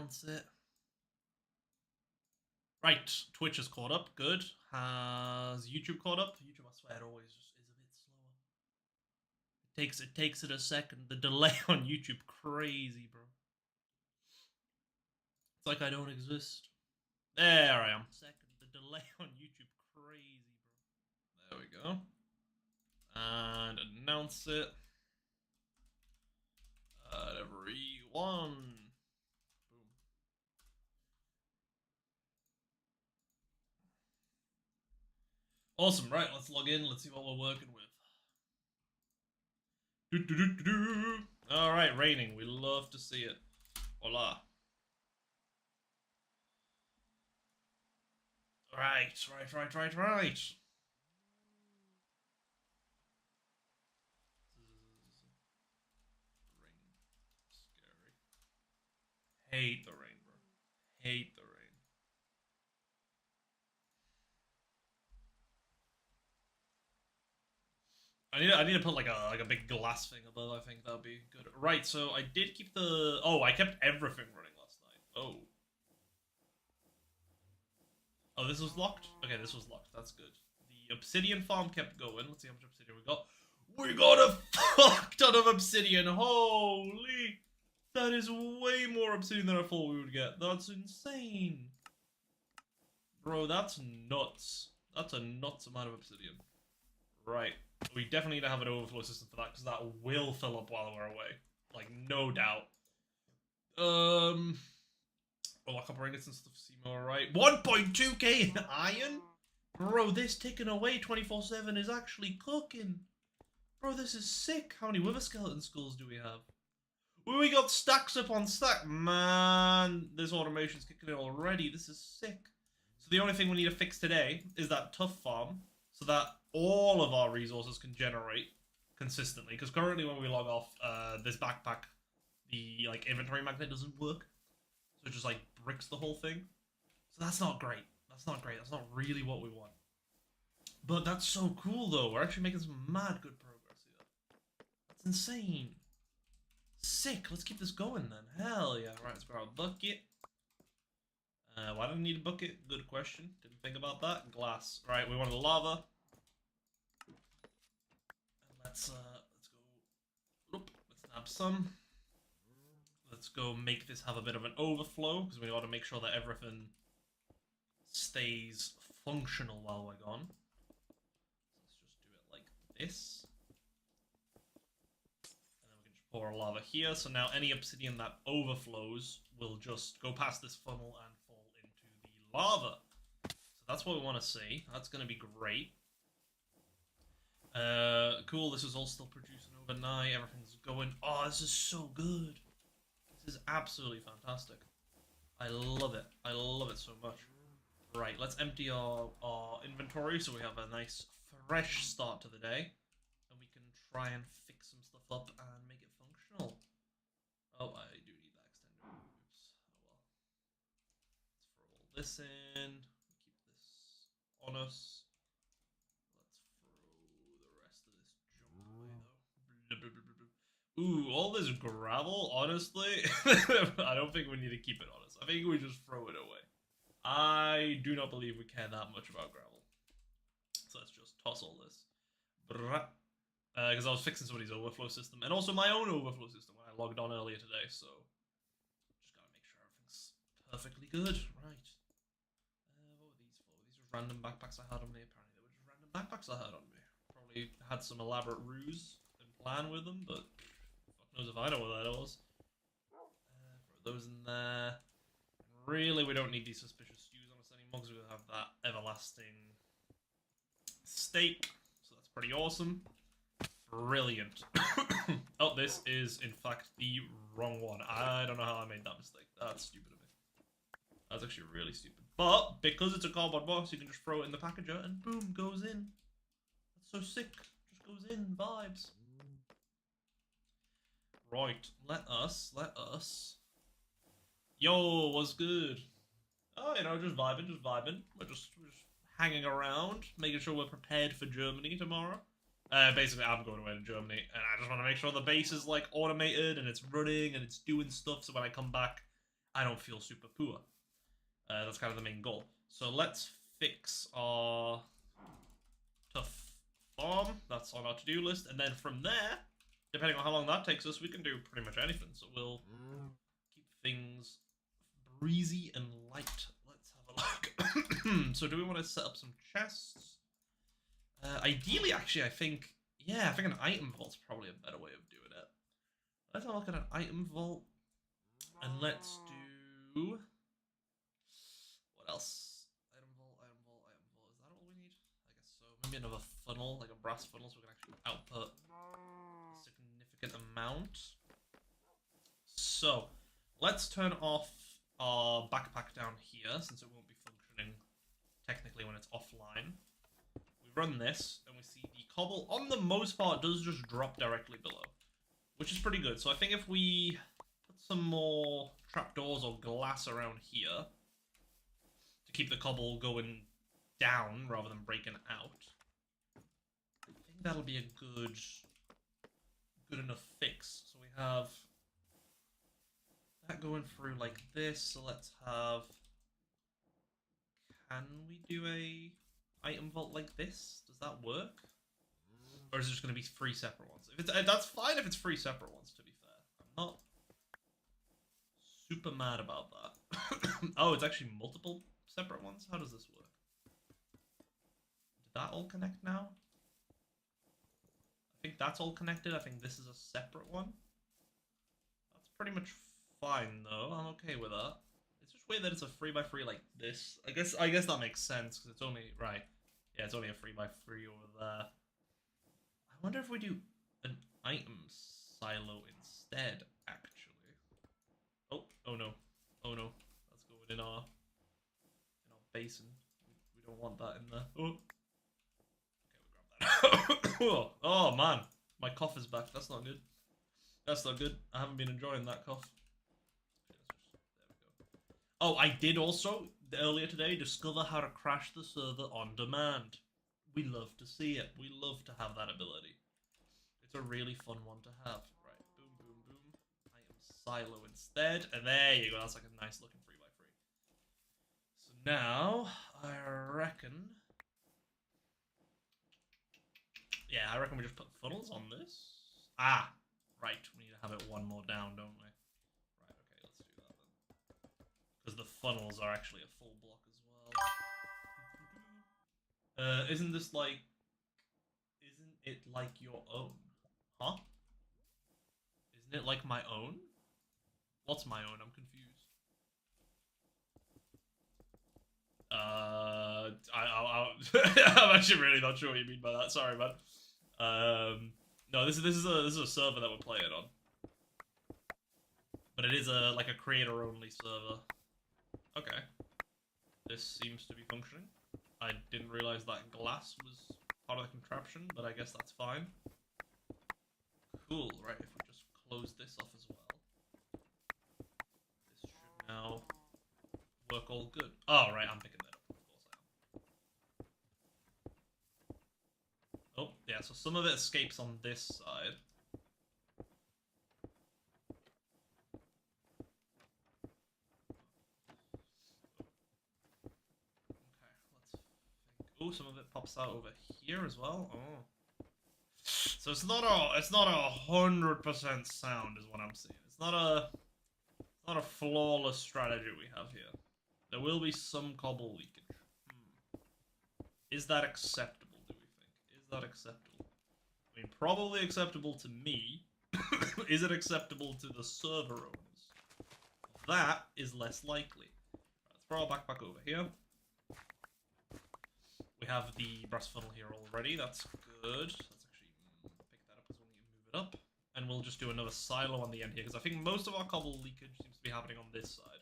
announce it. Right, Twitch has caught up. Good. Has YouTube caught up? YouTube, I swear, always just is a bit slower. It takes it a second. The delay on YouTube, crazy, bro. It's like I don't exist. There I am. Second, the delay on YouTube, crazy, bro. There we go. And announce it. Everyone. Boom. Awesome, right, let's log in, let's see what we're working with. Alright, raining, we love to see it. Hola. Right. Rain. Scary. Hate the rain, bro. Hate the rain. I need to put like a big glass thing above. I think that'd be good. Right, so I did keep the. Oh, I kept everything running last night. Oh. Oh, this was locked? Okay, this was locked. That's good. The obsidian farm kept going. Let's see how much obsidian we got. We got a fuck ton of obsidian. Holy. That is way more obsidian than I thought we would get. That's insane. Bro, that's nuts. That's a nuts amount of obsidian. Right. We definitely need to have an overflow system for that, because that will fill up while we're away. Like, no doubt. Oh, our copper ingots and stuff seem alright. 1.2k in iron? Bro, this ticking away 24/7 is actually cooking. Bro, this is sick. How many wither skeleton skulls do we have? Well, we got stacks upon stack. Man, this automation's kicking in already. This is sick. So the only thing we need to fix today is that tough farm, so that all of our resources can generate consistently. Because currently when we log off this backpack, the like inventory magnet doesn't work. So it just like bricks the whole thing. So that's not great. That's not great. That's not really what we want. But that's so cool though. We're actually making some mad good progress here. That's insane. Sick. Let's keep this going then. Hell yeah. Right, let's grab a bucket. Why do I need a bucket? Good question. Didn't think about that. Glass. Right, we want a lava. And let's go. Let's nab some. Let's go make this have a bit of an overflow, because we want to make sure that everything stays functional while we're gone. So let's just do it like this. And then we can just pour a lava here. So now any obsidian that overflows will just go past this funnel and fall into the lava. So that's what we want to see. That's going to be great. Cool, this is all still producing overnight. Everything's going. Oh, this is so good. This is absolutely fantastic. I love it. I love it so much. Right, let's empty our inventory so we have a nice fresh start to the day. And we can try and fix some stuff up and make it functional. Oh, I do need that extender. Oops. Oh well. Let's throw all this in. Keep this on us. Let's throw the rest of this junk away though. Ooh, all this gravel, honestly, I don't think we need to keep it on us. I think we just throw it away. I do not believe we care that much about gravel. So let's just toss all this. Because I was fixing somebody's overflow system, and also my own overflow system when I logged on earlier today, so just gotta make sure everything's perfectly good. Right. What were these for? These were random backpacks I had on me. Apparently they were just random backpacks I had on me. Probably had some elaborate ruse and plan with them, but knows if I know what that was. Throw those in there. And really, we don't need these suspicious stews on us anymore because we have that everlasting steak. So that's pretty awesome. Brilliant. Oh, this is in fact the wrong one. I don't know how I made that mistake. That's stupid of me. That's actually really stupid. But because it's a cardboard box, you can just throw it in the packager and boom, goes in. That's so sick. Just goes in. Vibes. Right, let us. Yo, what's good? Oh, you know, just vibing. We're just hanging around, making sure we're prepared for Germany tomorrow. Basically, I'm going away to Germany, and I just want to make sure the base is, like, automated, and it's running, and it's doing stuff, so when I come back, I don't feel super poor. That's kind of the main goal. So let's fix our tough farm. That's on our to-do list. And then from there, depending on how long that takes us, we can do pretty much anything. So we'll keep things breezy and light. Let's have a look. So do we want to set up some chests? Ideally, actually, I think an item vault's probably a better way of doing it. Let's have a look at an item vault. And let's do... What else? Item vault. Is that all we need? I guess so. Maybe another funnel, like a brass funnel, so we can actually output a significant amount. So, let's turn off our backpack down here, since it won't be functioning technically when it's offline. We run this, and we see the cobble, on the most part, does just drop directly below, which is pretty good. So I think if we put some more trapdoors or glass around here to keep the cobble going down rather than breaking out, I think that'll be a good enough fix. So we have that going through like this. So let's have... Can we do a item vault like this? Does that work? Or is it just going to be 3 separate ones? If it's, that's fine if it's 3 separate ones, to be fair. I'm not super mad about that. Oh, it's actually multiple separate ones? How does this work? Did that all connect now? I think that's all connected. I think this is a separate one. That's pretty much fine, though. I'm okay with that. It's just weird that it's a 3x3 like this. I guess that makes sense, because it's only... Right. Yeah, it's only a 3x3 over there. I wonder if we do an item silo instead, actually. Oh no. Oh no. That's going in our basin. We don't want that in there. Oh. Okay, we grab that. Oh man. My cough is back. That's not good. That's not good. I haven't been enjoying that cough. There we go. Oh, I did also, earlier today, discover how to crash the server on demand. We love to see it. We love to have that ability. It's a really fun one to have. Right, boom, boom, boom. Item silo instead. And there you go. That's like a nice looking 3x3. So now, I reckon... Yeah, I reckon we just put funnels on this. Ah, right. We need to have it one more down, don't we? Right, okay, let's do that then. Because the funnels are actually a full block as well. Isn't this like... Isn't it like your own? Huh? Isn't it like my own? What's my own? I'm confused. I'm actually really not sure what you mean by that. Sorry, man. No, this is a server that we're playing on, but it is like a creator only server. Okay, this seems to be functioning. I didn't realize that glass was part of the contraption, but I guess that's fine. Cool. Right, if we just close this off as well, this should now work all good. Oh, right, I'm picking that up. Of course I am. Oh, yeah, so some of it escapes on this side. Okay, let's think. Oh, some of it pops out over here as well. Oh. So it's not a 100% sound is what I'm seeing. It's not a flawless strategy we have here. There will be some cobble leakage. Is that acceptable, do we think? Is that acceptable? I mean, probably acceptable to me. Is it acceptable to the server owners? That is less likely. Right, let's throw our backpack over here. We have the brass funnel here already. That's good. Let's actually pick that up because we'll need to move it up. And we'll just do another silo on the end here, because I think most of our cobble leakage seems to be happening on this side.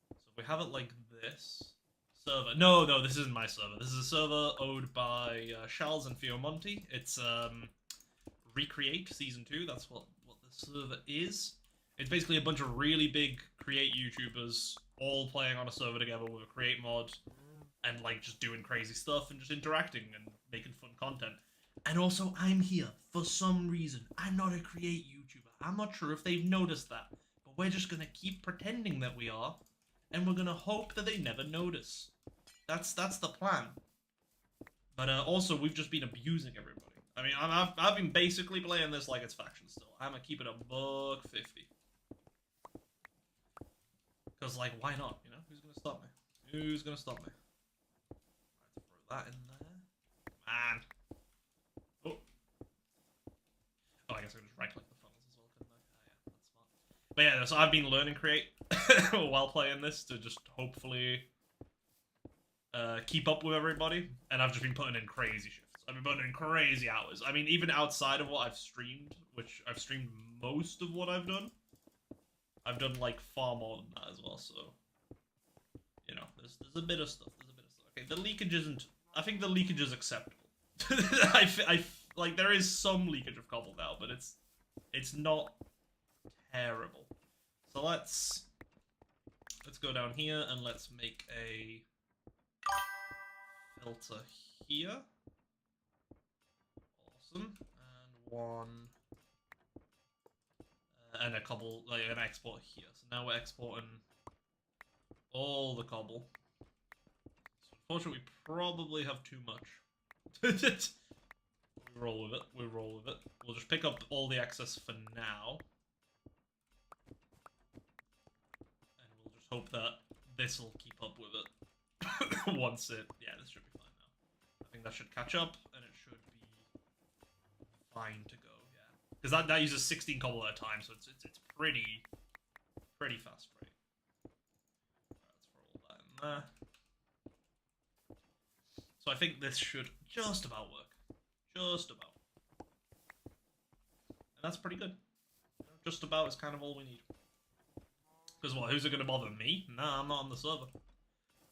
So if we have it like this... Server. No, this isn't my server. This is a server owned by Shals and Fiomonti. It's Recreate Season 2. That's what the server is. It's basically a bunch of really big Create YouTubers all playing on a server together with a Create mod and like just doing crazy stuff and just interacting and making fun content. And also, I'm here for some reason. I'm not a Create YouTuber. I'm not sure if they've noticed that. But We're just gonna keep pretending that we are, and we're gonna hope that they never notice. That's the plan. But also, we've just been abusing everybody. I mean, I've been basically playing this like it's faction still. I'm gonna keep it $150. Because, like, why not? You know, who's gonna stop me? Who's gonna stop me? Throw that in there. Man. Oh. Oh, I guess I can just right-click the funnels as well, couldn't I? Yeah, that's smart. But yeah, so I've been learning Create while playing this to just hopefully keep up with everybody, and I've just been putting in crazy shifts. I've been putting in crazy hours. I mean, even outside of what I've streamed, which I've streamed most of what I've done like far more than that as well. So, you know, there's a bit of stuff. Okay, the leakage isn't. I think the leakage is acceptable. I like there is some leakage of cobble now, but it's not terrible. So let's go down here and let's make a filter here. Awesome. And one and a cobble, like an export here. So now we're exporting all the cobble. So unfortunately, we probably have too much. We roll with it. We'll just pick up all the excess for now. And we'll just hope that this will keep up with it. Once it... Yeah, this should be fine now. I think that should catch up, and it should be fine to go, yeah. Because that uses 16 cobble at a time, so it's pretty fast rate. Alright, let's throw all that in there. So I think this should just about work. Just about. And that's pretty good. You know, just about is kind of all we need. Because what, who's it going to bother me? Nah, I'm not on the server.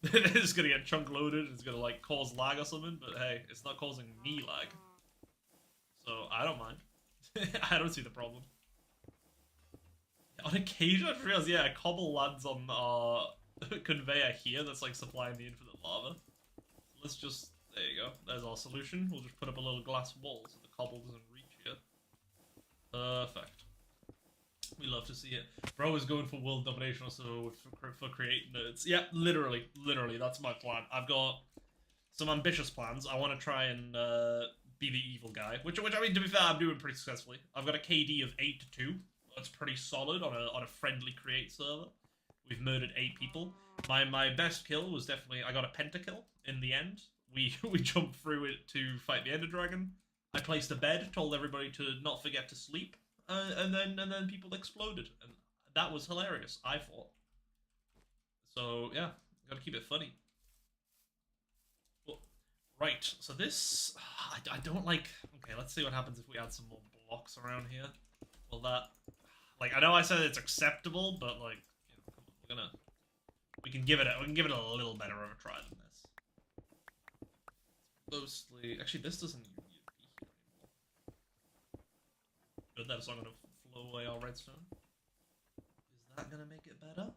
It's going to get chunk loaded, it's going to like cause lag or something, but hey, it's not causing me lag. So I don't mind. I don't see the problem. On occasion, I just realized, yeah, a cobble lands on our conveyor here that's like supplying the infinite lava. So let's just... There you go. There's our solution. We'll just put up a little glass wall so the cobble doesn't reach here. Perfect. We love to see it. Bro is going for world domination also for creating nerds. Yeah, literally, that's my plan. I've got some ambitious plans. I want to try and be the evil guy, which I mean, to be fair, I'm doing pretty successfully. I've got a KD of 8-2. That's pretty solid on a friendly create server. We've murdered 8 people. My best kill was definitely I got a pentakill in the end. We jumped through it to fight the Ender Dragon. I placed a bed, told everybody to not forget to sleep, and then people exploded, and that was hilarious. I thought. So yeah, gotta keep it funny. Well, right, so this I don't like. Okay, let's see what happens if we add some more blocks around here. Well, that like I know I said it's acceptable, but like you know, come on, we can give it a little better of a try than this. Mostly, actually, this doesn't need to be here anymore. Good, that's not gonna flow away our redstone. Is that gonna make it better?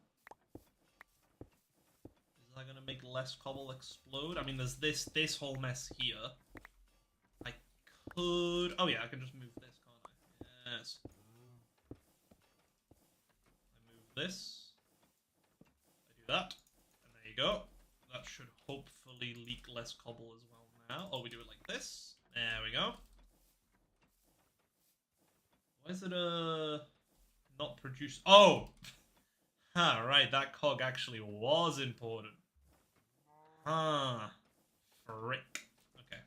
Is that gonna make less cobble explode? I mean, there's this whole mess here. I could... Oh yeah, I can just move this, can't I? Yes. I move this. I do that. And there you go. That should hopefully leak less cobble as well now. Oh, we do it like this. There we go. Why is it, not produce... Oh! Huh, right, that cog actually was important. Huh. Frick. Okay.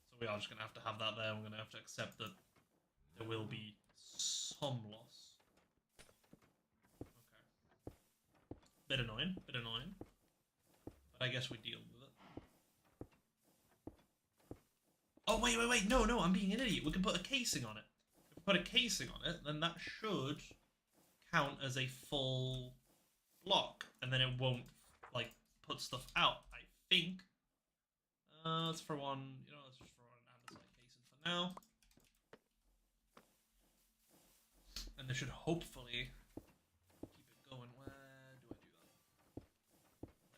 So we are just gonna have to have that there. We're gonna have to accept that there will be some loss. Okay. Bit annoying. But I guess we deal with it. Oh, wait. No, I'm being an idiot. We can put a casing on it. If we put a casing on it, then that should count as a full block. And then it won't, like, put stuff out, I think. Let's throw on, you know, let's just throw on an andesite casing for now. And this should hopefully keep it going. Where do I do that?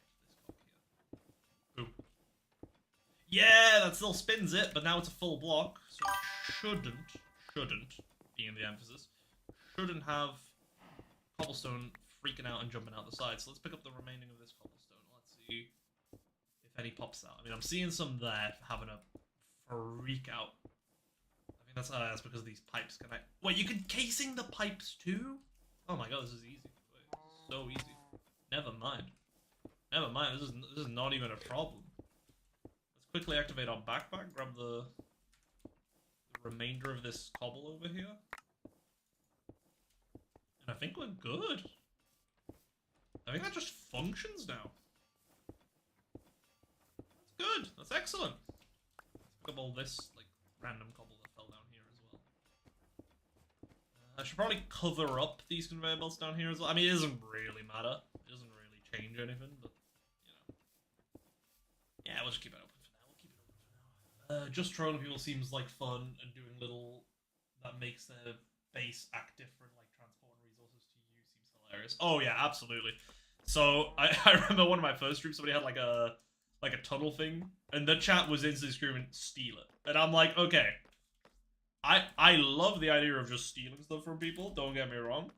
Right, this cock here. Boom. Yeah, that still spins it, but now it's a full block, so it shouldn't, being the emphasis, shouldn't have cobblestone freaking out and jumping out the side. So let's pick up the remaining of this cobblestone. Let's see if any pops out. I mean, I'm seeing some there having a freak out. I think that's because of these pipes connect. Wait, you can casing the pipes too? Oh my god, this is easy. Wait, this is so easy. Never mind. Never mind. This is not even a problem. Let's quickly activate our backpack. Grab the remainder of this cobble over here. And I think we're good. I think that just functions now. That's good. That's excellent. Let's pick up all this, like, random cobble that fell down here as well. I should probably cover up these conveyor belts down here as well. I mean, it doesn't really matter. It doesn't really change anything, but, you know. Yeah, we'll just keep it open for now. We'll keep it open for now. Just trolling people seems like fun, and doing little... that makes their base act different, like transporting resources to you seems hilarious. Oh yeah, absolutely. So I remember one of my first streams, somebody had like a tunnel thing, and the chat was instantly screaming, "Steal it!" And I'm like, okay, I love the idea of just stealing stuff from people. Don't get me wrong.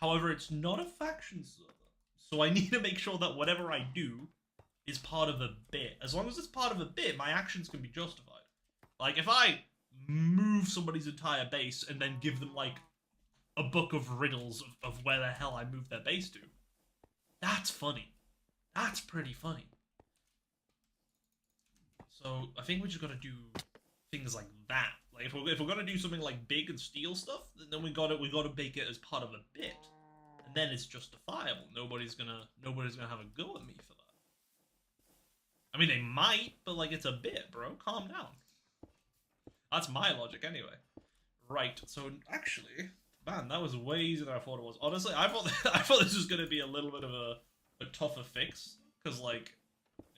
However, it's not a faction server, so I need to make sure that whatever I do is part of a bit. As long as it's part of a bit, my actions can be justified. Like if I move somebody's entire base and then give them like a book of riddles of where the hell I moved their base to, that's funny. That's pretty funny. So I think we just gotta do things like that. Like if we're gonna do something like big and steal stuff, then we gotta make it as part of a bit, and then it's justifiable. Nobody's gonna have a go at me for that. I mean, they might, but like it's a bit, bro. Calm down. That's my logic anyway. Right, so actually, man, that was way easier than I thought it was. Honestly, I thought this was gonna be a little bit of a tougher fix, because like,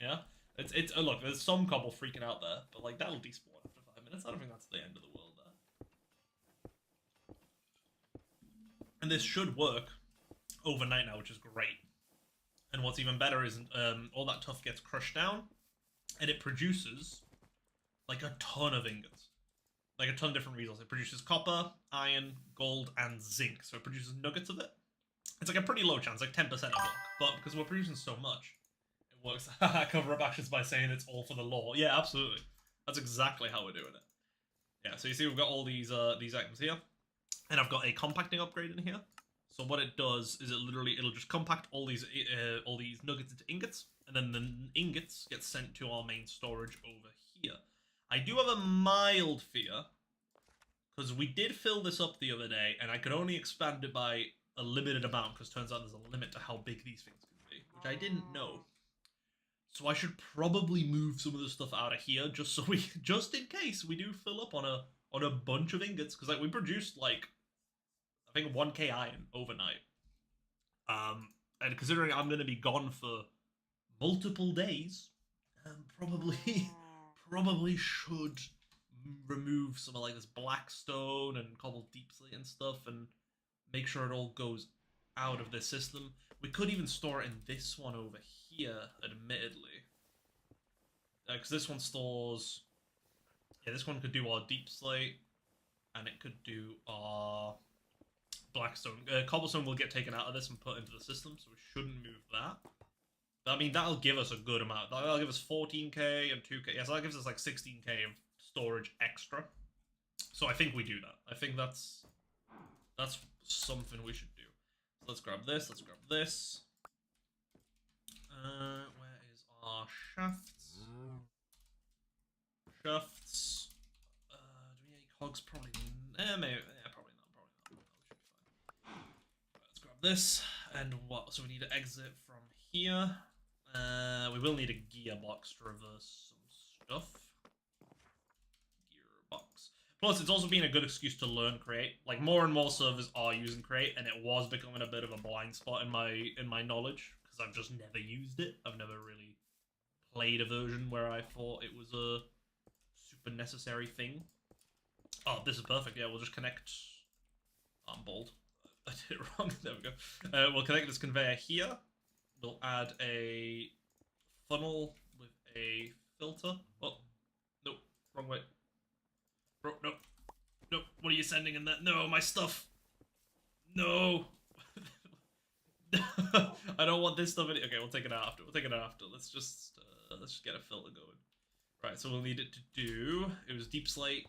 yeah, it's look, there's some cobble freaking out there, but like that'll despawn after 5 minutes. I don't think that's the end of the world there. And this should work overnight now, which is great. And what's even better is all that tuff gets crushed down, and it produces like a ton of ingots. Like a ton of different resources. It produces copper, iron, gold, and zinc. So it produces nuggets of it. It's like a pretty low chance, like 10% a block. But because we're producing so much, it works. Cover up actions by saying it's all for the lore. Yeah, absolutely. That's exactly how we're doing it. Yeah, so you see we've got all these items here. And I've got a compacting upgrade in here. So what it does is it'll just compact all these nuggets into ingots. And then the ingots get sent to our main storage over here. I do have a mild fear, because we did fill this up the other day, and I could only expand it by a limited amount, because turns out there's a limit to how big these things can be, which I didn't know. So I should probably move some of the stuff out of here, just in case we do fill up on a bunch of ingots, because like we produced like I think 1k iron overnight. And considering I'm gonna be gone for multiple days, probably should remove some of like this black stone and cobbled deep slate and stuff, and make sure it all goes out of the system. We could even store it in this one over here, admittedly, because this one stores. Yeah, this one could do our deep slate, and it could do our blackstone. Cobblestone will get taken out of this and put into the system, so we shouldn't move that. I mean, that'll give us a good amount. That'll give us 14k and 2k. Yeah, so that gives us like 16k of storage extra. So I think we do that. I think that's something we should do. So let's grab this. Let's grab this. Where is our shafts? Shafts. Do we need any cogs? Probably. Maybe. Yeah, probably not. Probably not. We should be fine. Right, let's grab this. And what? So we need to exit from here. We will need a gearbox to reverse some stuff. Gearbox. Plus, it's also been a good excuse to learn Create. Like, more and more servers are using Create, and it was becoming a bit of a blind spot in my knowledge, because I've just never used it. I've never really played a version where I thought it was a super necessary thing. Oh, this is perfect. Yeah, we'll just connect. I'm bold. I did it wrong. There we go. We'll connect this conveyor here. We'll add a funnel with a filter. Oh, no, wrong way. Bro, no. What are you sending in that? No, my stuff. No. I don't want this stuff in it. Okay, we'll take it out after. We'll take it out after. Let's just get a filter going. Right, so we'll need it to do. It was deep slate.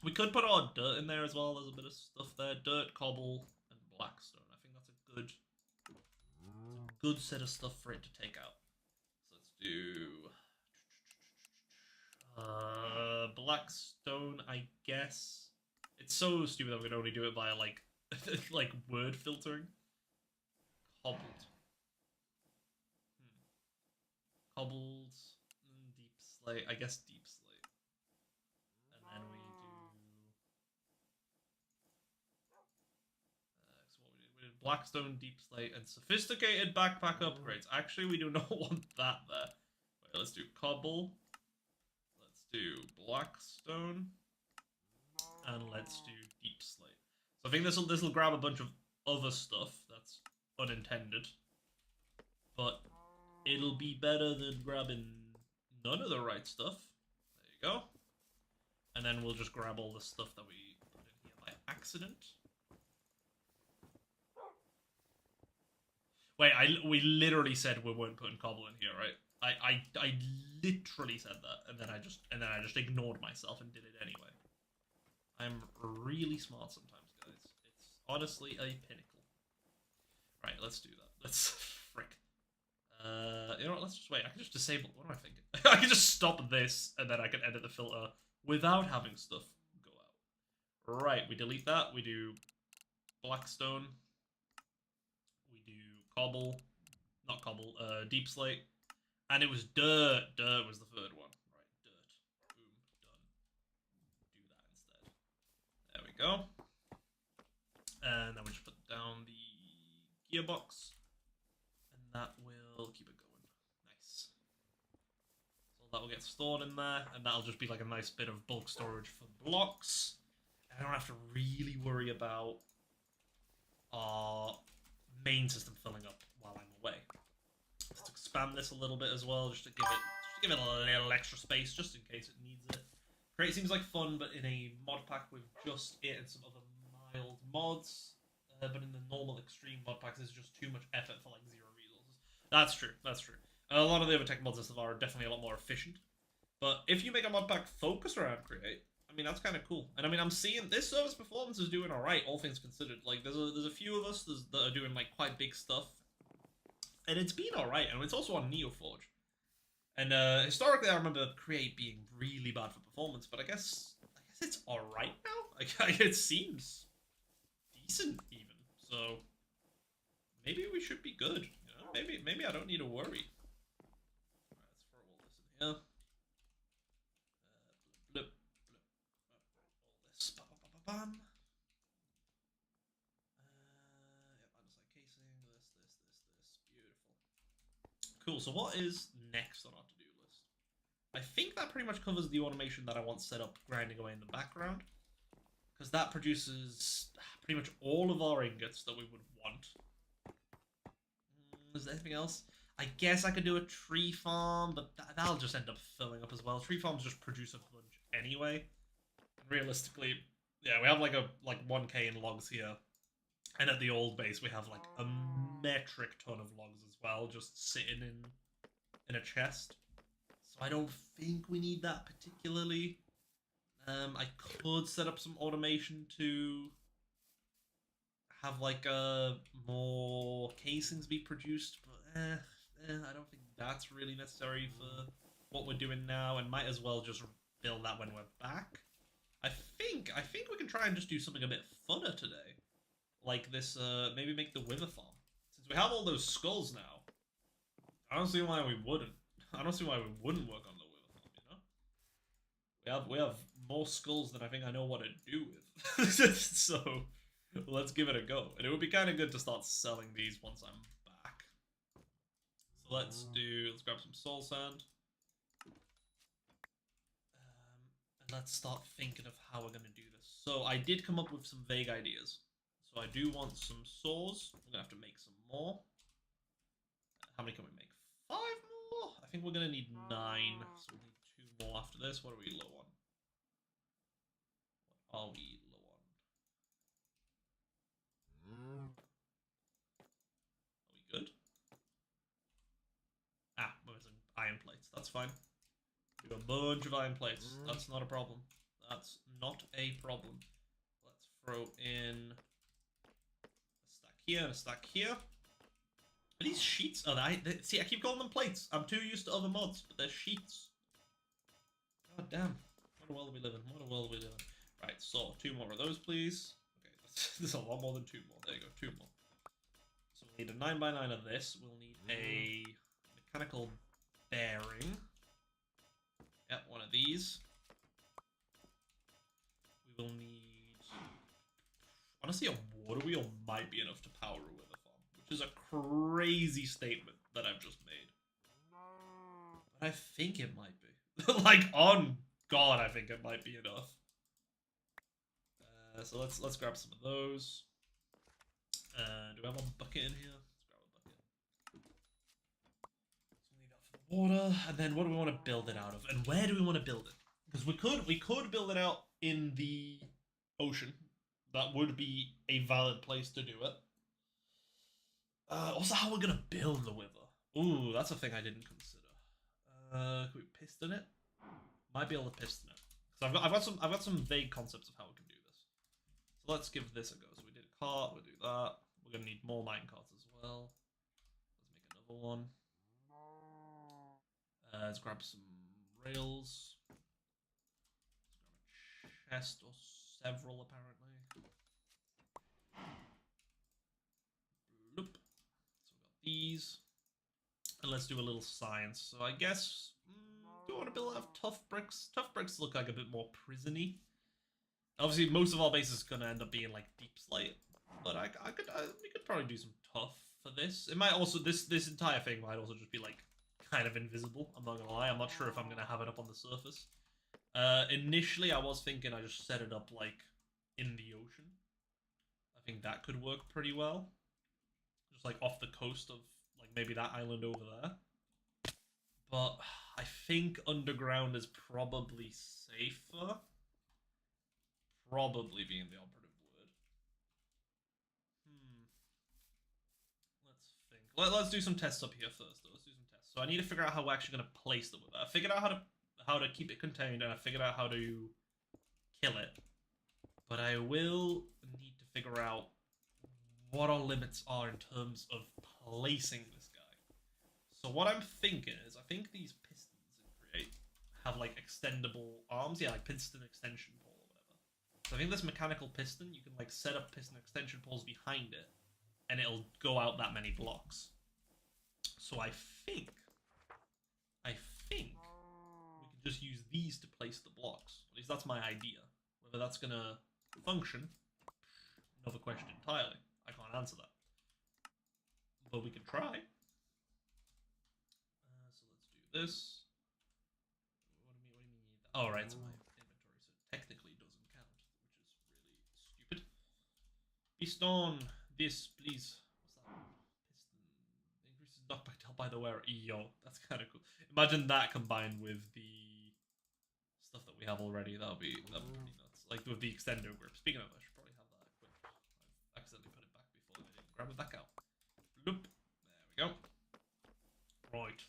We could put our dirt in there as well. There's a bit of stuff there. Dirt, cobble, and blackstone. I think that's a good set of stuff for it to take out. So let's do blackstone, I guess. It's so stupid that we can only do it via like like word filtering. Cobbled. Cobbled, deep slate. I guess deep slate. And then we do. So what we did blackstone, deep slate, and sophisticated backpack upgrades. Actually, we do not want that there. Wait, let's do cobble. Let's do blackstone, and let's do deep slate. So I think this will grab a bunch of other stuff that's unintended, but it'll be better than grabbing none of the right stuff. There you go. And then we'll just grab all the stuff that we put in here by accident. Wait, we literally said we weren't putting cobble in here, right? I literally said that, and then I just ignored myself and did it anyway. I'm really smart sometimes, guys. It's honestly a pinnacle. Right, let's do that. Let's frick. You know what? Let's just wait. I can just disable. What am I thinking? I can just stop this, and then I can edit the filter without having stuff go out. Right, we delete that. We do blackstone. We do cobble, not cobble. Deep slate, and it was dirt. Dirt was the third one. Right, dirt. Boom, done. Do that instead. There we go. And then we just put down the gearbox. That will keep it going. Nice. So that will get stored in there, and that'll just be like a nice bit of bulk storage for blocks. And I don't have to really worry about our main system filling up while I'm away. Let's expand this a little bit as well, just to give it a little extra space, just in case it needs it. Create seems like fun, but in a mod pack with just it and some other mild mods. But in the normal extreme mod packs, there's just too much effort for like 0 resources. That's true. That's true. A lot of the other tech mods and stuff are definitely a lot more efficient. But if you make a mod pack focused around create, I mean that's kind of cool. And I mean I'm seeing this service performance is doing all right, all things considered. Like there's a few of us that are doing like quite big stuff, and it's been all right. And it's also on NeoForge. And historically, I remember create being really bad for performance, but I guess it's all right now. Like it seems decent even. So maybe we should be good. You know? Maybe I don't need to worry. All right, let's throw all this in here. Blip, blip, all this. Bam, bam, bam, bam. Yeah, andesite casing. This. Beautiful. Cool. So what is next on our to-do list? I think that pretty much covers the automation that I want set up, grinding away in the background. Because that produces pretty much all of our ingots that we would want. Is there anything else? I guess I could do a tree farm, but that'll just end up filling up as well. Tree farms just produce a bunch anyway. And realistically, yeah, we have like 1k in logs here. And at the old base, we have like a metric ton of logs as well, just sitting in a chest. So I don't think we need that particularly. I could set up some automation to have like more casings be produced, but I don't think that's really necessary for what we're doing now, and might as well just build that when we're back. I think we can try and just do something a bit funner today, like this. Maybe make the wither farm. Since we have all those skulls now, I don't see why we wouldn't. I don't see why we wouldn't work on the wither farm. You know, we have more skulls than I think I know what to do with. So let's give it a go. And it would be kind of good to start selling these once I'm back. So let's grab some soul sand. And let's start thinking of how we're going to do this. So I did come up with some vague ideas. So I do want some saws. We're going to have to make some more. How many can we make? 5 more? I think we're going to need 9. So we'll need 2 more after this. What are we low on? What are we low on? iron plates. That's fine. Do a bunch of iron plates. That's not a problem. That's not a problem. Let's throw in a stack here and a stack here. Are these sheets? Oh, see, I keep calling them plates. I'm too used to other mods, but they're sheets. God damn. What a world we live in. What a world we live in. Right, so 2 more of those, please. Okay, there's a lot more than 2 more. There you go, 2 more. So we'll need a 9x9 of this. We'll need a mechanical bearing. Yep, one of these. We will need... Honestly, a water wheel might be enough to power a wither farm, which is a crazy statement that I've just made. But I think it might be. Like, on God, I think it might be enough. So let's grab some of those. Do we have a bucket in here? Let's grab a bucket. So we need that for the water, and then what do we want to build it out of? And where do we want to build it? Because we could build it out in the ocean. That would be a valid place to do it. Also, how we're gonna build the wither. Ooh, that's a thing I didn't consider. Can we piston it? Might be able to piston it. Because I've got some vague concepts of how we can do this. So let's give this a go. So we did a cart, we'll do that. We're gonna need more mine carts as well. Let's make another one. Let's grab some rails. Let's grab a chest or several apparently. Bloop. So we got these. And let's do a little science. So I guess, do I want to build out tough bricks? Tough bricks look like a bit more prison-y. Obviously, most of our base is going to end up being like deep slate. But we could probably do some tough for this. It might also, this entire thing might also just be like kind of invisible. I'm not going to lie. I'm not sure if I'm going to have it up on the surface. Initially, I was thinking I just set it up like in the ocean. I think that could work pretty well. Just like off the coast of like maybe that island over there. But I think underground is probably safer. Probably being the operative word. Let's think. Let's do some tests up here first though. Let's do some tests. So I need to figure out how we're actually going to place the wither. I figured out how to keep it contained, and I figured out how to kill it. But I will need to figure out what our limits are in terms of placing this guy. So what I'm thinking is, I think these pistons in Create have like extendable arms. Yeah, like piston extension pole or whatever. So I think this mechanical piston, you can like set up piston extension poles behind it, and it'll go out that many blocks. So I think we can just use these to place the blocks. At least that's my idea. Whether that's gonna function, another question entirely. I can't answer that. But we can try. So let's do this. What do you mean? Oh, right, it's my inventory, so it technically doesn't count, which is really stupid. Piston, this, please. What's that? Piston. Increases knockback dealt by the wearer. Yo, that's kind of cool. Imagine that combined with the stuff that we have already. That'd be pretty nuts. Like with the extendo grip. Speaking of, I should probably have that equipped. I've accidentally put it back before and I didn't grab it back out. Bloop. There we go. Right.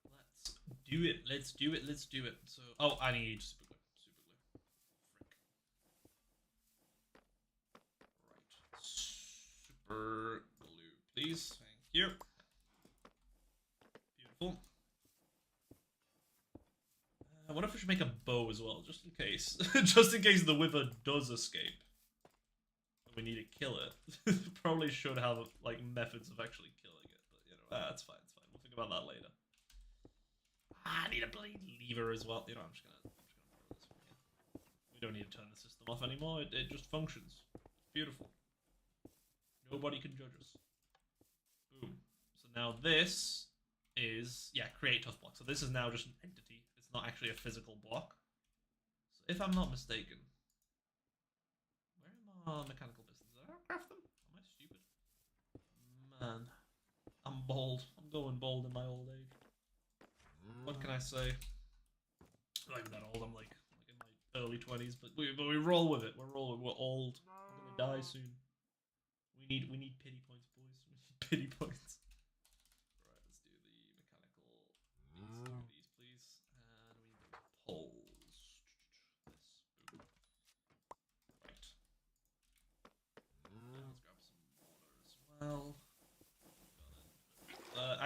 Let's do it. Let's do it. Let's do it. So, oh, I need super glue. Super glue. Frick. Right. Super glue, please. Thank you. Beautiful. I wonder if we should make a bow as well, just in case. Just in case the wither does escape. We need to kill it. Probably should have like methods of actually killing it, but you know, that's fine. It's fine. We'll think about that later. I need a blade lever as well. You know, I'm just gonna throw this one here. We don't need to turn the system off anymore. It just functions. Beautiful. Nobody can judge us. Boom. So now this is create tough block. So this is now just an entity. It's not actually a physical block. So if I'm not mistaken, where are my mechanical pistons? Did I craft them? Am I stupid? Man, I'm bold. I'm going bold in my old age. What can I say? I'm not even that old. I'm like in my early 20s, but we roll with it. We're rolling. We're old. We're gonna die soon. We need pity points, boys. We need pity points. Right, let's do the mechanical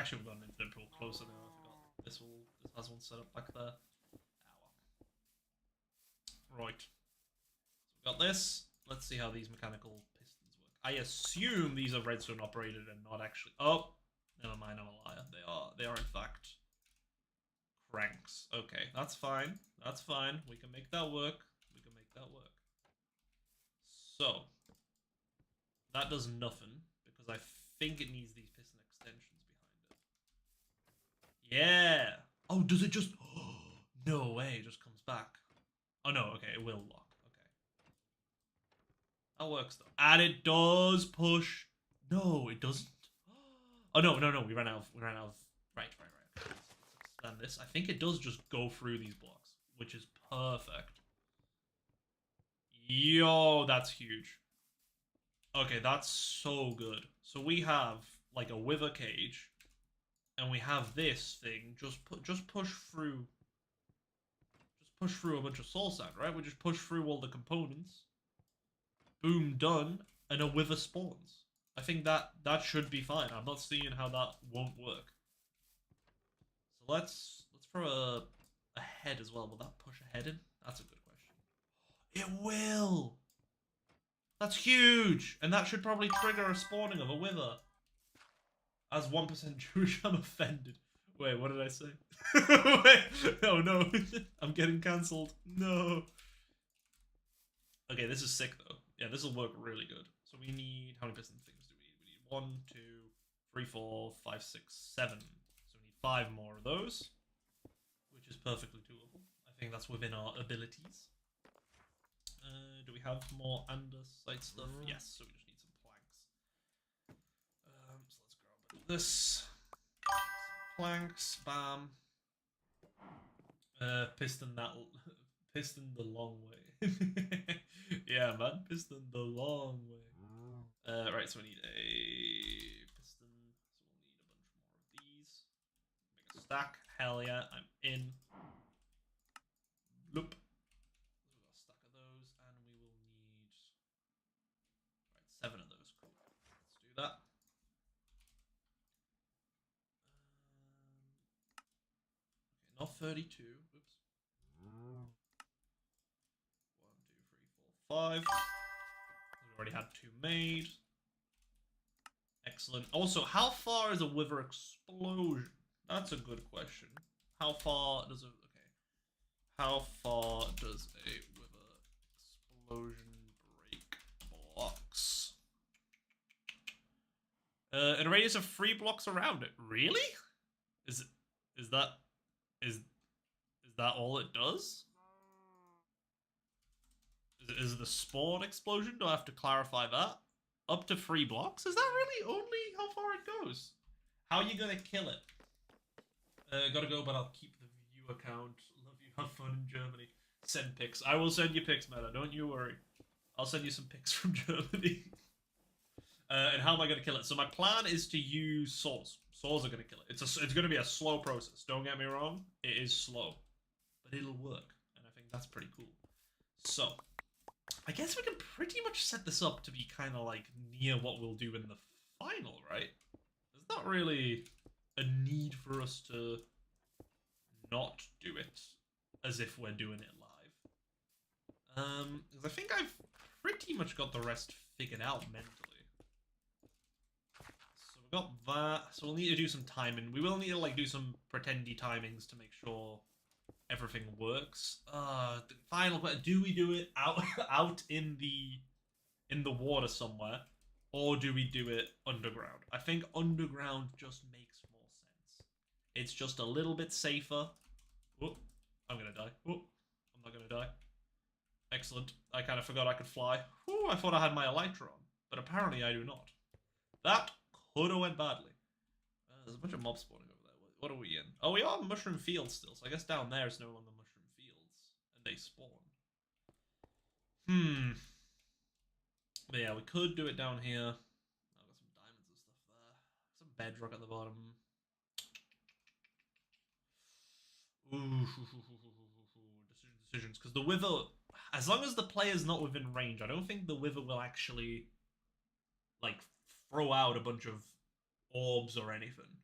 Actually, we've got an infinite pool closer now. I forgot. This has one set up back there. Right. So we've got this. Let's see how these mechanical pistons work. I assume these are redstone operated and not actually. Oh, never mind. I'm a liar. They are in fact cranks. Okay, that's fine. That's fine. We can make that work. We can make that work. So that does nothing because I think it needs these piston extensions behind it. Yeah. Oh, does it just? Oh, no way. It just comes back. Oh no. Okay, it will lock. Okay. That works though. And it does push. No, it doesn't. Oh no. We ran out of. Right. Let's expand this. I think it does just go through these blocks, which is perfect. Yo, that's huge. Okay, that's so good. So we have like a wither cage, and we have this thing just push through. Just push through a bunch of soul sand, right? We just push through all the components. Boom, done, and a wither spawns. I think that should be fine. I'm not seeing how that won't work. So let's throw a head as well. Will that push a head in? That's a good question. It will. That's huge, and that should probably trigger a spawning of a wither. As 1% Jewish, I'm offended. Wait, what did I say? Wait, oh no, I'm getting cancelled. No. Okay, this is sick though. Yeah, this will work really good. So we need, how many piston things do we need? We need 1, 2, 3, 4, 5, 6, 7. So we need 5 more of those, which is perfectly doable. I think that's within our abilities. Do we have more andesite stuff? Yes, so we just need some planks. So let's grab this. Some planks, bam. Piston the long way. Yeah, man, piston the long way. Right, so we need a piston. So we'll need a bunch more of these. Make a stack. Hell yeah, I'm in. Bloop. So we've got a stack of those, and we will need 7 of those. Cool. Let's do that. Okay, not 32. Oops. 1, 2, 3, 4, 5. We already had 2 made. Excellent. Also, how far is a wither explosion? That's a good question. How far does it? Okay. How far does a wither explosion break blocks? In a radius of 3 blocks around it. Really? Is that all it does? Is it the spawn explosion? Do I have to clarify that? Up to 3 blocks? Is that really only how far it goes? How are you gonna kill it? Gotta go, but I'll keep the view account. Love you. Have fun in Germany. Send pics. I will send you pics, Meta. Don't you worry. I'll send you some pics from Germany. And how am I gonna kill it? So my plan is to use saws. Saws are gonna kill it. It's gonna be a slow process. Don't get me wrong. It is slow, but it'll work, and I think that's pretty cool. So I guess we can pretty much set this up to be kind of like near what we'll do in the final, right? There's not really a need for us to not do it as if we're doing it live. Because I think I've pretty much got the rest figured out mentally. So we've got that. So we'll need to do some timing. We will need to like do some pretendy timings to make sure everything works. The final question: do we do it out in the water somewhere, or do we do it underground? I think underground just makes more sense. It's just a little bit safer. Oh, I'm gonna die. Oh, I'm not gonna die. Excellent. I kind of forgot I could fly. Oh, I thought I had my elytra on, but apparently I do not. That could have went badly. There's a bunch of mobs spawning over there. What are we in? Oh, we are in Mushroom Fields still, so I guess down there is no longer Mushroom Fields, and they spawn. But yeah, we could do it down here. I've got some diamonds and stuff there. Some bedrock at the bottom. Ooh, decisions. Because the wither, as long as the player's not within range, I don't think the wither will actually, like, throw out a bunch of orbs or anything.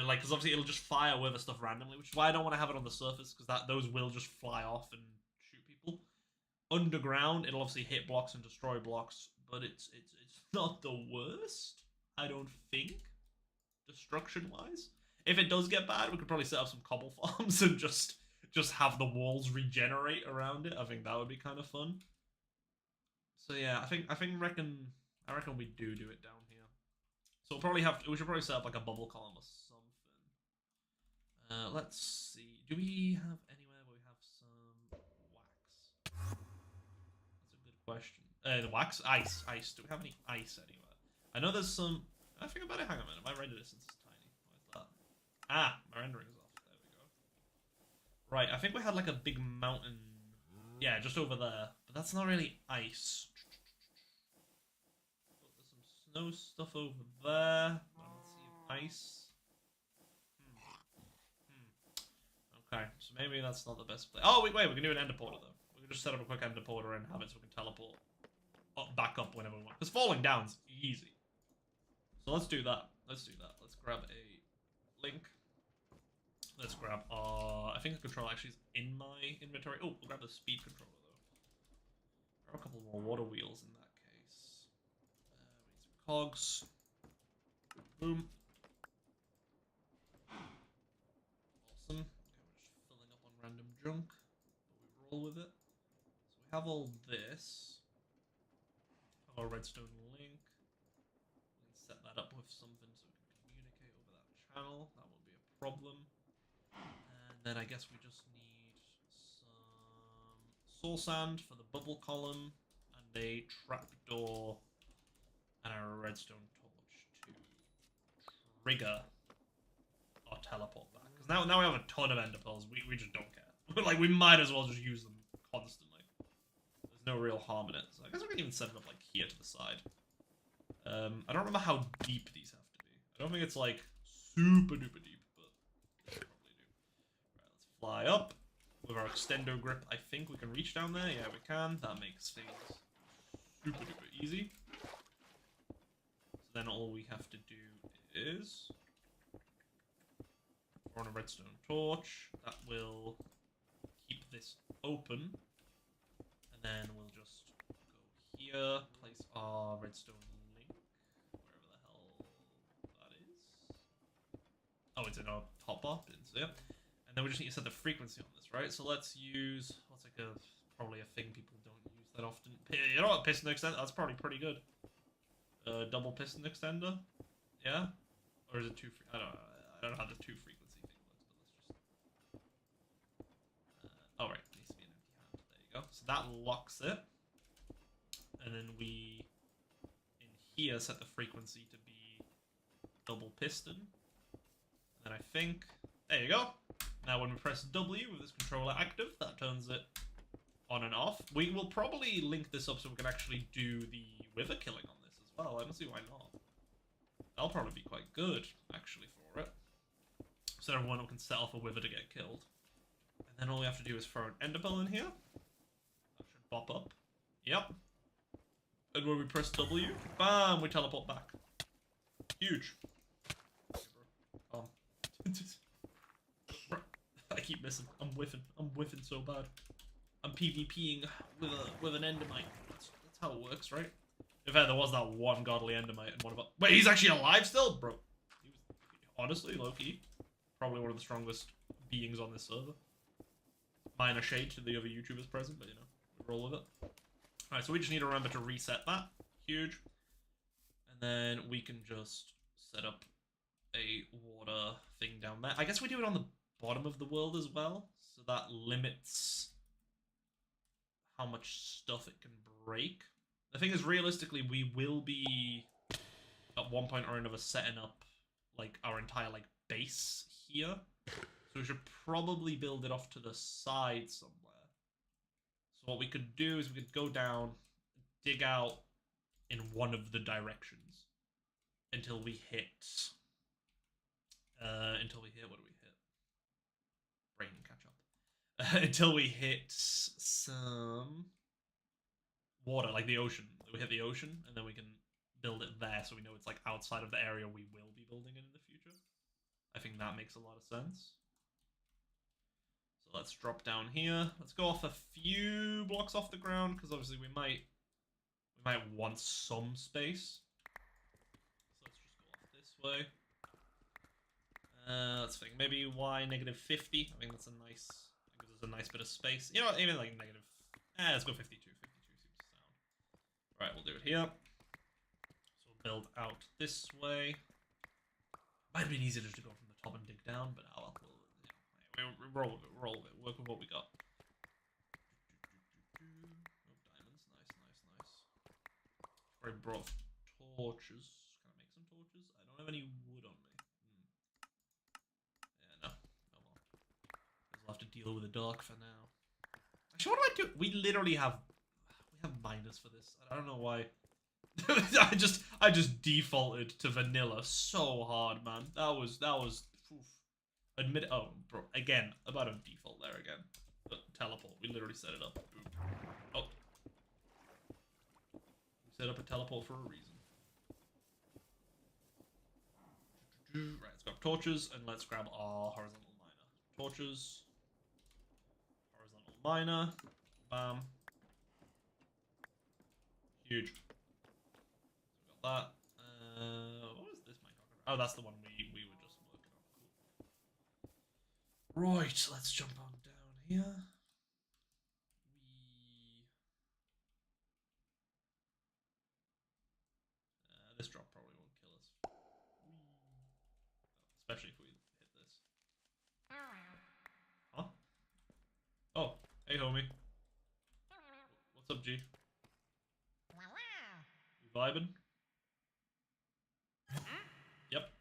Like, because obviously it'll just fire wither stuff randomly, which is why I don't want to have it on the surface, because those will just fly off and shoot people. Underground, it'll obviously hit blocks and destroy blocks, but it's not the worst, I don't think, destruction-wise. If it does get bad, we could probably set up some cobble farms and just have the walls regenerate around it. I think that would be kind of fun. So yeah, I reckon we do it down here. So we'll probably we should probably set up like a bubble column or something. Let's see. Do we have anywhere where we have some wax? That's a good question. The wax, ice. Do we have any ice anywhere? I know there's some. I think about it. Hang on a minute. My render distance is tiny. Why is that? Ah, my rendering's off. There we go. Right, I think we had like a big mountain. Yeah, just over there. But that's not really ice. There's some snow stuff over there. I don't see ice. Okay, so maybe that's not the best place. Oh, wait, we can do an ender porter, though. We can just set up a quick ender porter and have it so we can teleport back up whenever we want. Because falling down's easy. So let's do that. Let's grab a link. Let's grab I think the controller actually is in my inventory. Oh, we'll grab the speed controller, though. Grab a couple more water wheels in that case. We need some cogs. Boom. Awesome. Random junk, but we roll with it. So we have all this. Have our redstone link. We can set that up with something so we can communicate over that channel. That won't be a problem. And then I guess we just need some soul sand for the bubble column and a trapdoor and a redstone torch to trigger our teleport back. Because now we have a ton of ender pearls. We just don't care. Like, we might as well just use them constantly. There's no real harm in it. So I guess we can even set it up, like, here to the side. I don't remember how deep these have to be. I don't think it's, like, super duper deep, but they probably do. Right, let's fly up. With our extendo grip, I think we can reach down there. Yeah, we can. That makes things super duper easy. So then all we have to do is on a redstone torch. That will keep this open. And then we'll just go here, place our redstone link, wherever the hell that is. Oh, it's in our hotbar, didn't see it. And then we just need to set the frequency on this, right? So let's use, what's like probably a thing people don't use that often. You know what, piston extender? That's probably pretty good. Double piston extender? Yeah? Or is it two, I don't know how the two frequency thing works, but let's just... oh, right, it needs to be an empty hand. There you go. So that locks it. And then we, in here, set the frequency to be double piston. And then I think, there you go. Now when we press W with this controller active, that turns it on and off. We will probably link this up so we can actually do the wither killing on this as well. I don't see why not. That'll probably be quite good, actually, for it. So everyone can set off a wither to get killed. And then all we have to do is throw an ender pearl in here. That should pop up. Yep. And when we press W, bam, we teleport back. Huge. I keep missing. I'm whiffing so bad. I'm PvPing with an endermite. That's how it works, right? In fact, there was that one godly endermite and one of us. Wait, he's actually alive still, bro. He was honestly low key, probably one of the strongest beings on this server. Minor shade to the other YouTubers present, but you know, we roll with it. All right, so we just need to remember to reset that. Huge, and then we can just set up a water thing down there. I guess we do it on the bottom of the world as well, so that limits how much stuff it can break. The thing is, realistically, we will be at one point or another setting up like our entire like base here, so we should probably build it off to the side somewhere. So what we could do is we could go down, dig out in one of the directions until we hit what do we hit? Brain catch up. Until we hit some water, like the ocean. We hit the ocean, and then we can build it there, so we know it's like outside of the area we will be building in the future. I think that makes a lot of sense. So let's drop down here. Let's go off a few blocks off the ground, because obviously we might want some space. So let's just go off this way. Let's think. Maybe y -50. I think that's a nice. I think there's a nice bit of space. You know what? Even like negative. Let's go 52. 52 seems to sound. Right, we'll do it here. So we'll build out this way. Might have been easier just to go from the top and dig down, but oh well. We'll roll with it. Roll with it. Work with what we got. Oh, diamonds. Nice. I brought torches. Can I make some torches? I don't have any wood on me. Yeah, no. No more. I'll have to deal with the dark for now. Actually, what do I do? We literally have... We have miners for this. I don't know why. I just defaulted to vanilla so hard, man. That was oof. Admit it. Oh, bro, again, about a default there again. But teleport. We literally set it up. Oh. We set up a teleport for a reason. Right, let's grab torches and let's grab our horizontal miner. Torches. Horizontal miner. Bam. Huge. So we got that. What was this mine talking about? Oh, that's the one we were just working on. Cool. Right, let's jump on down here. This drop probably won't kill us. Especially if we hit this. Huh? Oh, hey homie. What's up, G? You vibing? Yep.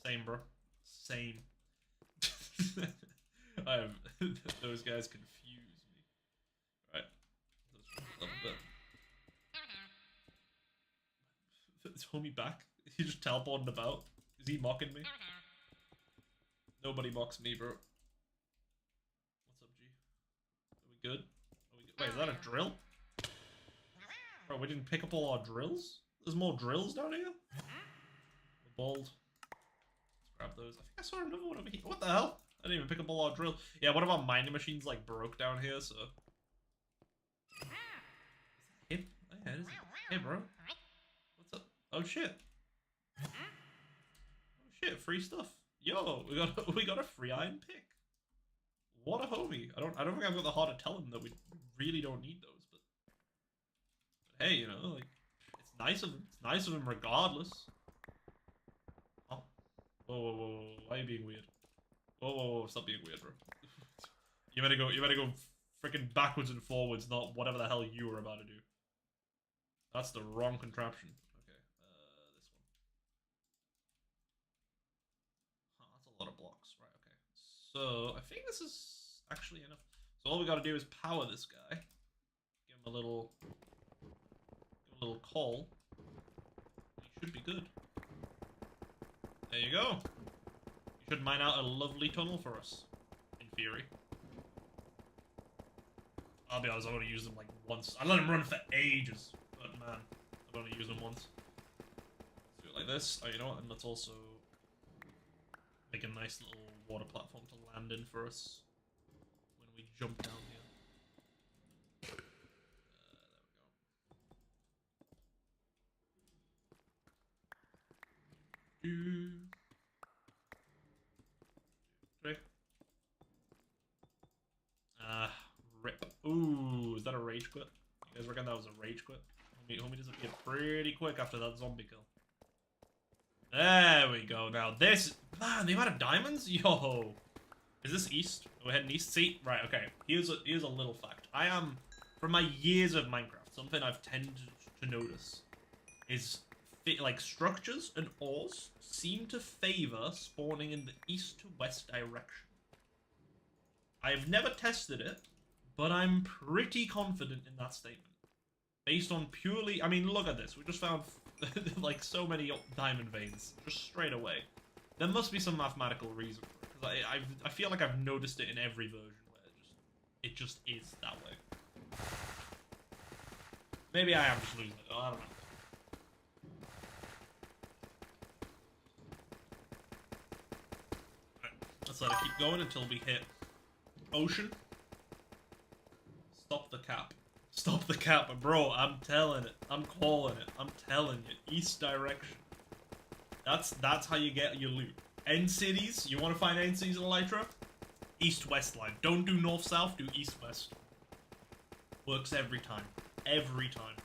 Same, bro. Same. I have those guys confuse me. Right. Let's level bit. Is homie back? He just teleported about. Is he mocking me? Nobody mocks me, bro. What's up, G? Are we good? Wait, is that a drill? Bro, we didn't pick up all our drills? There's more drills down here? We're bald. Let's grab those. I think I saw another one over here. What the hell? I didn't even pick up all our drills. Yeah, one of our mining machines, like, broke down here, so... Is that him? Oh, yeah, it is. Hey, bro. What's up? Oh, shit. Oh, shit, free stuff. Yo, we got a free iron pick. What a homie. I don't think I've got the heart to tell him that we really don't need those, but hey, you know, like, it's nice of him. It's nice of him regardless. Oh. Whoa. Why are you being weird? Whoa, stop being weird, bro. You better go freaking backwards and forwards, not whatever the hell you were about to do. That's the wrong contraption. Okay, this one. Huh, that's a lot of blocks. Right, okay. So, I think this is actually enough. So all we gotta do is power this guy. Give him a little call. He should be good. There you go. You should mine out a lovely tunnel for us. In theory. I'll be honest, I've only used them like once. I let him run for ages. But man, I've only used them once. Let's do it like this. Oh, you know what? And let's also make a nice little water platform to land in for us when we jump down here. There we go. Three. Rip. Ooh, is that a rage quit? You guys reckon that was a rage quit? Homie disappeared pretty quick after that zombie kill. There we go. Now this... Man, the amount of diamonds? Yo! Is this east? We're heading east? See? Right, okay. Here's a little fact. I am... From my years of Minecraft, something I've tended to notice is... like, structures and ores seem to favor spawning in the east to west direction. I've never tested it, but I'm pretty confident in that statement. Based on purely... I mean, look at this. We just found, like, so many diamond veins. Just straight away. There must be some mathematical reason for it. Because I feel like I've noticed it in every version where it just is that way. Maybe I am just losing it. I don't know. 3. Let's let it keep going until we hit ocean. Stop the cap. Stop the cap, bro. I'm telling it. I'm calling it. I'm telling you. East direction. That's how you get your loot. End cities. You want to find end cities in Elytra? East-west line. Don't do north-south. Do east-west. Works every time. Every time.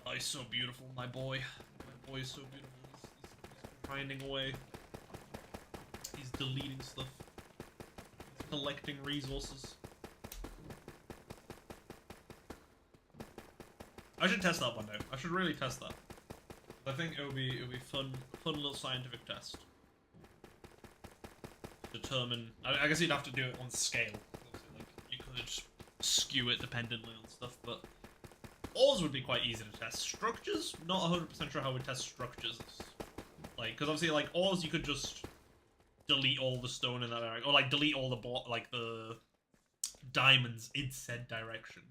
Oh, he's so beautiful, my boy. My boy is so beautiful. He's grinding away. He's deleting stuff. He's collecting resources. I should test that one day. I should really test that. I think it would be fun little scientific test. Determine. I guess you'd have to do it on scale. Like you could skew it dependently on stuff, but ores would be quite easy to test. Structures, not 100% sure how we test structures. Like, because obviously, like ores, you could just delete all the stone in that direction, or like delete all the diamonds in said direction.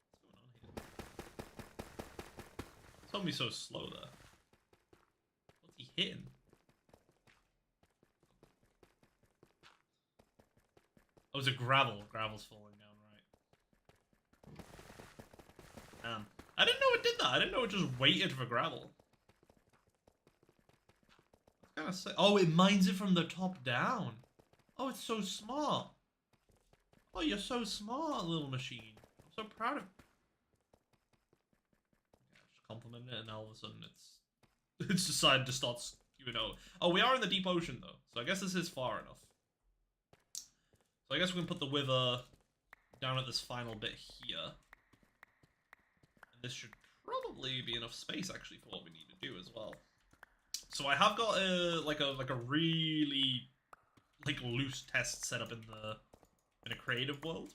What's going on here? Tell me so slow there. What's he hitting? Oh, it's a gravel. Gravel's falling down, right? I didn't know it did that. I didn't know it just waited for gravel. Kind of sick. Oh, it mines it from the top down. Oh, it's so smart. Oh, you're so smart, little machine. I'm so proud of you. Yeah, just complimented it, and now all of a sudden it's decided to start skewing out. Oh, we are in the deep ocean though, so I guess this is far enough. So I guess we can put the wither down at this final bit here. And this should probably be enough space actually for what we need to do as well. So I have got a really loose test set up in a creative world.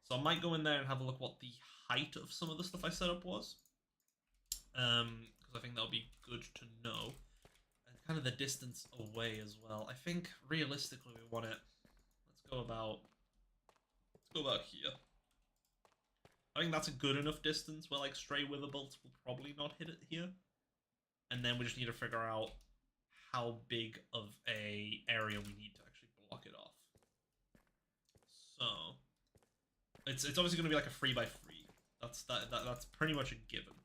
So I might go in there and have a look what the height of some of the stuff I set up was. Because I think that'll be good to know. And kind of the distance away as well. I think realistically we want it. Let's go about here. I think that's a good enough distance where like stray wither bolts will probably not hit it here. And then we just need to figure out how big of a area we need to actually block it off. So it's obviously going to be like a 3x3. That's pretty much a given.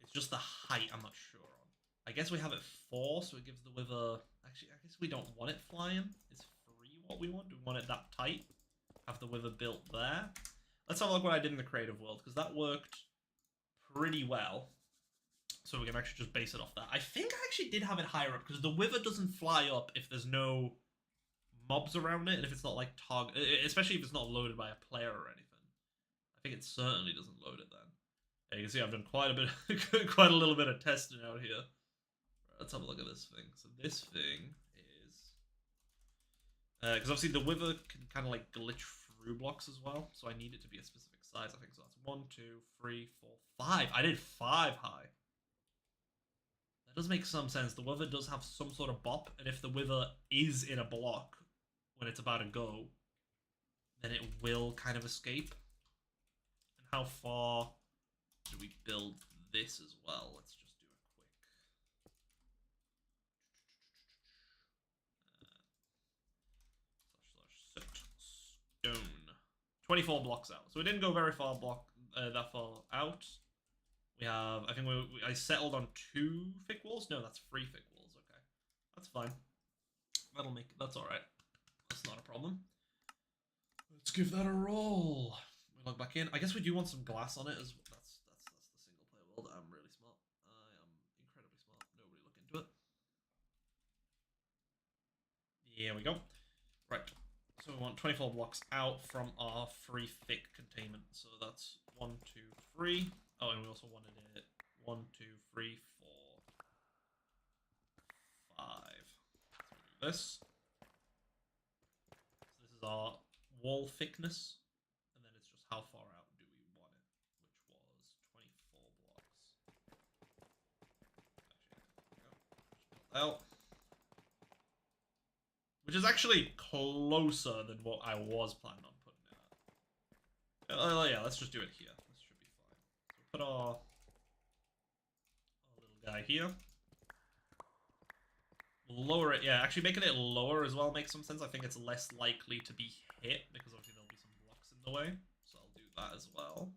It's just the height I'm not sure on. I guess we have it 4, so it gives the wither. Actually, I guess we don't want it flying. Is 3 what we want? Do we want it that tight? Have the wither built there? Let's have a look what I did in the creative world, because that worked pretty well. So we can actually just base it off that. I think I actually did have it higher up, because the wither doesn't fly up if there's no mobs around it, and if it's not like target, especially if it's not loaded by a player or anything. I think it certainly doesn't load it then. Yeah, you can see I've done quite a little bit of testing out here. Right, let's have a look at this thing. So this thing is, because obviously the wither can kind of like glitch through blocks as well, so I need it to be a specific size. I think so. That's 1, 2, 3, 4, 5. I did 5 high. That does make some sense. The wither does have some sort of bop, and if the wither is in a block when it's about to go, then it will kind of escape. And how far do we build this as well? Let's just do a quick set stone. 24 blocks out. So we didn't go very far that far out. We have, I think I settled on 2 thick walls. No, that's 3 thick walls. Okay, that's fine. That's all right. That's not a problem. Let's give that a roll. We log back in. I guess we do want some glass on it as well. That's the single player world. I'm really smart. I am incredibly smart. Nobody look into it. Here we go. Right. So we want 24 blocks out from our 3 thick containment. So that's 1, 2, 3. Oh, and we also wanted it 1, 2, 3, 4, 5. So we do this. So this is our wall thickness, and then it's just how far out do we want it, which was 24 blocks. Actually, out. Which is actually closer than what I was planning on putting it at. Oh yeah, let's just do it here. This should be fine. So we'll put our little guy here. lower it. Yeah, actually making it lower as well makes some sense. I think it's less likely to be hit because obviously there'll be some blocks in the way. So I'll do that as well.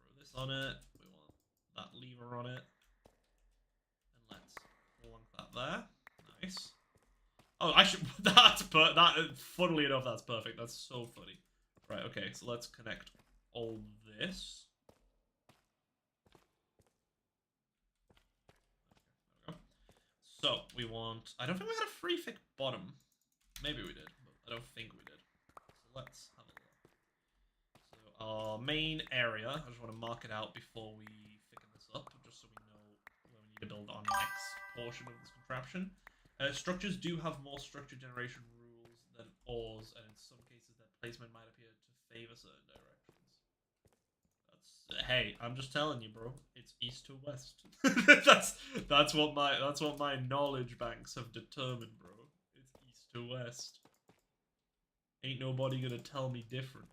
Throw this on it. We want that lever on it. And let's plunk that there. Nice. Oh, I should. Funnily enough, that's perfect. That's so funny. Right. Okay. So let's connect all this. Okay, there we go. So we want. I don't think we had a free thick bottom. Maybe we did, but I don't think we did. So let's have a look. So our main area. I just want to mark it out before we thicken this up, just so we know where we need to build our next portion of this contraption. Structures do have more structure generation rules than ores, and in some cases their placement might appear to favor certain directions. Hey, I'm just telling you, bro. It's east to west. that's what my knowledge banks have determined, bro. It's east to west. Ain't nobody gonna tell me different.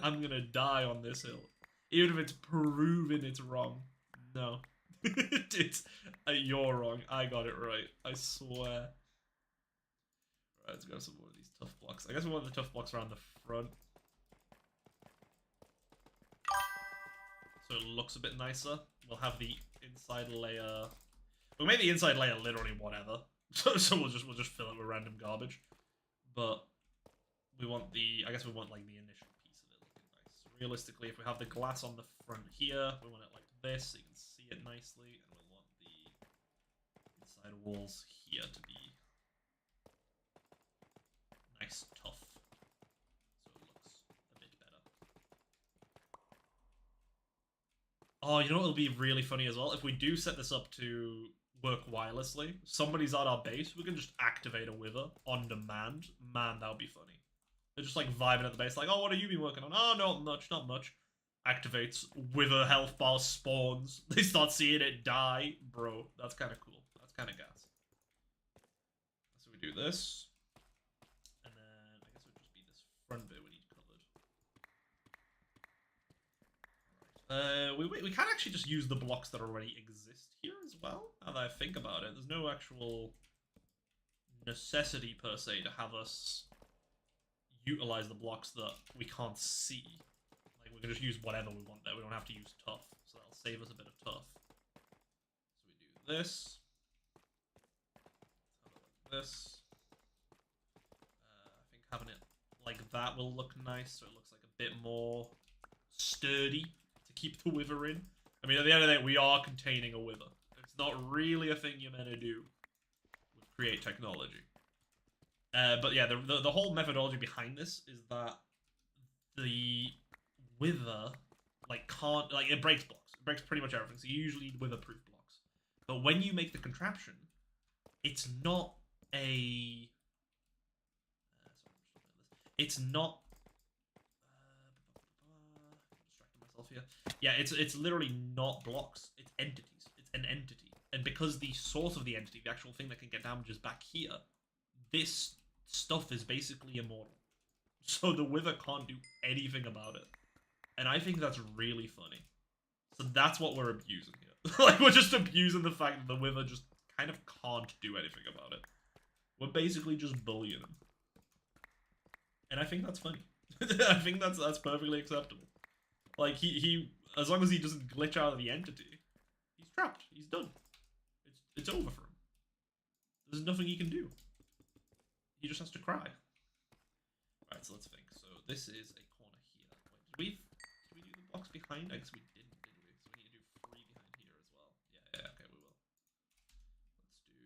I'm gonna die on this hill, even if it's proven it's wrong. No. You're wrong. I got it right. I swear. Right, let's grab some more of these tough blocks. I guess we want the tough blocks around the front, so it looks a bit nicer. We'll have the inside layer. We'll make the inside layer literally whatever. So we'll just fill it with random garbage. But we want the. I guess we want like the initial piece of it looking nice. So realistically, if we have the glass on the front here, we want it like this, so you can see it nicely, and we'll want the inside walls here to be nice, tough, so it looks a bit better. Oh, you know what will be really funny as well? If we do set this up to work wirelessly, somebody's at our base, we can just activate a wither on demand. Man, that would be funny. They're just like vibing at the base, like, oh, what have you been working on? Oh, not much, not much. Activates, wither health bar spawns. They start seeing it die. Bro, that's kind of cool. That's kind of gas. So we do this. And then I guess it would just be this front bit we need covered. Alright. We can actually just use the blocks that already exist here as well, now that I think about it. There's no actual necessity, per se, to have us utilize the blocks that we can't see. Like, we can just use whatever we want there. We don't have to use tough, so that'll save us a bit of tough. So we do this. Let's have it like this. I think having it like that will look nice, so it looks like a bit more sturdy to keep the wither in. I mean, at the end of the day, we are containing a wither. It's not really a thing you're meant to do with create technology. But yeah, the whole methodology behind this is that the wither, like, can't, like, it breaks blocks. It breaks pretty much everything, so you usually need wither-proof blocks. But when you make the contraption, it's not a... It's not... distracting myself here. Yeah, it's literally not blocks. It's entities. It's an entity. And because the source of the entity, the actual thing that can get damages back here, this stuff is basically immortal. So the wither can't do anything about it. And I think that's really funny. So that's what we're abusing here. Like, we're just abusing the fact that the wither just kind of can't do anything about it. We're basically just bullying him. And I think that's funny. I think that's perfectly acceptable. Like, he as long as he doesn't glitch out of the entity, he's trapped. He's done. It's over for him. There's nothing he can do. He just has to cry. Alright, so let's think. So this is a corner here. Wait, did we do the blocks behind? I guess we didn't, did we? So we need to do 3 behind here as well. Yeah, okay, we will. Let's do...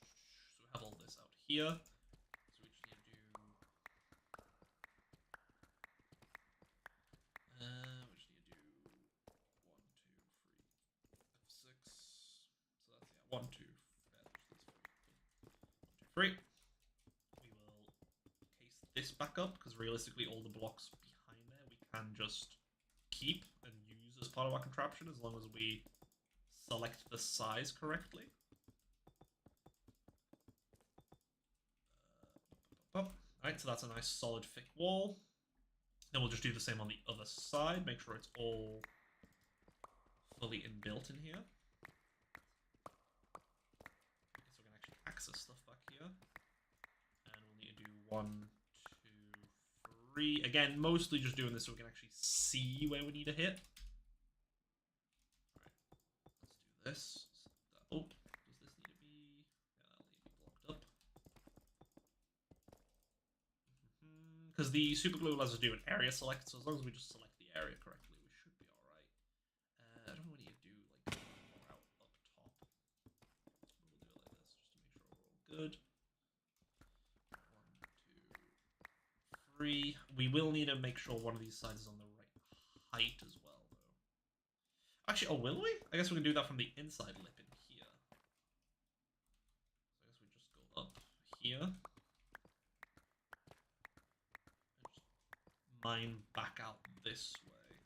So we have all this out here. So we just need to do... we just need to do 1, 2, 3, 6. So that's, yeah, 1, 2. 3. We will case this back up, because realistically all the blocks behind there we can just keep and use as part of our contraption, as long as we select the size correctly. Alright, so that's a nice solid thick wall. Then we'll just do the same on the other side, make sure it's all fully inbuilt in here. 1, 2, 3. Again, mostly just doing this so we can actually see where we need to hit. Alright, let's do this. Oh, does this need to be... Yeah, that'll need to be blocked up. Because the super glue allows us to do an area select, so as long as we just select the area correctly, we should be alright. I don't know what you do, like, more out up top. But we'll do it like this, just to make sure we're all good. 1, 2, 3. We will need to make sure one of these sides is on the right height as well, though. Actually, oh, will we? I guess we can do that from the inside lip in here. So I guess we just go up here. Mine back out this way.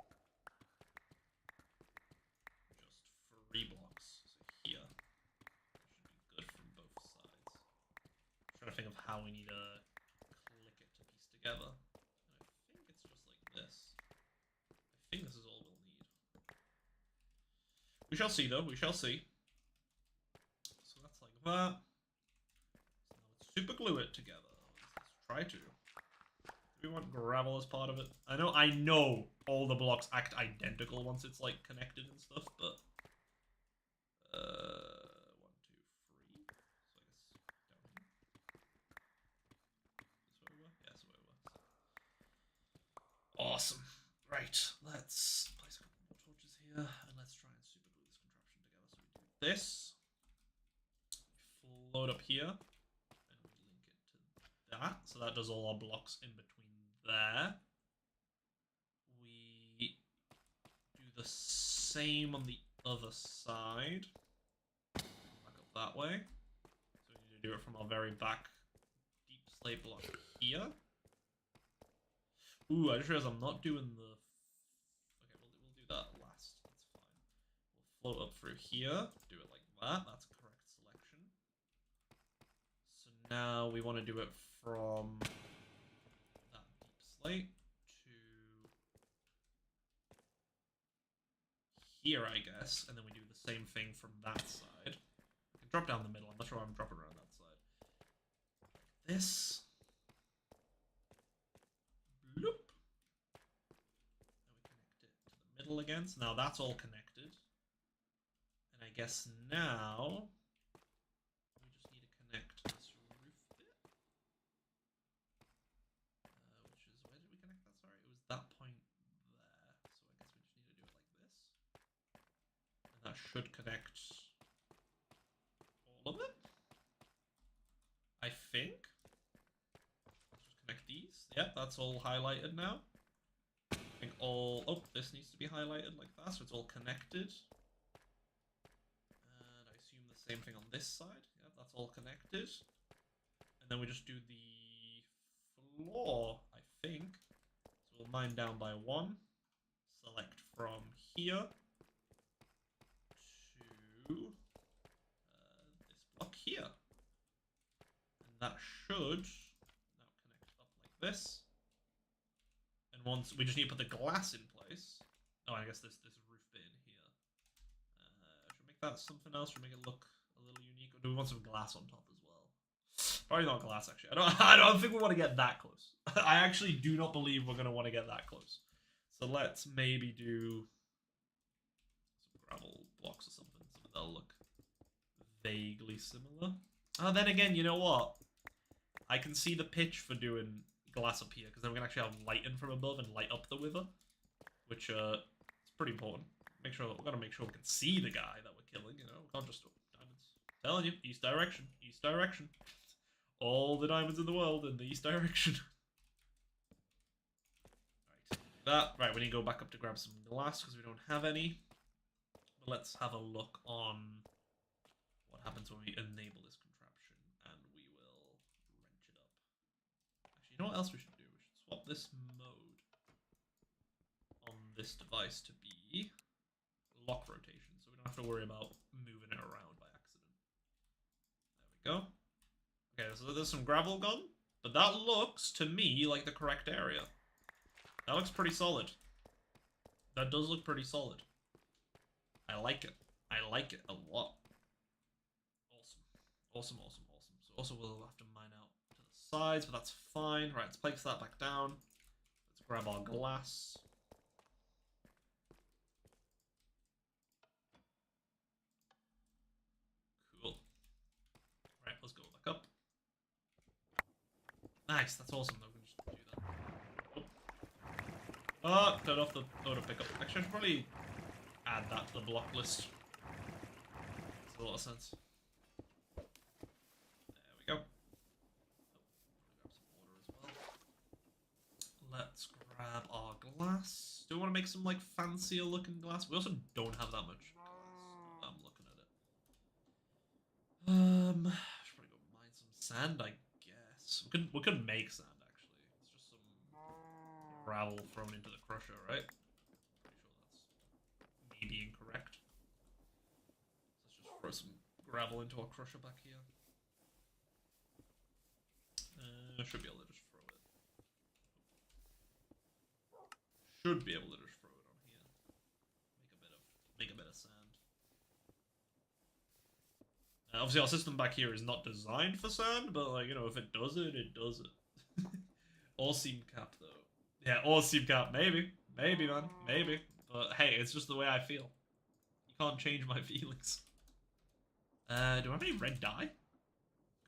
Just 3 blocks. So here. That should be good from both sides. I'm trying to think of how we need to click it to piece together. And I think it's just like this. I think this is all we'll need. We shall see though, we shall see. So that's like that. So now let's super glue it together. Let's try to. We want gravel as part of it. I know all the blocks act identical once it's like connected and stuff, but 1, 2, 3. So I guess down here. This way we were? Yeah, this way we were. Awesome. Right, let's place a couple more torches here and let's try and super glue this contraption together. So we do this. We float up here and we link it to that. So that does all our blocks in between. There. We do the same on the other side. Back up that way. So we need to do it from our very back deep slate block here. Ooh, I just realized I'm not doing the... Okay, we'll do that last. That's fine. We'll float up through here. Do it like that. That's a correct selection. So now we want to do it from... slate to here, I guess, and then we do the same thing from that side. I can drop down the middle. I'm not sure why I'm dropping around that side. Like this. Bloop. Then we connect it to the middle again. So now that's all connected. And I guess now we just need to connect this roof bit. That point there, so I guess we just need to do it like this, and that should connect all of it, I think. Let's just connect these. Yep, that's all highlighted now. I think all... Oh, this needs to be highlighted like that, so it's all connected. And I assume the same thing on this side. Yep, that's all connected. And then we just do the floor, I think. We'll mine down by 1, select from here to this block here. And that should now connect up like this. And once we just need to put the glass in place. Oh, I guess this roof bit in here. Should we make that something else? Should we make it look a little unique? Or do we want some glass on top as well? Probably not glass, actually. I don't think we want to get that close. I actually do not believe we're going to want to get that close. So let's maybe do some gravel blocks or something so they'll look vaguely similar. Oh, then again, you know what? I can see the pitch for doing glass up here, because then we can actually have light in from above and light up the wither, which is pretty important. We've got to make sure we can see the guy that we're killing, you know? We can't just... Diamonds. Telling you, east direction, east direction. All the diamonds in the world in the east direction. Right, we need to go back up to grab some glass because we don't have any. But let's have a look on what happens when we enable this contraption, and we will wrench it up. Actually, you know what else we should do? We should swap this mode on this device to be lock rotation, so we don't have to worry about moving it around by accident. There we go. Okay, so there's some gravel gone, but that looks, to me, like the correct area. That looks pretty solid. That does look pretty solid. I like it. I like it a lot. Awesome. Awesome, awesome, awesome. So also we'll have to mine out to the sides, but that's fine. Right, let's place that back down. Let's grab our glass. Cool. Right, let's go back up. Nice, that's awesome though. We can just do that. Oh, turn off the auto pickup. Actually, I should probably add that to the block list. Makes a lot of sense. There we go. Grab some water as well. Let's grab our glass. Do we want to make some like fancier looking glass? We also don't have that much glass. I'm looking at it. I should probably go mine some sand, I guess. We could make sand actually. It's just some gravel thrown into the crusher, right? Pretty sure that's maybe incorrect. Let's just throw some gravel into our crusher back here. Should be able to just throw it. Should be able to just throw it on here. Make a bit of sand. Obviously, our system back here is not designed for sand, but like, you know, if it does it, it does it. Or seam cap though. Yeah, or seam cap, maybe, man, maybe. But hey, it's just the way I feel. You can't change my feelings. Do I have any red dye?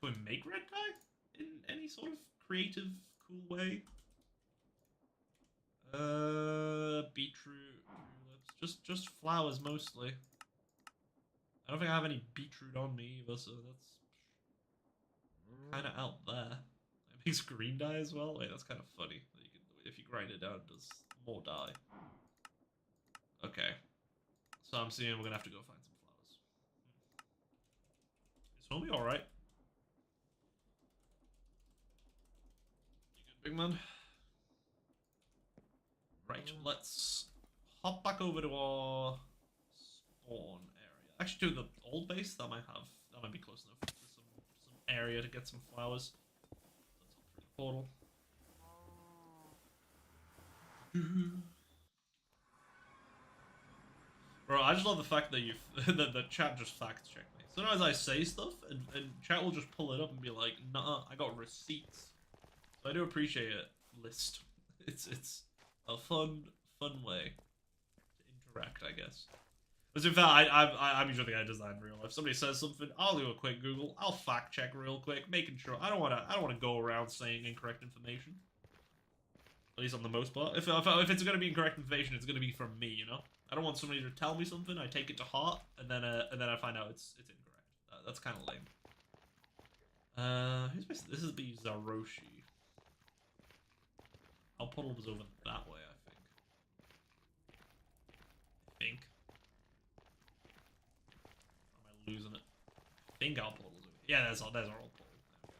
Can we make red dye in any sort of creative, cool way? Beetroot, just flowers mostly. I don't think I have any beetroot on me either, so that's kind of out there. It makes green dye as well. Wait, that's kind of funny. You can, if you grind it down, it does more dye. Okay, so I'm seeing we're gonna have to go find some flowers. Is Homie all right? You good, big man? Right, let's hop back over to our spawn area. Actually, to the old base, that might be close enough to some area to get some flowers. Let's hop through the portal. Bro, I just love the fact that the chat just fact check me. Sometimes I say stuff and chat will just pull it up and be like, nah, I got receipts. So I do appreciate it, list. It's a fun way to interact, I guess. But in fact, I'm usually the guy who does that in real life. If somebody says something, I'll do a quick Google. I'll fact check real quick, making sure I don't wanna go around saying incorrect information. At least on the most part. If it's gonna be incorrect information, it's gonna be from me, you know. I don't want somebody to tell me something. I take it to heart, and then I find out it's incorrect. That's kind of lame. This is the Zaroshi. Our portal was over that way, I think. Or am I losing it? I think our portal's over here. Yeah, there's our old portal. There we go.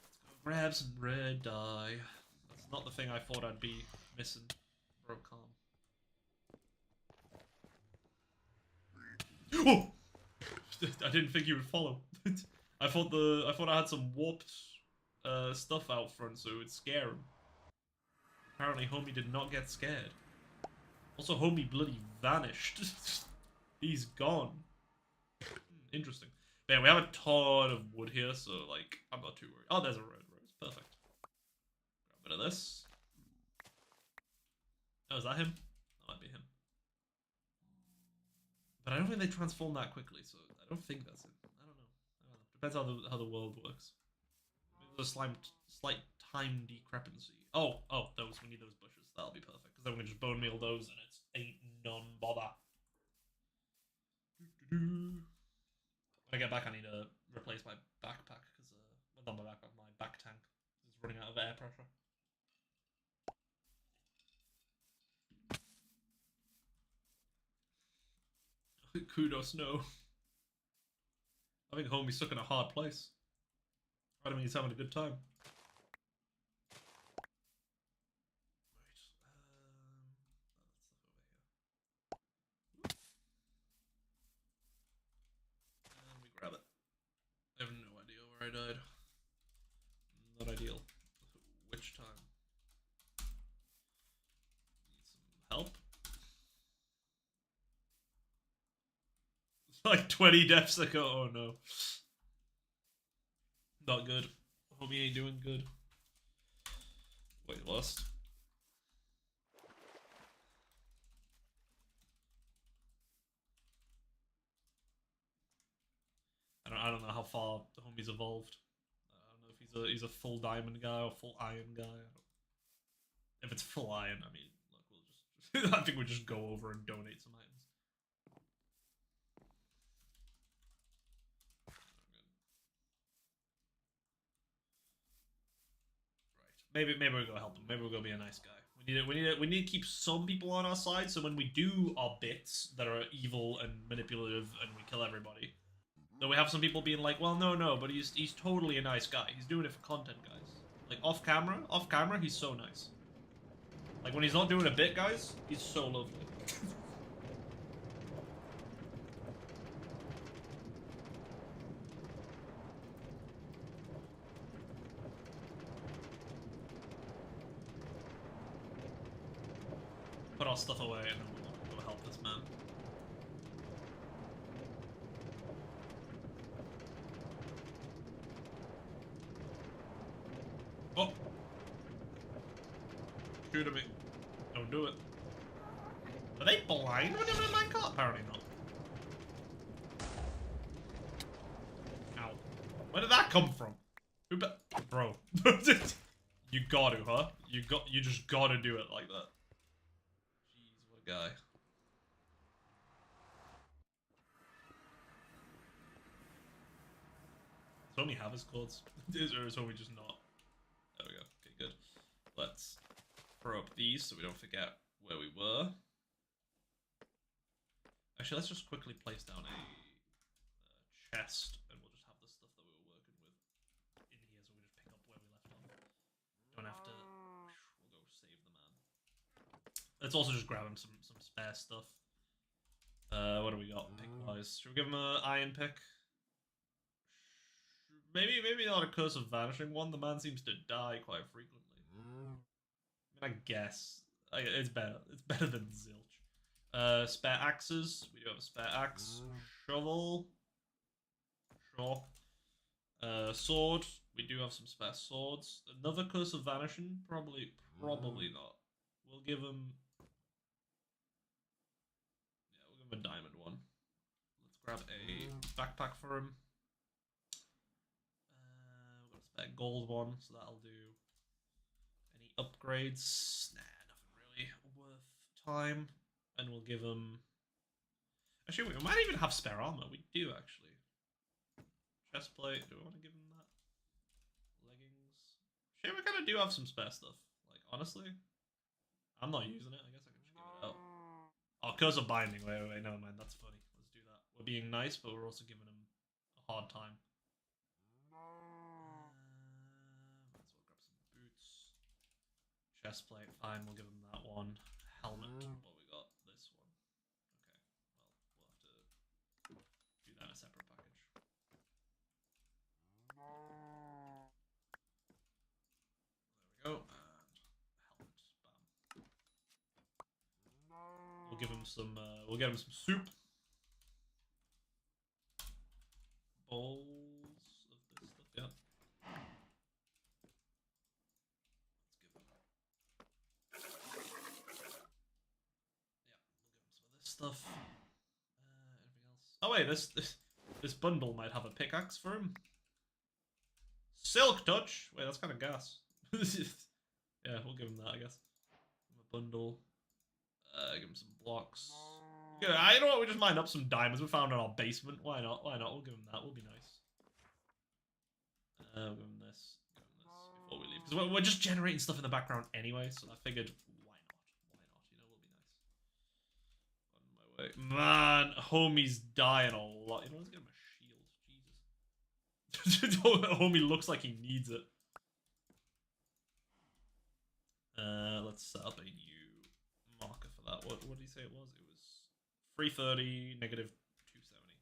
Let's go grab some red dye. That's not the thing I thought I'd be missing. Bro, calm. Oh! I didn't think you would follow. I thought I had some warped stuff out front, so it would scare him. Apparently, Homie did not get scared. Also, Homie bloody vanished. He's gone. Interesting. But yeah, we have a ton of wood here, so like I'm not too worried. Oh, there's a red rose. Perfect. Grab a bit of this. Oh, is that him? That might be him. But I don't think they transform that quickly, so I don't think that's it. I don't know. Depends how the world works. Maybe there's a slight time decrepancy. Oh, those. We need those bushes. That'll be perfect. Because then we can just bone meal those and it's ain't none bother. When I get back, I need to replace my backpack. Because, not my backpack, my back tank is running out of air pressure. Kudos, no. I think Homie's stuck in a hard place. I don't mean he's having a good time. Right. And we grab it. I have no idea where I died. Not ideal. Which time? Need some help? Like 20 deaths ago. Oh no. Not good. Homie ain't doing good. Wait, lost. I don't know how far the homie's evolved. I don't know if he's a full diamond guy or full iron guy. If it's full iron, I mean, look, we'll just I think we'll just go over and donate some items. Maybe we'll go help him. Maybe we'll go be a nice guy. We need to keep some people on our side, so when we do our bits that are evil and manipulative and we kill everybody, then we have some people being like, well, no, but he's totally a nice guy. He's doing it for content, guys. Like off camera, he's so nice. Like when he's not doing a bit, guys, he's so lovely. Put our stuff away and then we'll go help this man. Oh! Shoot at me. Don't do it. Are they blind when they're in a minecart? Apparently not. Ow. Where did that come from? Who bro. You got to, huh? You just gotta do it like that. Jeez, what a guy. Does Homie have his codes? Or is Homie just not? There we go. Okay, good. Let's throw up these so we don't forget where we were. Actually, let's just quickly place down a chest, and we'll just have the stuff that we were working with in here, so we just pick up where we left off. Don't have to. We'll go save the man. Let's also just grab him some spare stuff. What do we got pick-wise? Should we give him an iron pick? Maybe not a Curse of Vanishing one. The man seems to die quite frequently. I mean, I guess. It's better. It's better than zilch. Spare axes. We do have a spare axe. Shovel. Sure. Sword. We do have some spare swords. Another Curse of Vanishing? Probably not. We'll give him... Yeah, we'll give him a diamond one. Let's grab a backpack for him. We've got a spare gold one, so that'll do. Any upgrades? Nah, nothing really worth time. And we'll give him... Actually, we might even have spare armor. We do, actually. Chestplate. Do we want to give him that? Leggings. Shit, we kind of do have some spare stuff. Like, honestly. I'm not using it. I guess I can just give it out. Oh, Curse of Binding. Wait, never mind. That's funny. Let's do that. We're being nice, but we're also giving him a hard time. Might as well grab some boots. Chestplate. Fine, we'll give him that one. Helmet. What we got? This one. Okay. Well, we'll have to do that in a separate package. There we go. We'll give him some. We'll get him some soup. Bowls of this stuff. Yeah. Let's give him. Yeah, we'll give him some of this stuff. Anything else? Oh wait, this bundle might have a pickaxe for him. Silk touch. Wait, that's kind of gas. Yeah, we'll give him that, I guess. Give him a bundle. Give him some blocks. Yeah, I know what, we just mined up some diamonds we found in our basement. Why not? Why not? We'll give him that. We'll be nice. We'll give him this. Give him this before we leave. Because we're just generating stuff in the background anyway, so I figured, why not? Why not? You know, we'll be nice. On my way. Man, homie's dying a lot. You know, let's get him a shield. Jesus. Homie looks like he needs it. Let's set up a new marker for that. What did he say it was? It was 330, negative 270.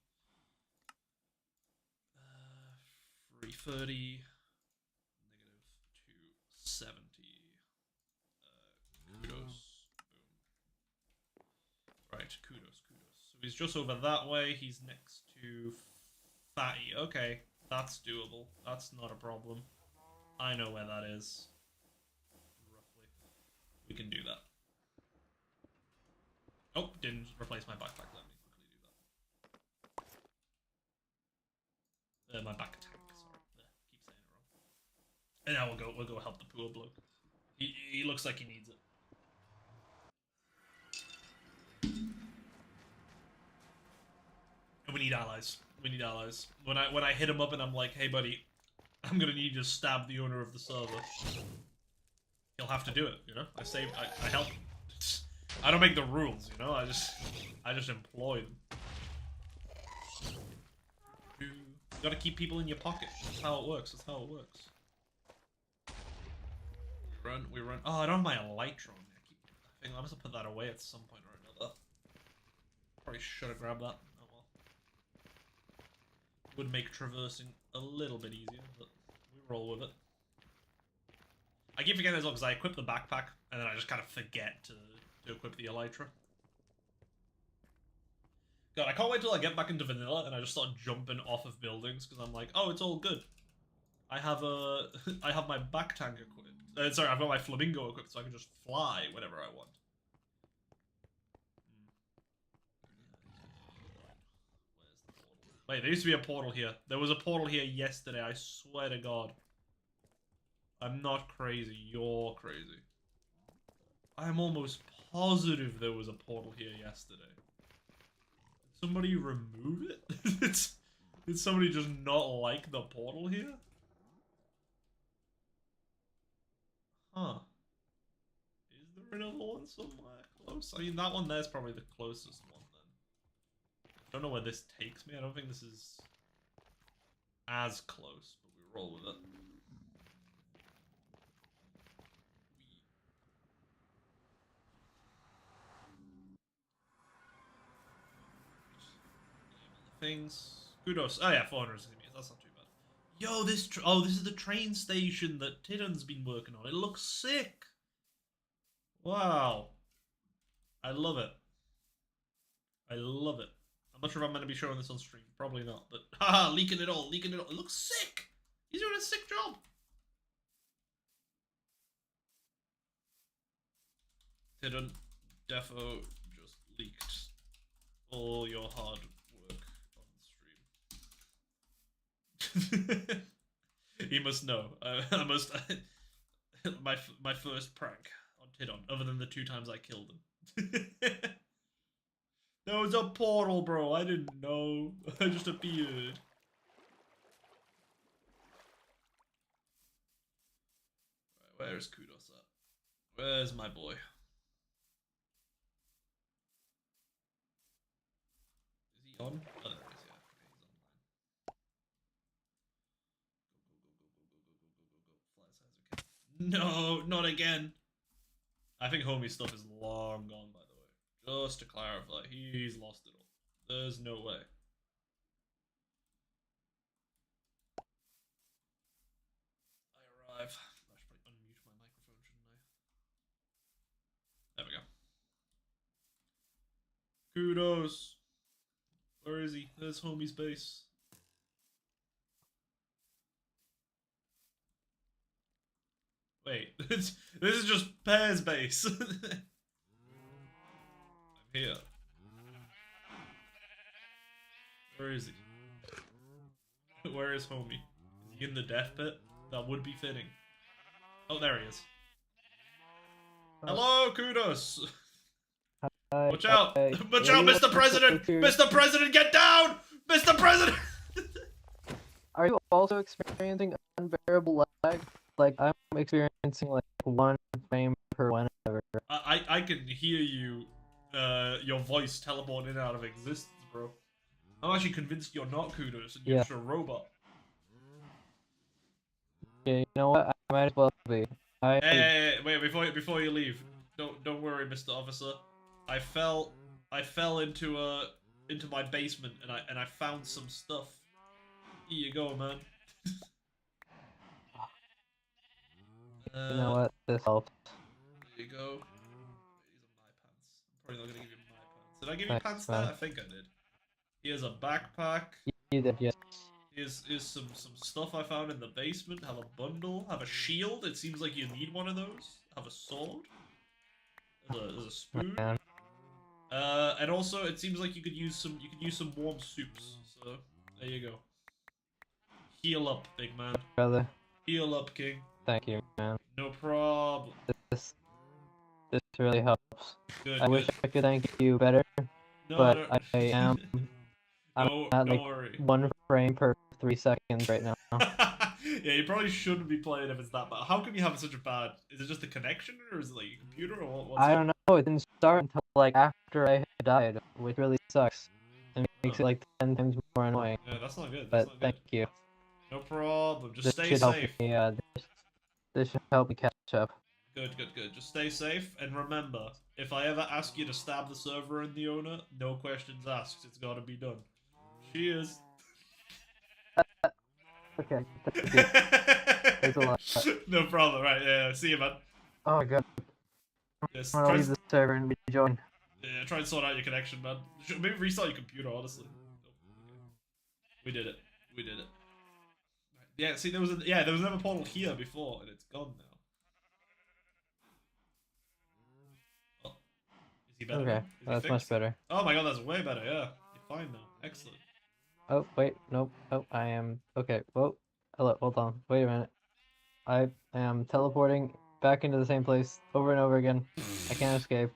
330, negative 270. Kudos. Boom. Right, kudos. So he's just over that way. He's next to Fatty. Okay, that's doable. That's not a problem. I know where that is. Roughly. We can do that. Oh, didn't replace my backpack. Let me quickly do that. My back tank, sorry. Keep saying it wrong. And now we'll go help the poor bloke. He looks like he needs it. And we need allies. We need allies. When I hit him up and I'm like, hey buddy, I'm gonna need you to stab the owner of the server. He'll have to do it, you know? I help. I don't make the rules, you know? I just employ them. You gotta keep people in your pocket. That's how it works. That's how it works. We run. Oh, I don't have my elytra on me. I must have put that away at some point or another. Probably should have grabbed that. Oh well. Would make traversing a little bit easier, but we roll with it. I keep forgetting as well because I equip the backpack and then I just kind of forget to equip the elytra. God, I can't wait till I get back into vanilla and I just start jumping off of buildings because I'm like, oh, it's all good. I have my back tank equipped. Sorry, I've got my flamingo equipped, so I can just fly whenever I want. Where's the portal? Wait, there used to be a portal here. There was a portal here yesterday. I swear to God. I'm not crazy. You're crazy. I'm almost positive there was a portal here yesterday. Did somebody remove it? Did somebody just not like the portal here? Huh. Is there another one somewhere close? I mean, that one there's probably the closest one then. I don't know where this takes me. I don't think this is as close, but we roll with it. Things. Kudos. Oh yeah, 400 enemies. That's not too bad. Yo, this is the train station that Tidon's been working on. It looks sick. Wow. I love it. I love it. I'm not sure if I'm going to be showing this on stream. Probably not, but haha, leaking it all, leaking it all. It looks sick. He's doing a sick job. Tidon defo just leaked all your hard work on stream. He must know. I must. my first prank on Tidon, other than the 2 times I killed him. There was a portal, bro. I didn't know. I just appeared. Right, where's Kudos at? Where's my boy? Is he on? Oh, there he is, yeah. Okay, he's online. Go. Fly as high as we can. No, not again. I think homie stuff is long gone, by the way. Just to clarify, he's lost it all. There's no way. I arrive. I should probably unmute my microphone, shouldn't I? There we go. Kudos. Where is he? There's homie's base. Wait, this is just Pear's base. I'm here. Where is he? Where is homie? Is he in the death pit? That would be fitting. Oh, there he is. Hello, Kudos! Watch out! Watch out, Mr. President! Mr. President, get down! Mr. President! Are you also experiencing unbearable lag? Like, I'm experiencing like 1 frame per whenever. I can hear you, your voice teleport in and out of existence, bro. I'm actually convinced you're not Kudos and you're just a robot. Yeah, you know what? I might as well be. Hey, wait, before you leave, don't worry, Mr. Officer. I fell into my basement and I found some stuff. Here you go, man. You know what? This helps. There you go. These are my pants. I'm probably not gonna give you my pants. Did I give you pants there? I think I did. Here's a backpack. You did, yes. Is some stuff I found in the basement. Have a bundle. Have a shield. It seems like you need one of those. Have a sword. There's a spoon. Man. And also it seems like you could use some warm soups. So there you go. Heal up, big man. Brother, Heal up, king. thank you, man. No problem. This this really helps. Good. I wish I could thank you better, No, but I am I'm Don't at like worry. 1 frame per 3 seconds right now. Yeah, you probably shouldn't be playing if it's that bad. How come you have such a bad? Is it just the connection, or is it like your computer, or what's I it? don't know. It didn't start until like after I had died, which really sucks. And makes it like 10 times more annoying. Yeah, that's not good. That's But not thank good. you. No problem. Just This stay should help safe. me. This should help me catch up. Good, good, good. Just stay safe, and remember, if I ever ask you to stab the server and the owner, no questions asked. It's got to be done. Cheers. Okay. Thank you. Thanks a lot. No problem. Right. Yeah. See you, man. Oh my god. Yes. I'm gonna leave the server and rejoin. Yeah, try and sort out your connection, man. Maybe restart your computer, honestly. We did it. We did it. Yeah, see, there was another portal here before, and it's gone now. Oh, is he better? Okay, Is he that's fixed? much better. Oh my god, that's way better. Yeah, you're fine now. Excellent. Oh wait, nope. Oh, I am okay. Whoa. Hello. Hold on. Wait a minute. I am teleporting back into the same place over and over again. I can't escape.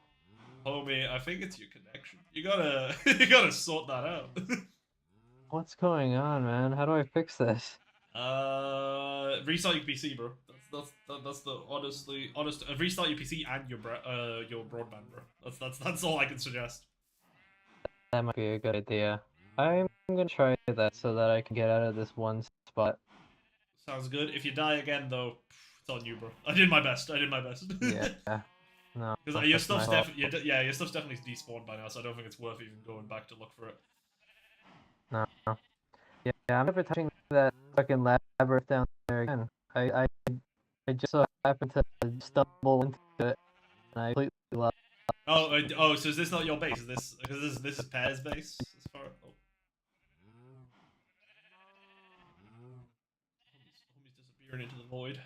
Homie, I think it's your connection. You gotta, you gotta sort that out. What's going on, man? How do I fix this? Restart your PC, bro. That's the honest. Restart your PC and your broadband, bro. That's all I can suggest. That might be a good idea. I'm gonna try that so that I can get out of this one spot. Sounds good. If you die again, though, it's on you, bro. I did my best. I did my best. Yeah. No. Because your that's my stuff's fault. definitely your stuff's definitely despawned by now, so I don't think it's worth even going back to look for it. No. Yeah, I'm never touching that fucking labyrinth down there again. I just so happened to stumble into it, and I completely lost. Oh, so is this not your base? Is this because this is Pear's base? As far homie's disappearing into the void.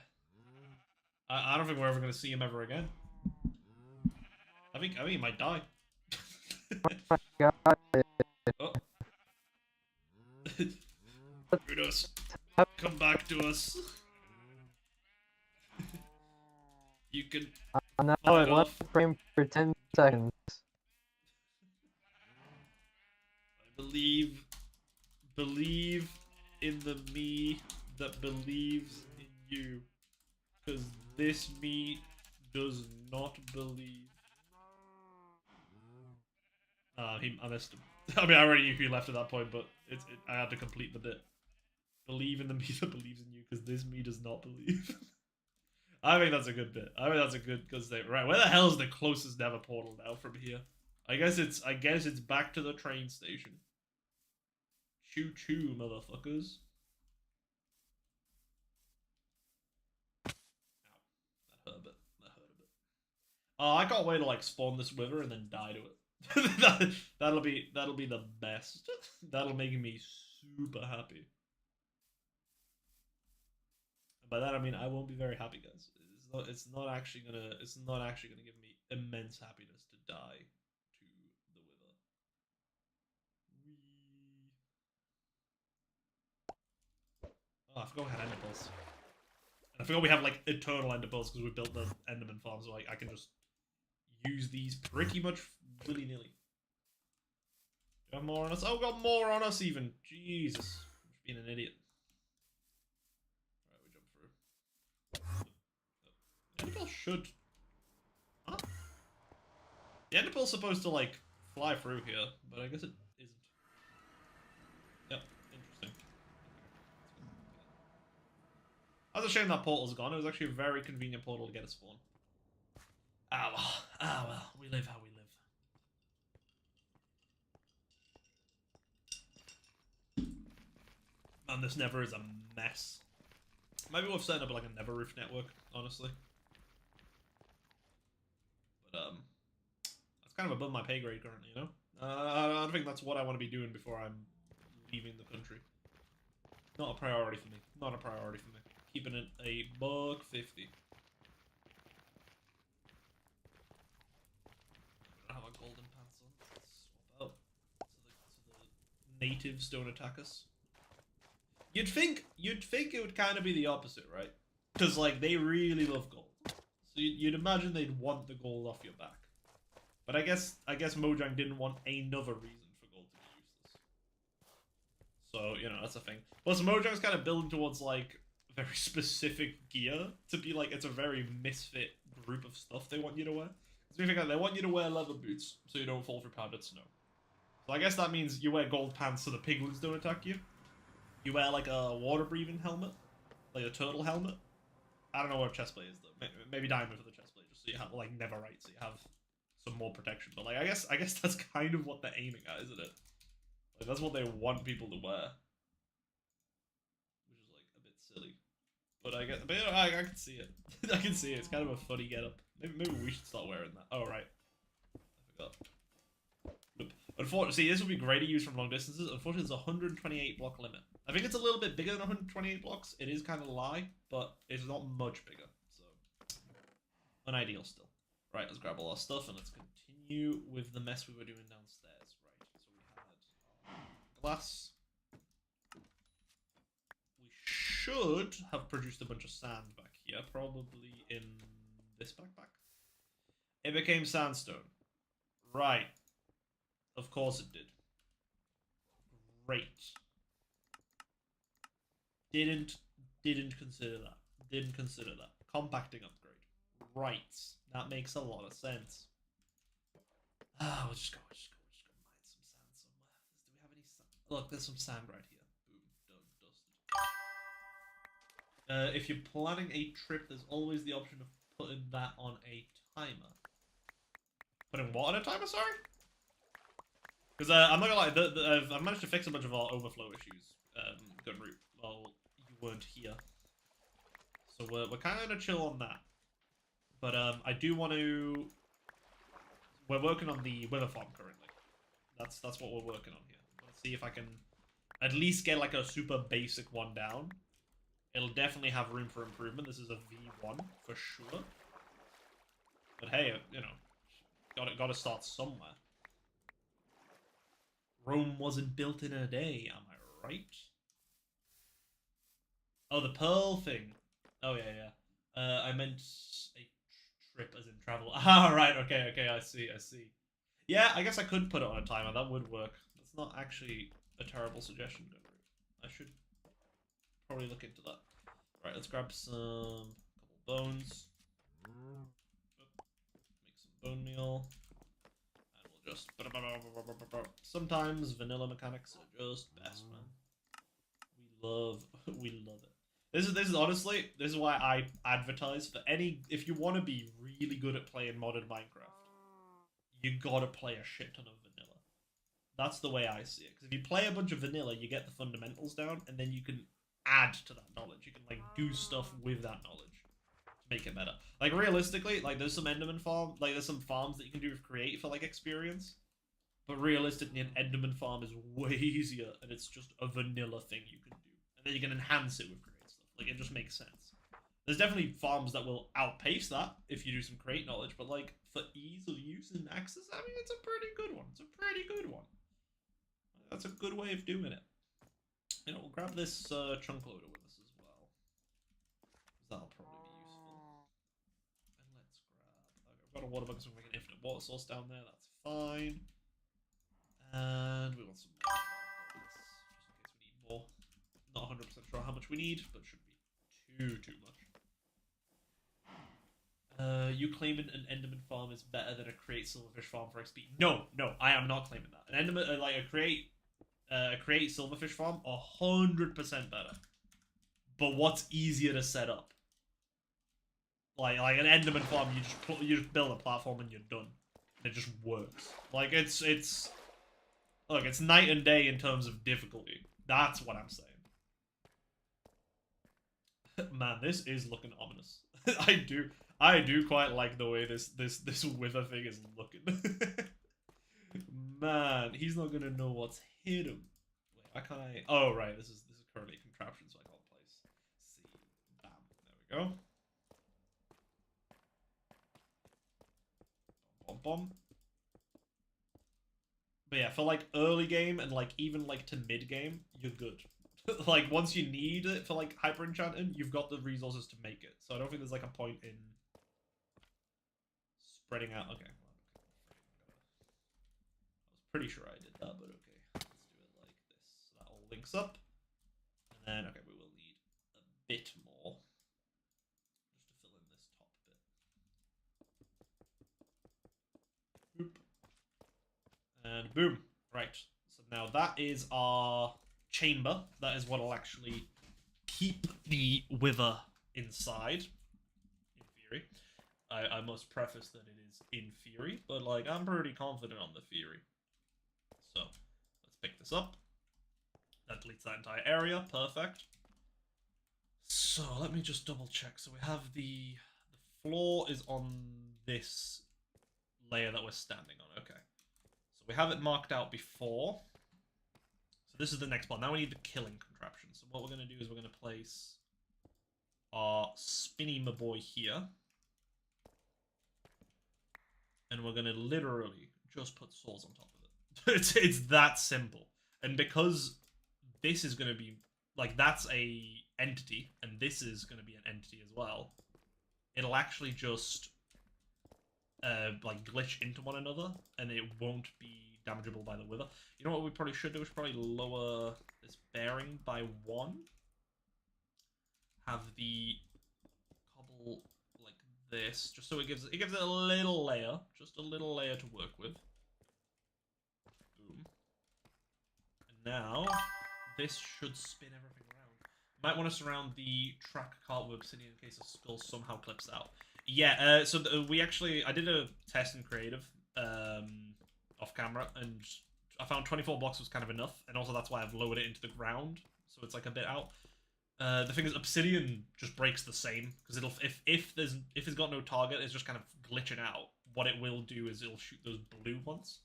I don't think we're ever gonna see him ever again. I think he might die. God, Oh. Brutus, come back to us. You can. I'm now Fight at 1 off. frame per 10 seconds. I believe in the me that believes in you, because this me does not believe. I missed him. I mean, I already knew he left at that point, but I had to complete the bit. Believe in the me that believes in you, because this me does not believe. I think that's a good bit. I think that's a good because right. Where the hell is the closest Nether portal now from here? I guess it's back to the train station. Choo choo, motherfuckers. Ow. That hurt a bit. That hurt a bit. Oh, I can't wait to like spawn this wither and then die to it. that'll be the best. That'll make me super happy. And by that I mean I won't be very happy, guys. It's not actually gonna give me immense happiness to die to the wither. Oh, I forgot we had ender pearls. And I forgot we have like eternal ender pearls because we built the enderman farm, so like I can just use these pretty much willy-nilly. Do you have more on us? Oh, we got more on us even. Jesus. I'm just being an idiot. Alright, we jump through. The Enderpearl should... Huh? The Enderpearl's supposed to, like, fly through here, but I guess it isn't. Yep, interesting. That's a shame that portal's gone. It was actually a very convenient portal to get a spawn. Ah well, we live how we live. Man, this Nether is a mess. Maybe we've set up like a Nether roof network, honestly. But that's kind of above my pay grade currently, you know? I don't think that's what I want to be doing before I'm leaving the country. Not a priority for me. Not a priority for me. Keeping it a $1.50. I have a golden pants on. Let's swap out so the natives don't attack us. You'd think it would kind of be the opposite, right? Because like they really love gold, so you'd imagine they'd want the gold off your back. But I guess Mojang didn't want another reason for gold to be useless. So you know that's a thing. Plus Mojang's kind of building towards like very specific gear to be like it's a very misfit group of stuff they want you to wear. So you think they want you to wear leather boots so you don't fall through powdered snow. So I guess that means you wear gold pants so the piglins don't attack you. You wear like a water-breathing helmet, like a turtle helmet. I don't know what a chestplate is though. Maybe diamond for the chestplate, just so you have like netherite, so you have some more protection. But like, I guess that's kind of what they're aiming at, isn't it? Like that's what they want people to wear, which is like a bit silly. But I guess, but you know, I can see it. I can see it. It's kind of a funny getup. Maybe we should start wearing that. Oh right, I forgot. Unfortunately, see, this would be great to use from long distances. Unfortunately, there's a 128 block limit. I think it's a little bit bigger than 128 blocks. It is kind of a lie, but it's not much bigger. So, unideal still. Right, let's grab all our stuff and let's continue with the mess we were doing downstairs. Right, so we had glass. We should have produced a bunch of sand back here, probably in this backpack. It became sandstone. Right. Of course it did. Great. Didn't consider that. Didn't consider that. Compacting upgrade. Right. That makes a lot of sense. We'll just go mine some sand somewhere. Do we have any sand? Look, there's some sand right here. Boom. Done. Dusted. If you're planning a trip, there's always the option of putting that on a timer. Putting what on a timer, sorry? Because I'm not gonna lie, I've managed to fix a bunch of our overflow issues, Gunroot, while you weren't here. So we're kind of gonna chill on that. But I do want to. We're working on the wither farm currently. That's what we're working on here. Let's see if I can at least get like a super basic one down. It'll definitely have room for improvement. This is a V1 for sure. But hey, you know, gotta start somewhere. Rome wasn't built in a day, am I right? Oh, the pearl thing. Oh, yeah. I meant a trip as in travel. Ah, right, okay, I see. Yeah, I guess I could put it on a timer. That would work. That's not actually a terrible suggestion, I should probably look into that. Right, let's grab some couple bones. Make some bone meal. Just sometimes vanilla mechanics are just best, man. We love it. This is honestly, this is why I advertise for if you want to be really good at playing modern Minecraft, you gotta play a shit ton of vanilla. That's the way I see it. Because if you play a bunch of vanilla, you get the fundamentals down, and then you can add to that knowledge. You can like do stuff with that knowledge. Make it better. Like realistically, like there's some Enderman farm, like there's some farms that you can do with create for like experience, but realistically an Enderman farm is way easier and it's just a vanilla thing you can do, and then you can enhance it with create stuff. Like it just makes sense. There's definitely farms that will outpace that if you do some create knowledge, but like for ease of use and access, I mean it's a pretty good one. It's a pretty good one. That's a good way of doing it. You know, we'll grab this chunk loader with us as well. That'll probably got a water bucket so we can make an infinite water source down there, that's fine. And we want some more, just in case we need more. Not 100% sure how much we need, but shouldn't be too much. You claiming an Enderman farm is better than a create silverfish farm for XP? No, I am not claiming that. An Enderman, like a create silverfish farm, 100% better. But what's easier to set up? Like an Enderman farm, you just build a platform and you're done. It just works. Like it's look, it's night and day in terms of difficulty. That's what I'm saying. Man, this is looking ominous. I do quite like the way this wither thing is looking. Man, he's not gonna know what's hit him. Wait, why can't I? Oh right, this is currently a contraption, so I can't place C. Bam. There we go. Bom, bom. But yeah, for like early game and like even like to mid game, you're good. Like once you need it for like hyper enchanting, you've got the resources to make it. So I don't think there's like a point in spreading out. Okay. I was pretty sure I did that, but okay. Let's do it like this. So that all links up. And then, okay, we will need a bit more. Just to fill in this top bit. Boop. And boom. Right. So now that is our chamber. That is what will actually keep the wither inside. In theory. I must preface that it is in theory, but like I'm pretty confident on the theory. So let's pick this up. That deletes that entire area. Perfect. So let me just double check. So we have the floor is on this layer that we're standing on. Okay. So we have it marked out before. So this is the next part. Now we need the killing contraption. So what we're going to do is we're going to place our spinny my boy here. And we're going to literally just put swords on top of it. It's that simple. And because this is going to be, like, that's a entity, and this is going to be an entity as well, it'll actually just, like, glitch into one another, and it won't be damageable by the wither. You know what we probably should do? We should probably lower this bearing by 1. Have the cobble like this, just so it gives it a little layer, just a little layer to work with. Boom. And now this should spin everything around. Might want to surround the track cart with obsidian in case the skull somehow clips out. Yeah, so we actually, I did a test in creative off camera, and I found 24 blocks was kind of enough, and also that's why I've lowered it into the ground, so it's like a bit out. The thing is, obsidian just breaks the same, because it'll if it's got no target, it's just kind of glitching out. What it will do is it'll shoot those blue ones.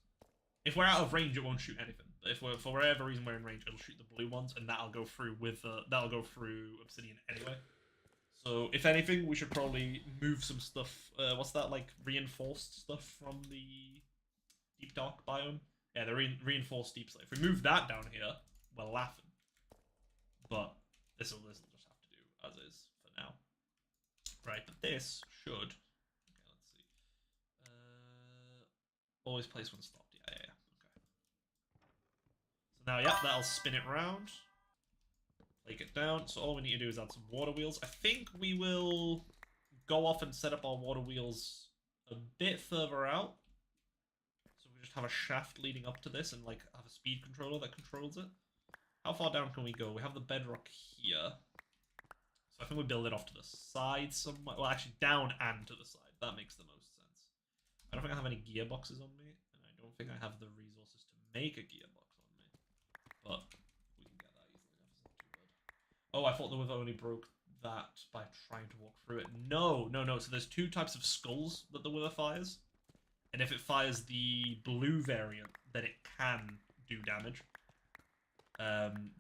If we're out of range, it won't shoot anything. But if we're, for whatever reason we're in range, it'll shoot the blue ones, and that'll go through with that'll go through obsidian anyway. So if anything, we should probably move some stuff. What's that, like reinforced stuff from the deep dark biome? Yeah, the reinforced deep slate. If we move that down here, we're laughing. But this will just have to do as is for now. Right, but this should. Okay, let's see. Always place when stopped. Yeah. Okay. So now, yep, that'll spin it round. Take it down. So all we need to do is add some water wheels. I think we will go off and set up our water wheels a bit further out. So we just have a shaft leading up to this and like have a speed controller that controls it. How far down can we go? We have the bedrock here. So I think we build it off to the side somewhere. Well, actually down and to the side. That makes the most sense. I don't think I have any gearboxes on me. And I don't think I have the resources to make a gearbox on me. But we can get that easily enough. It's not too bad. Oh, I thought the wither only broke that by trying to walk through it. No. So there's 2 types of skulls that the wither fires. And if it fires the blue variant, then it can do damage.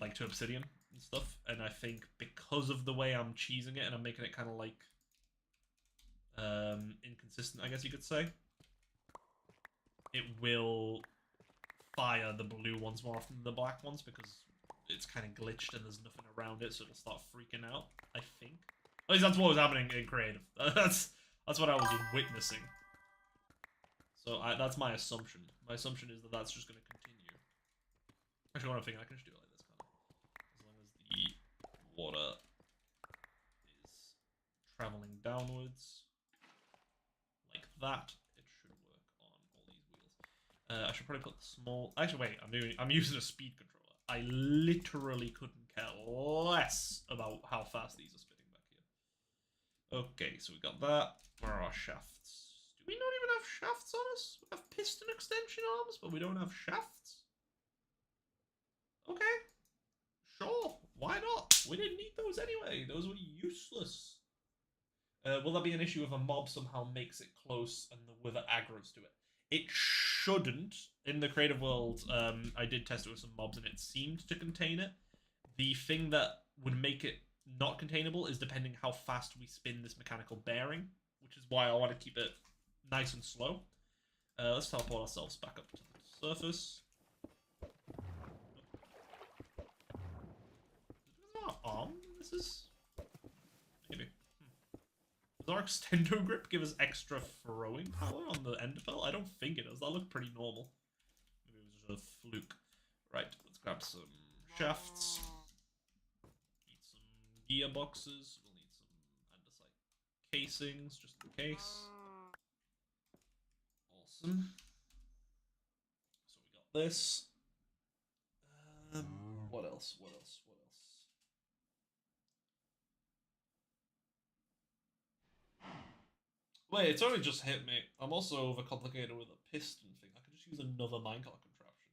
Like to obsidian and stuff, and I think because of the way I'm cheesing it and I'm making it kind of like inconsistent, I guess you could say, it will fire the blue ones more often than the black ones because it's kind of glitched and there's nothing around it, so it'll start freaking out. I think at least that's what was happening in creative. That's what I was witnessing. So that's my assumption. My assumption is that that's just going to continue. Actually, one thing I can just do it like this, kind of. As long as the water is traveling downwards, like that, it should work on all these wheels. I should probably put the small. Actually, wait. I'm using a speed controller. I literally couldn't care less about how fast these are spinning back here. Okay, so we got that. Where are our shafts? Do we not even have shafts on us? We have piston extension arms, but we don't have shafts. Okay, sure, why not? We didn't need those anyway. Those were useless. Will that be an issue if a mob somehow makes it close and the wither aggroes to it? It shouldn't. In the creative world, I did test it with some mobs and it seemed to contain it. The thing that would make it not containable is depending how fast we spin this mechanical bearing, which is why I want to keep it nice and slow. Let's teleport ourselves back up to the surface. Arm? This is maybe. Does our extendo grip give us extra throwing power on the end pearl? I don't think it does. That looked pretty normal. Maybe it was just a fluke. Right, let's grab some shafts. Need some gearboxes. We'll need some andesite casings, just in case. Awesome. So we got this. What else? What else? What else? Wait, it's only just hit me. I'm also overcomplicated with a piston thing. I could just use another minecart contraption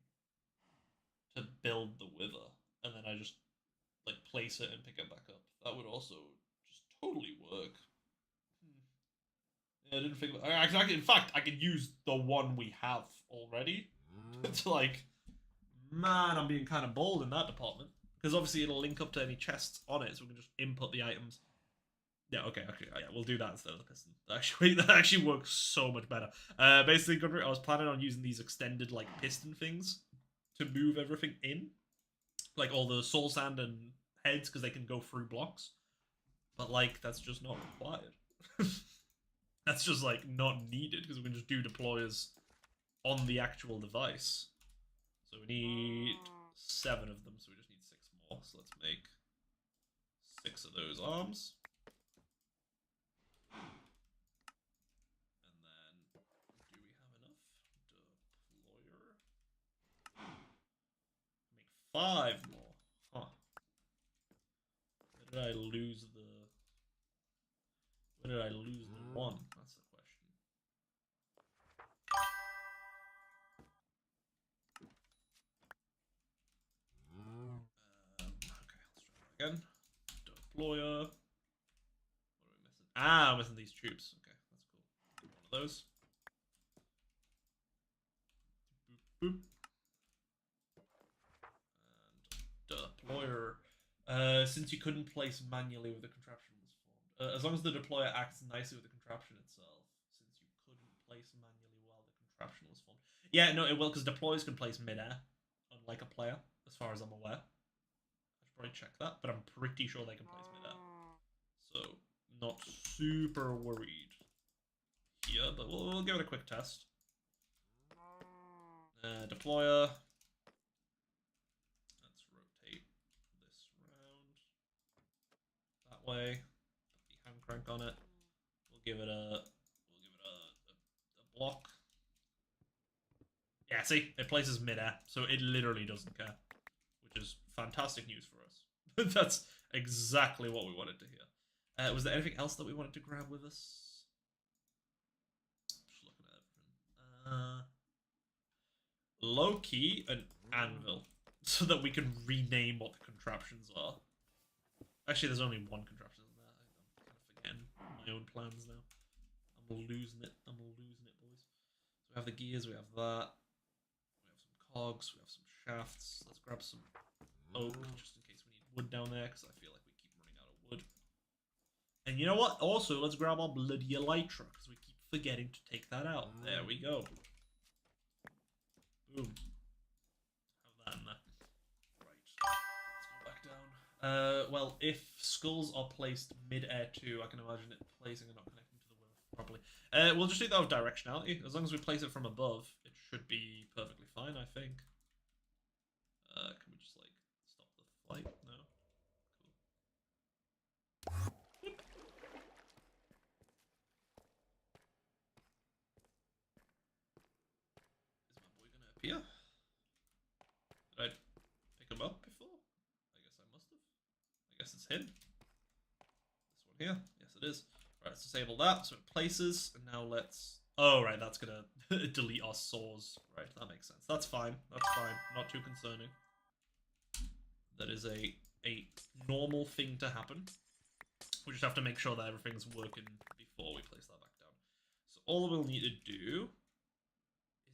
to build the wither, and then I just like place it and pick it back up. That would also just totally work. Yeah, I didn't think about. In fact, I could use the one we have already to like. Man, I'm being kind of bold in that department because obviously it'll link up to any chests on it, so we can just input the items. Yeah, okay, yeah, we'll do that instead of the piston. That actually works so much better. Basically, I was planning on using these extended like piston things to move everything in, like all the soul sand and heads, because they can go through blocks. But like, that's just not required. That's just like not needed because we can just do deployers on the actual device. So we need 7 of them, so we just need 6 more. So let's make 6 of those arms. And then, do we have enough? Deployer. Make 5 more. Huh. Where did I lose the... Where did I lose the 1? That's the question. Okay, let's try that again. Deployer. What are we missing? Ah, I'm missing these troops. Okay, that's cool. Get one of those. Boop, boop. And deployer. Since you couldn't place manually with the contraption was formed. As long as the deployer acts nicely with the contraption itself, since you couldn't place manually while the contraption was formed. Yeah, no, it will, because deployers can place mid-air, unlike a player, as far as I'm aware. I should probably check that, but I'm pretty sure they can place mid-air. So, not super worried here, but we'll give it a quick test. Deployer. Let's rotate this round that way. Put the hand crank on it. We'll give it a block. Yeah, see, it places mid-air, so it literally doesn't care, which is fantastic news for us. That's exactly what we wanted to hear. Was there anything else that we wanted to grab with us? Just looking at everything. Low-key, an anvil, so that we can rename what the contraptions are. Actually, there's only one contraption in there. I'm kind of forgetting my own plans now. I'm losing it. I'm losing it, boys. So we have the gears, we have that. We have some cogs, we have some shafts. Let's grab some oak, just in case we need wood down there, because I feel like we keep running out of wood. And you know what? Also, let's grab our bloody elytra, because we keep forgetting to take that out. There we go. Boom. Have that in there. Right. Let's go back down. Well, if skulls are placed mid-air too, I can imagine it placing and not connecting to the wheel properly. We'll just do that with directionality. As long as we place it from above, it should be perfectly fine, I think. Can we just, like, stop the flight? No? Cool. Boop. Is my boy gonna appear? Did I pick him up before? I guess I must have. I guess it's him. This one here. Yes, it is. Right, let's disable that so it places. And now let's... Oh, right, that's gonna delete our saws. Right, that makes sense. That's fine. That's fine. Not too concerning. That is a normal thing to happen. We just have to make sure that everything's working before we place that back down. So all we'll need to do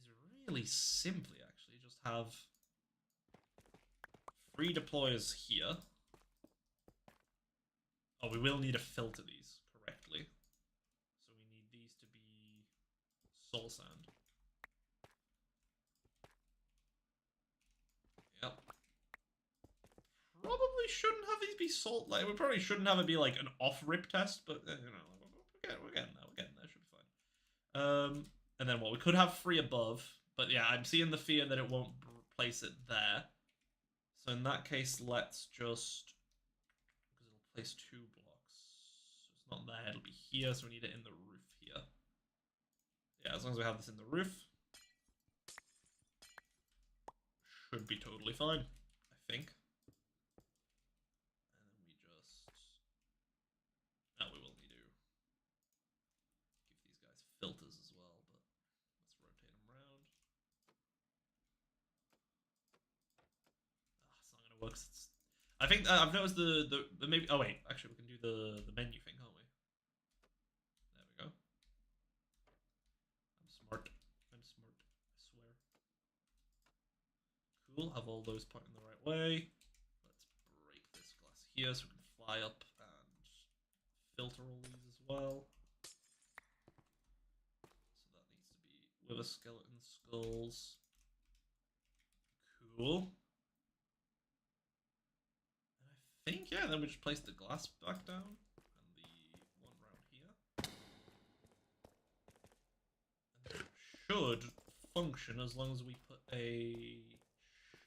is really simply, actually, just have 3 deployers here. Oh, we will need to filter these correctly. So we need these to be soul sand. Yep. Probably shouldn't have these be salt. Like, we probably shouldn't have it be like an off-rip test, but you know, we're getting there. We're getting there. Should be fine. And then what? We could have 3 above, but yeah, I'm seeing the fear that it won't place it there. So in that case, let's just, because it'll place 2 blocks. It's not there. It'll be here, so we need it in the roof here. Yeah, as long as we have this in the roof, should be totally fine, I think. And then we just... No, we will need to give these guys filters as well, but let's rotate them around. It's not gonna work. I think I've noticed the maybe... Oh wait, actually we can do the menu thing, can't we? There we go. I'm smart. I'm smart, I swear. Cool, have all those pointing the right way. Let's break this glass here so we can fly up and filter all these as well. So that needs to be with a skeleton skulls. Cool. And I think, yeah, then we just place the glass back down and the one round here. And it should function as long as we put a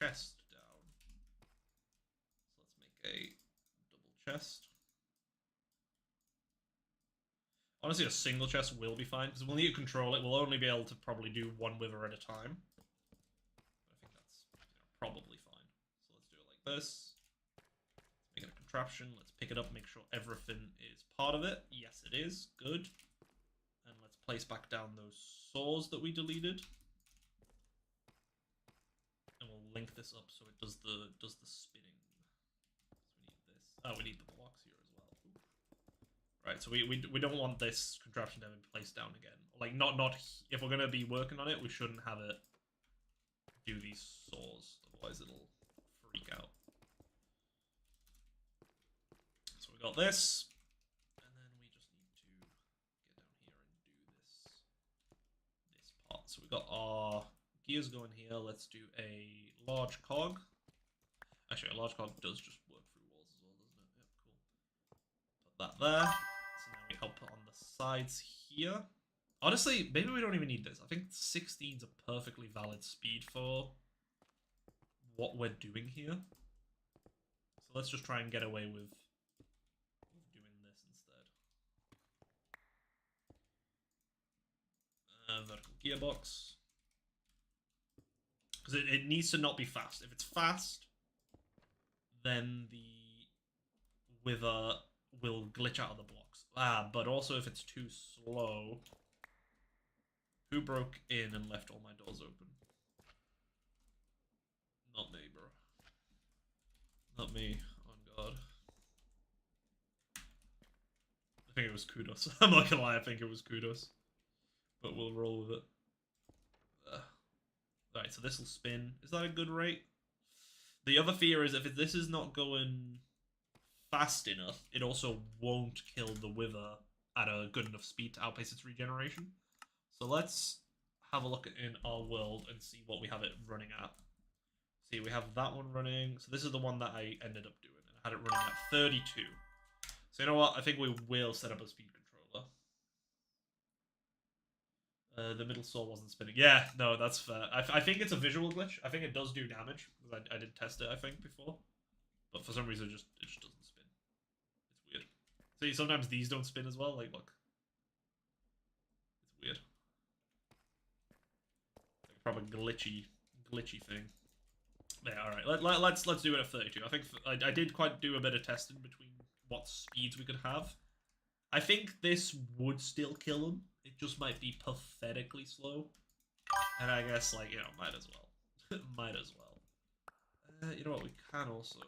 chest down. So let's make a double chest. Honestly, a single chest will be fine because we'll need to control it. We'll only be able to probably do 1 wither at a time. But I think that's probably fine. So let's do it like this. Let's make it a contraption. Let's pick it up, make sure everything is part of it. Yes, it is. Good. And let's place back down those saws that we deleted. And we'll link this up so it does the spinning. So we need this. Oh, we need the blocks here as well. Ooh. Right, so we don't want this contraption to have been placed down again. Like not if we're gonna be working on it, we shouldn't have it do these saws, otherwise it'll freak out. So we got this, and then we just need to get down here and do this part. So we got our gears going here. Let's do a large cog. Actually, a large cog does just work through walls as well, doesn't it? Yep, cool. Put that there. So now we help put on the sides here. Honestly, maybe we don't even need this. I think 16 is a perfectly valid speed for what we're doing here. So let's just try and get away with doing this instead. Vertical gearbox. Because it needs to not be fast. If it's fast, then the wither will glitch out of the blocks. But also if it's too slow... Who broke in and left all my doors open? Not me, bro. Not me, on God. I think it was Kudos. I'm not gonna lie, I think it was Kudos. But we'll roll with it. Alright, so this will spin. Is that a good rate? The other fear is if this is not going fast enough, it also won't kill the wither at a good enough speed to outpace its regeneration. So let's have a look in our world and see what we have it running at. See, we have that one running. So this is the one that I ended up doing. And I had it running at 32. So you know what? I think we will set up a speed controller. The middle saw wasn't spinning. Yeah, no, that's fair. I think it's a visual glitch. I think it does do damage. I did test it, I think, before. But for some reason, it just doesn't spin. It's weird. See, sometimes these don't spin as well. Like, look. It's weird. Proper glitchy thing. Yeah, all right. Let's do it at 32. I think I did quite do a bit of testing between what speeds we could have. I think this would still kill him. It just might be pathetically slow. And I guess, like, you know, might as well. Might as well. You know what? We can also.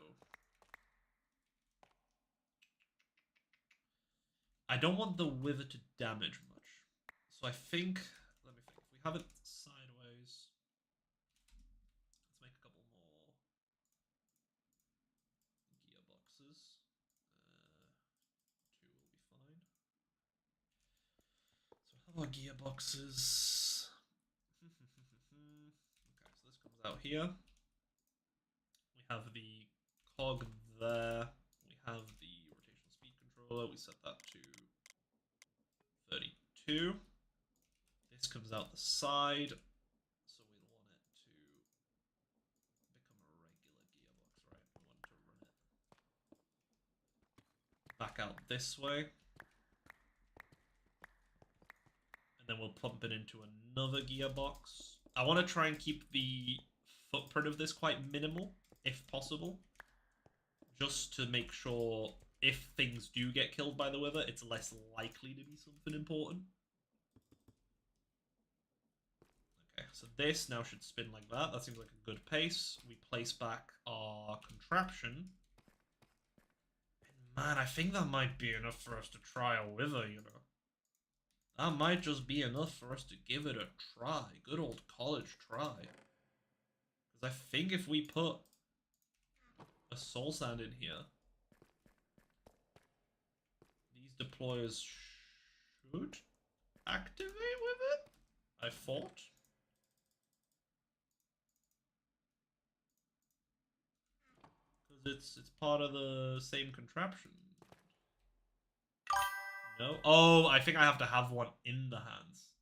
I don't want the wither to damage much, so I think. Let me think. If we have it sideways. Let's make a couple more. gearboxes. Okay, so this comes out here. We have the cog there. We have the rotational speed controller. We set that to 32. This comes out the side. So we want it to become a regular gearbox, right? We want to run it back out this way. And then we'll pump it into another gearbox. I want to try and keep the footprint of this quite minimal, if possible. Just to make sure if things do get killed by the weather, it's less likely to be something important. Okay, so this now should spin like that. That seems like a good pace. We place back our contraption. And man, I think that might be enough for us to try a wither, you know. That might just be enough for us to give it a try. Good old college try. Because I think if we put a soul sand in here, these deployers should activate with it, I thought. Because it's part of the same contraption. No? Oh, I think I have to have one in the hands.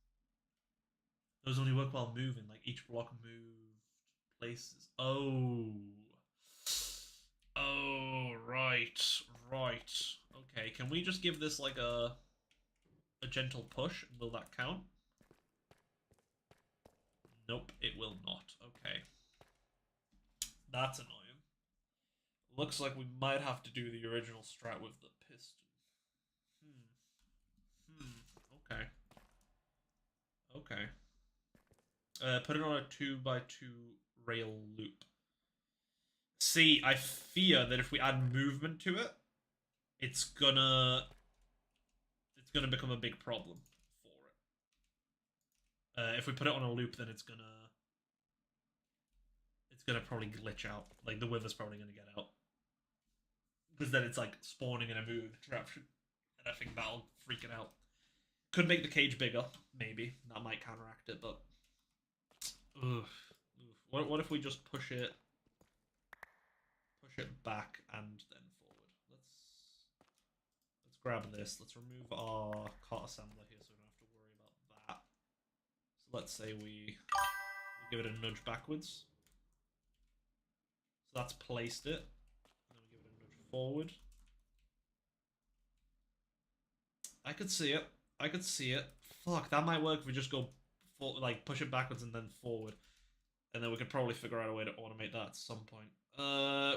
Those only work while moving, like each block moved places. Oh. Oh, right. Right. Okay, can we just give this like a gentle push? Will that count? Nope, it will not. Okay. That's annoying. Looks like we might have to do the original strat with the piston. Okay. Okay. Put it on a 2x2 rail loop. See, I fear that if we add movement to it, it's gonna become a big problem for it. If we put it on a loop, then it's gonna probably glitch out. Like the wither's probably gonna get out. Because then it's like spawning in a moving contraption. And I think that'll freak it out. Could make the cage bigger, maybe. That might counteract it, but... Ugh. What if we just push it back and then forward? Let's grab this. Let's remove our cart assembler here so we don't have to worry about that. So let's say we give it a nudge backwards. So that's placed it. And then we give it a nudge forward. I could see it. I could see it. Fuck, that might work if we just go like push it backwards and then forward. And then we could probably figure out a way to automate that at some point.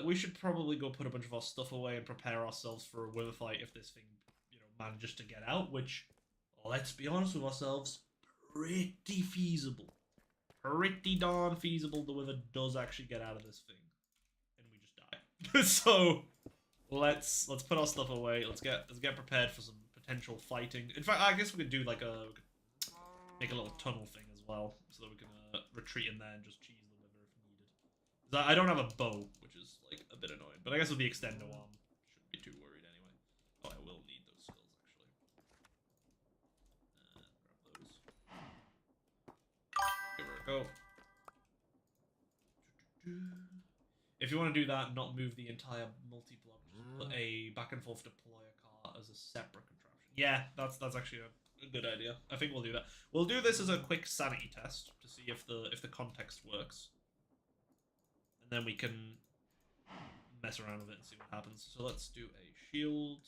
We should probably go put a bunch of our stuff away and prepare ourselves for a wither fight if this thing, you know, manages to get out, which, let's be honest with ourselves, pretty feasible. Pretty darn feasible the wither does actually get out of this thing. And we just die. So let's put our stuff away. Let's get prepared for some potential fighting. In fact, I guess we could do like we could make a little tunnel thing as well, so that we can retreat in there and just cheese the wither if needed. I don't have a bow, which is like a bit annoying, but I guess with the extendo arm, shouldn't be too worried anyway. Oh, I will need those skills actually. Grab those. Give her a go. If you want to do that, not move the entire multi-block, just put a back and forth deployer car as a separate contraption. Yeah, that's actually a good idea. I think we'll do that. We'll do this as a quick sanity test to see if the context works, and then we can mess around with it and see what happens. So let's do a shield.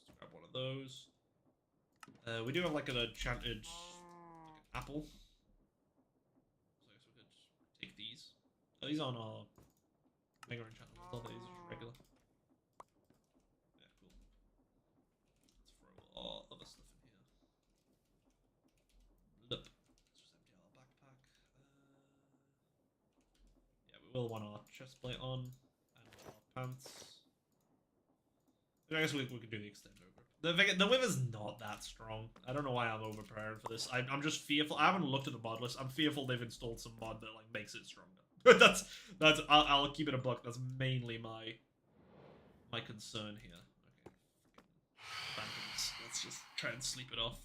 Let's grab one of those. We do have like an enchanted apple, so I guess we could take these. Oh, these aren't our mega enchantments. I thought these are just regular. Yeah, cool. Let's throw our other stuff in here. Look. Let's just empty out our backpack. Yeah, we will want our chest plate on and our pants. I guess we could do the extend over. The wither's not that strong. I don't know why I'm over preparing for this. I'm just fearful. I haven't looked at the mod list. I'm fearful they've installed some mod that like makes it stronger. that's I'll keep it a buck. That's mainly my concern here. Okay, phantoms. Let's just try and sleep it off.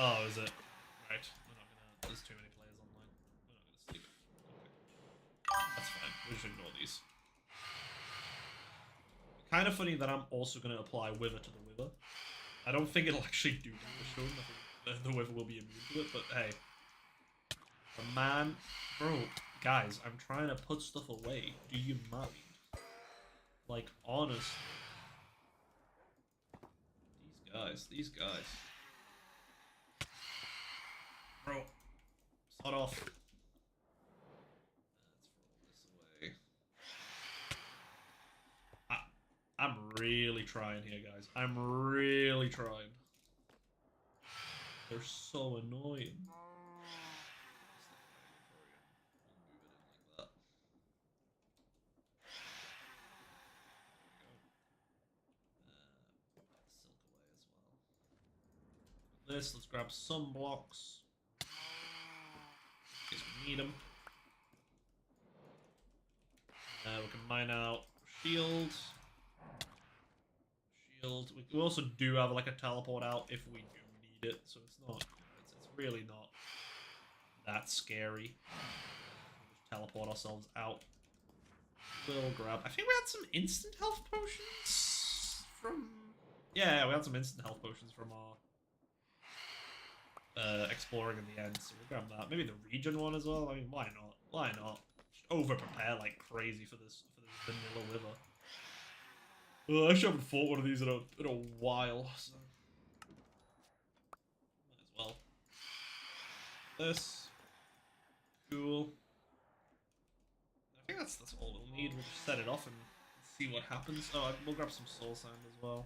Oh, is it? Right. We're not gonna. There's too many players online. We're not gonna sleep. Okay. That's fine. We'll just ignore these. Kind of funny that I'm also gonna apply Wither to the Wither. I don't think it'll actually do damage to him. I think the Wither will be immune to it, but hey. The man. Bro, guys, I'm trying to put stuff away. Do you mind? Like, honestly. These guys. Bro, sod off. Let's roll this away. I'm really trying here, guys. I'm really trying. They're so annoying. This, let's grab some blocks. In case we need them. We can mine out shield. We also do have like a teleport out if we do need it, so it's not. It's really not that scary. We'll just teleport ourselves out. We'll grab. I think we had some instant health potions from. Yeah, we had some instant health potions from our exploring in the end, so we'll grab that. Maybe the region one as well. I mean, why not? Why not? Just over prepare like crazy for this vanilla Wither. I actually haven't fought one of these in a while, so might as well. This cool. I think that's all we'll need. We'll just set it off and see what happens. Oh, we'll grab some soul sand as well.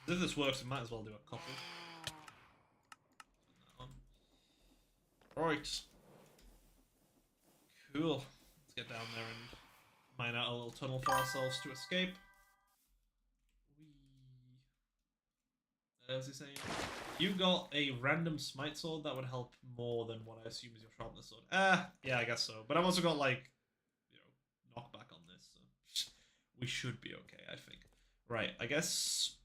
If this works, we might as well do a couple. Right. Cool. Let's get down there and mine out a little tunnel for ourselves to escape. As he saying, you got a random smite sword that would help more than what I assume is your sharpness sword. Yeah, I guess so. But I've also got like, knockback on this, so we should be okay, I think. Right, I guess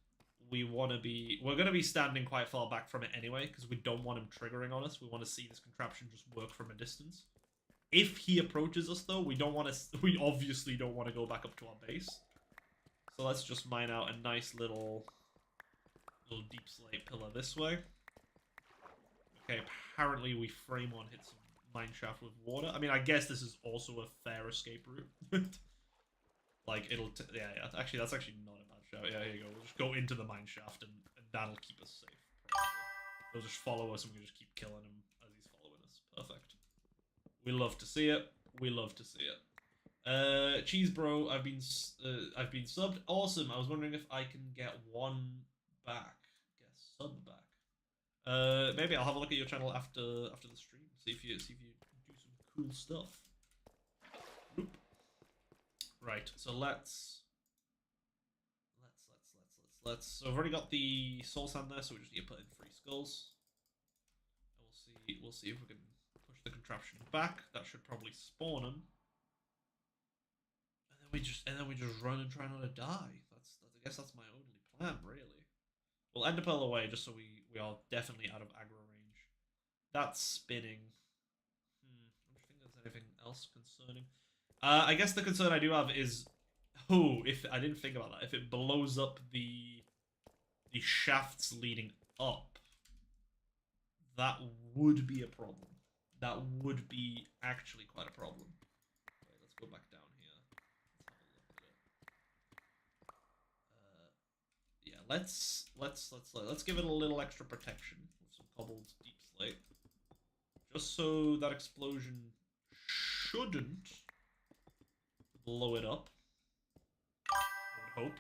we're gonna be standing quite far back from it anyway, because we don't want him triggering on us. We want to see this contraption just work from a distance. If he approaches us though, we obviously don't want to go back up to our base. So let's just mine out a nice little deep slate pillar this way. Okay, apparently we frame one hit some mine shaft with water. I mean, I guess this is also a fair escape route. Like, yeah, actually, that's actually not a bad shout. Yeah, here you go. We'll just go into the mine shaft, and that'll keep us safe. They'll just follow us, and we can just keep killing him as he's following us. Perfect. We love to see it. We love to see it. Cheese bro, I've been subbed. Awesome. I was wondering if I can get one back. Get a sub back. Maybe I'll have a look at your channel after the stream. See if you do some cool stuff. Oop. Right, so let's. So I've already got the soul sand there, so we just need to put in 3 skulls. And we'll see if we can push the contraption back. That should probably spawn them. And then we just run and try not to die. I guess that's my only plan, really. We'll end up all the way just so we are definitely out of aggro range. That's spinning. I don't think there's anything else concerning. I guess the concern I do have is, if I didn't think about that, if it blows up the shafts leading up, that would be a problem. That would be actually quite a problem. Wait, let's go back down here. Let's have a look at it. Yeah, let's give it a little extra protection with some cobbled deep slate, just so that explosion shouldn't blow it up. I would hope.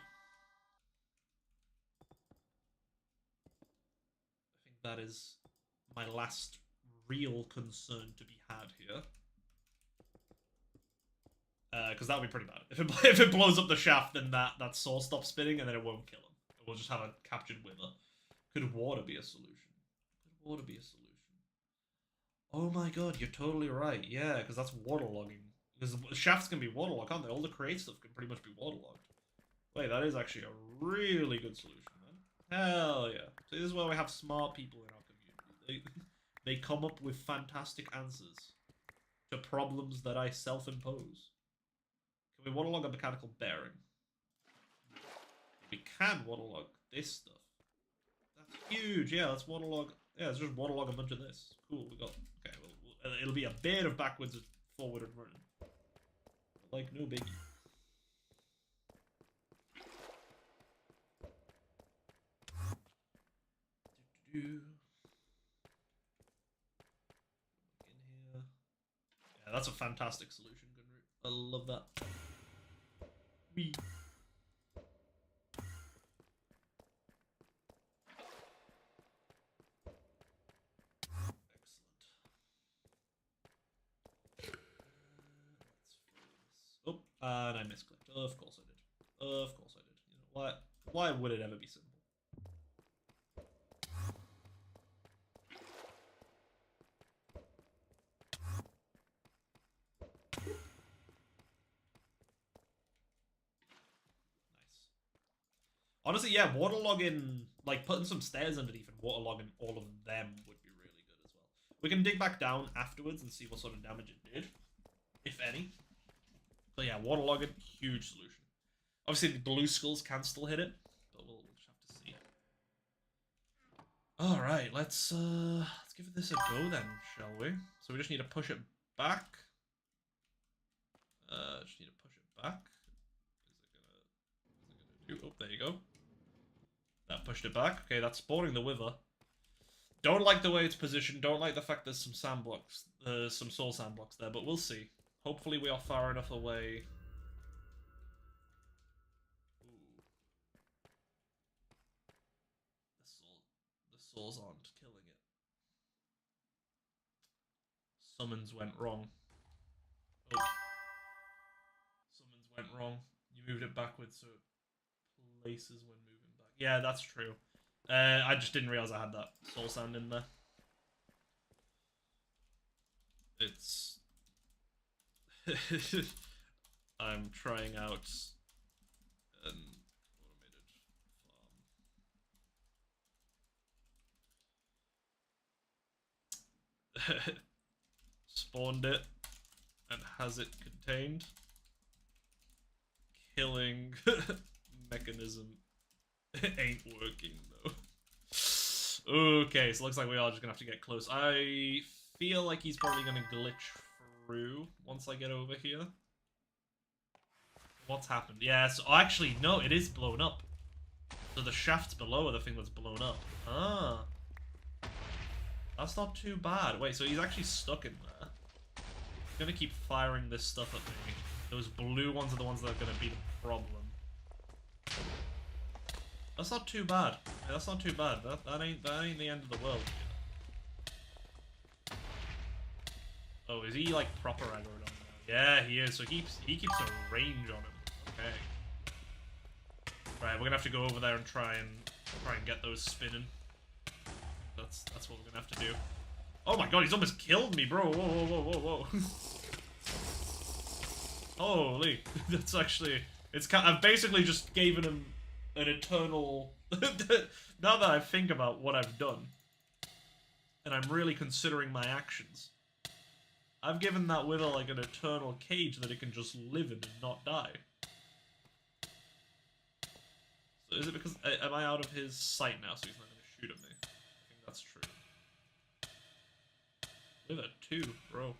I think that is my last real concern to be had here. Because that would be pretty bad. If it blows up the shaft, then that saw stops spinning and then it won't kill him. We'll just have a captured Wither. Could water be a solution? Could water be a solution? Oh my god, you're totally right. Yeah, because that's waterlogging. Because the shafts can be waterlogged, can't they? All the create stuff can pretty much be waterlogged. Wait, that is actually a really good solution, man. Hell yeah. See, this is why we have smart people in our community. They come up with fantastic answers to problems that I self-impose. Can we waterlog a mechanical bearing? We can waterlog this stuff. That's huge. Yeah, let's waterlog. Yeah, let's just waterlog a bunch of this. Cool, we got... Okay, well, it'll be a bit of backwards and forward and running. But, like, no biggie. In here. Yeah, that's a fantastic solution, Gunroot. I love that. Wee. Oh, and I misclicked. Of course I did. Of course I did. You know what? Why would it ever be simple? Nice. Honestly, yeah, waterlogging, like putting some stairs underneath and waterlogging all of them would be really good as well. We can dig back down afterwards and see what sort of damage it did, if any. But yeah, waterlogging, huge solution. Obviously, the blue skulls can still hit it, but we'll just have to see. All right, let's give this a go then, shall we? So we just need to push it back. Just need to push it back. Is it gonna do? Oh, there you go. That pushed it back. Okay, that's spawning the wither. Don't like the way it's positioned. Don't like the fact there's some sand blocks, some soul sand blocks there, but we'll see. Hopefully we are far enough away. Ooh. The souls aren't killing it. Summons went wrong. Oh. Summons went wrong. You moved it backwards so it places when moving back. Yeah, that's true. I just didn't realize I had that soul sand in there. It's... I'm trying out an automated farm. Spawned it and has it contained. Killing mechanism ain't working though. Okay, so looks like we are just gonna have to get close. I feel like he's probably gonna glitch through once I get over here. What's happened? Yeah, so actually, no, it is blown up. So the shafts below are the thing that's blown up. Ah. That's not too bad. Wait, so he's actually stuck in there. He's gonna keep firing this stuff at me. Those blue ones are the ones that are gonna be the problem. That's not too bad. Yeah, that's not too bad. That ain't the end of the world. Oh, is he like proper aggroed on now? Yeah, he is. So he keeps a range on him. Okay. Right, we're gonna have to go over there and try and get those spinning. That's what we're gonna have to do. Oh my god, he's almost killed me, bro. Whoa, whoa, whoa, whoa, whoa. Holy, that's actually... I've basically just given him an eternal... Now that I think about what I've done, and I'm really considering my actions, I've given that wither like an eternal cage that it can just live in and not die. So is it because... Am I out of his sight now, so he's not going to shoot at me? I think that's true. Wither 2, bro.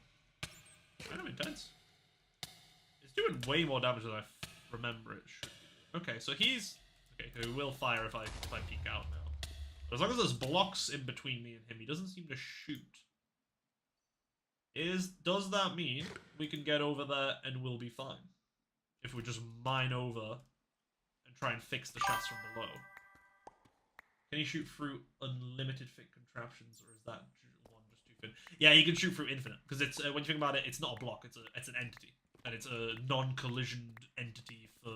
Kind of intense. It's doing way more damage than I remember it should be. Okay, so he's... Okay, he will fire if I peek out now. But as long as there's blocks in between me and him, he doesn't seem to shoot. Does that mean we can get over there and we'll be fine? If we just mine over and try and fix the shafts from below. Can he shoot through unlimited fit contraptions, or is that one just too thin? Yeah, he can shoot through infinite, because it's when you think about it, it's not a block, it's an entity. And it's a non-collisioned entity for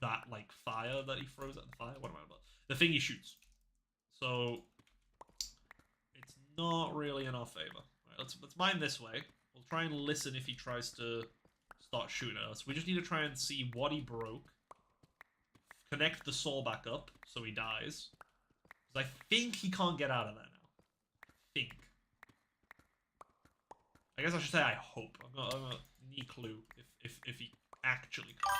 that, like, fire that he throws at the fire. What am I about? The thing he shoots. So it's not really in our favor. Right, let's mine this way. We'll try and listen if he tries to start shooting at us. We just need to try and see what he broke. Connect the saw back up so he dies. Because I think he can't get out of there now. I guess I should say I hope. I've got any clue if he actually can't.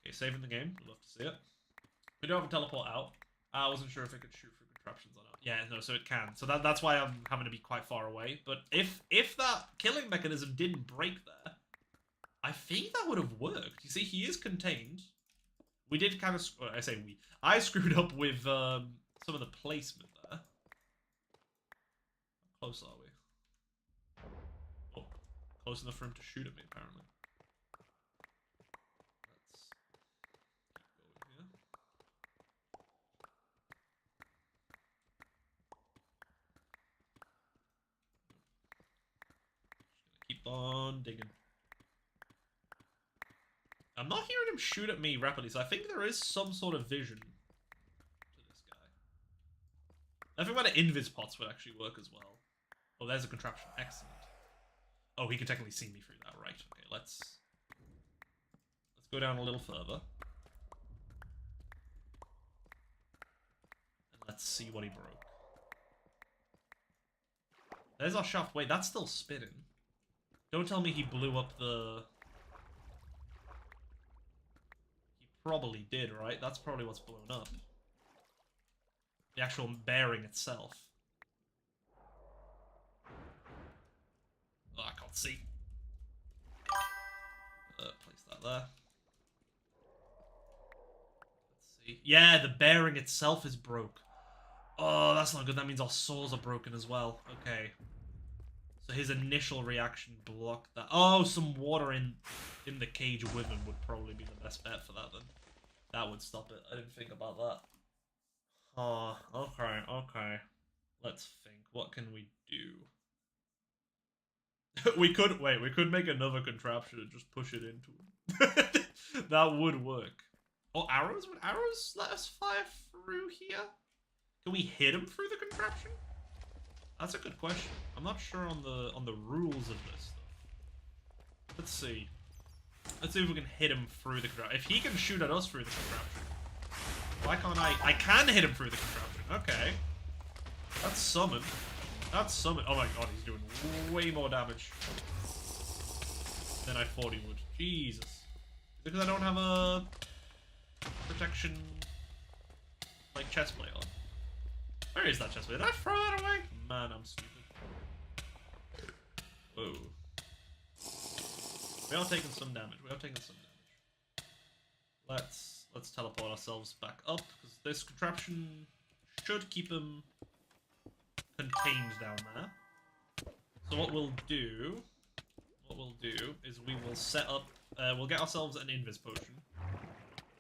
Okay, saving the game. We'd love to see it. We don't have a teleport out. I wasn't sure if it could shoot through contraptions or not. Yeah, no, so it can. So that's why I'm having to be quite far away. But if that killing mechanism didn't break there, I think that would have worked. You see, he is contained. We did kind of... I say we. I screwed up with some of the placement there. How close are we? Oh, close enough for him to shoot at me, apparently. Let's keep going here. Just gonna keep on digging. I'm not hearing him shoot at me rapidly, so I think there is some sort of vision to this guy. I think about the invis pots would actually work as well. Oh, there's a contraption. Excellent. Oh, he can technically see me through that. Right. Okay, let's go down a little further. And let's see what he broke. There's our shaft. Wait, that's still spinning. Don't tell me he blew up the... Probably did, right? That's probably what's blown up. The actual bearing itself. Oh, I can't see. Place that there. Let's see. Yeah, the bearing itself is broke. Oh, that's not good. That means our saws are broken as well. Okay. So his initial reaction blocked that. Oh, some water in the cage with him would probably be the best bet for that then. That would stop it. I didn't think about that. Oh, okay. Let's think. What can we do? we could make another contraption and just push it into him. That would work. Oh, arrows? Would arrows let us fire through here? Can we hit him through the contraption? That's a good question. I'm not sure on the rules of this stuff. Let's see. Let's see if we can hit him through the contraption. If he can shoot at us through the contraption, why can't I? I can hit him through the contraption. Okay. That's summon. That's summon. Oh my god, he's doing way more damage than I thought he would. Jesus. Is it because I don't have a protection, like, chestplate on? Where is that chestplate? Did I throw that away? Man, I'm stupid. Whoa. We are taking some damage. Let's teleport ourselves back up, because this contraption should keep him contained down there. So what we'll do is we will set up, we'll get ourselves an invis potion.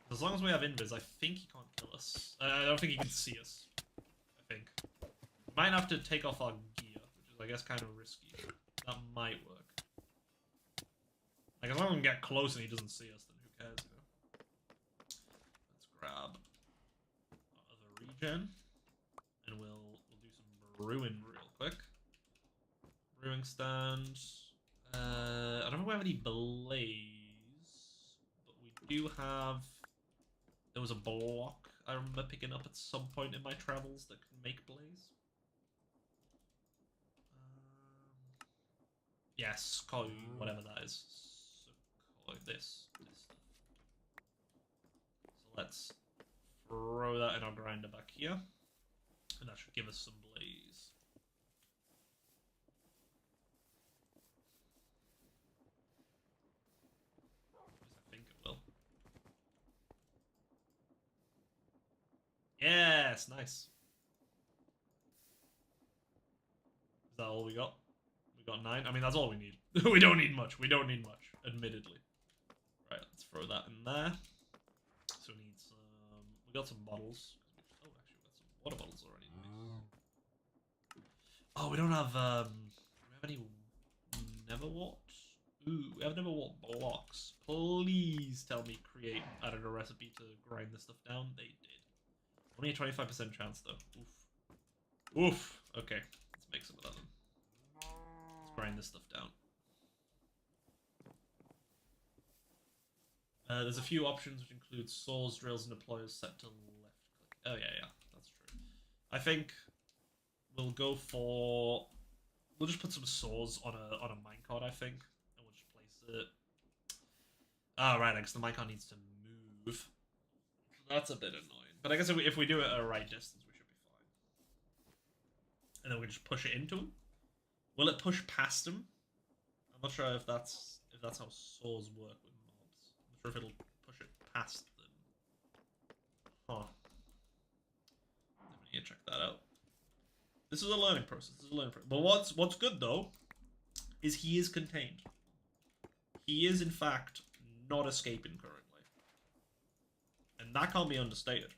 As long as we have invis, I think he can't kill us. I don't think he can see us. I think. We might have to take off our gear, which is, I guess, kind of risky. That might work. Like, as long as we can get close and he doesn't see us, then who cares, you know? Let's grab our other regen, and we'll do some brewing real quick. Brewing stand. I don't know if we have any blaze, but we do have... There was a block I remember picking up at some point in my travels that can make blaze. Yes, whatever that is. This stuff. So let's throw that in our grinder back here, and that should give us some blaze. I think it will. Yes, nice. Is that all we got? We got 9. I mean, that's all we need. We don't need much. Admittedly. Right, let's throw that in there. So we need some... We got some bottles. Oh, actually, we got some water bottles already. Nice. Oh, we don't have... Do we have any Neverwort? Ooh, we have Neverwort blocks. Please tell me Create added a recipe to grind this stuff down. They did. Only a 25% chance, though. Oof. Oof. Okay, let's make some of that then. grind this stuff down. There's a few options which include saws, drills, and deployers set to left click. Oh yeah, that's true. I think we'll go for. We'll just put some saws on a minecart, I think, and we'll just place it. Oh right, because the minecart needs to move. That's a bit annoying. But I guess if we do it at a right distance, we should be fine. And then we can just push it into him. Will it push past him? I'm not sure if that's how saws work with mobs. I'm not sure if it'll push it past them. Huh. Definitely need to check that out. This is a learning process. But what's good though is he is contained. He is in fact not escaping currently. And that can't be understated.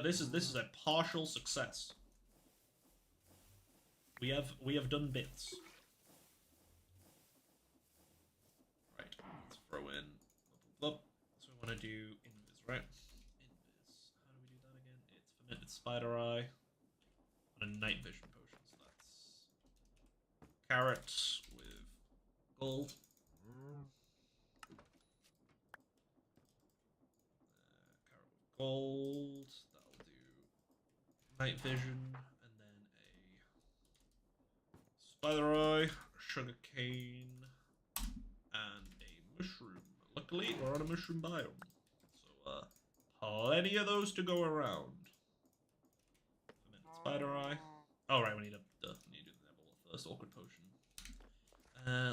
This is a partial success. We have done bits. Right, let's throw in. So we want to do invis, right? Invis. How do we do that again? It's fermented spider eye and a night vision potion. So that's carrots with gold. Gold. That'll do night vision, and then a spider eye, sugar cane, and a mushroom. Luckily, we're on a mushroom biome, so plenty of those to go around. Spider eye. Oh right, we need to do the Nebula first. Awkward potion.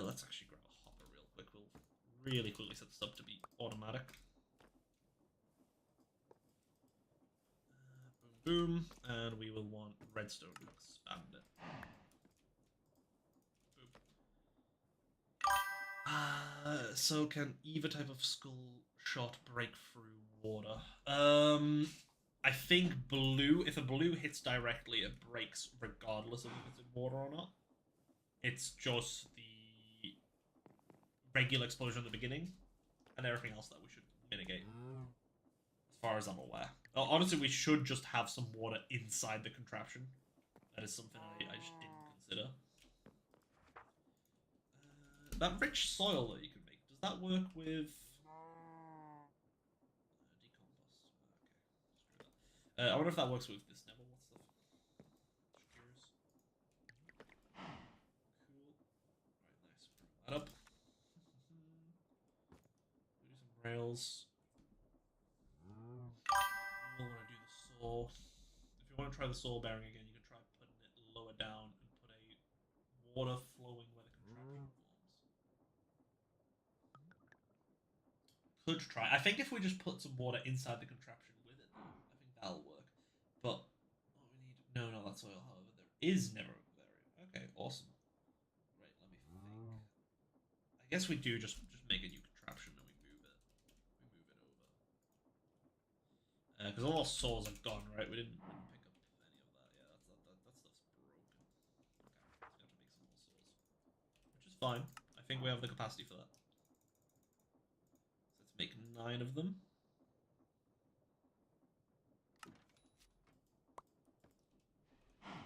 Let's actually grab a hopper real quick. We'll really quickly set this up to be automatic. Boom, and we will want redstone to expand it. Boom. So can either type of skull shot break through water? I think blue, if a blue hits directly, it breaks regardless of if it's in water or not. It's just the regular explosion at the beginning, and everything else that we should mitigate. As far as I'm aware. Honestly, we should just have some water inside the contraption. That is something I just didn't consider. That rich soil that you can make, does that work with... decompost. Okay, I wonder if that works with this Nebula stuff. Just curious. Cool. Right, nice. Bring that up. Do some rails. We'll want to do the saw. If you want to try the saw bearing again, you can try putting it lower down and put a water flowing where the contraption forms. Could try. I think if we just put some water inside the contraption with it, I think that'll work. But what we need... No, not soil, however. There is never there. Okay, awesome. Right, let me think. I guess we do just make a new contraption and we move it. We move it over. Because all our saws are gone, right? We didn't pick up any of that. Yeah, that stuff's broken. Okay, so we have to make some more saws. Which is fine. I think we have the capacity for that. So let's make 9 of them.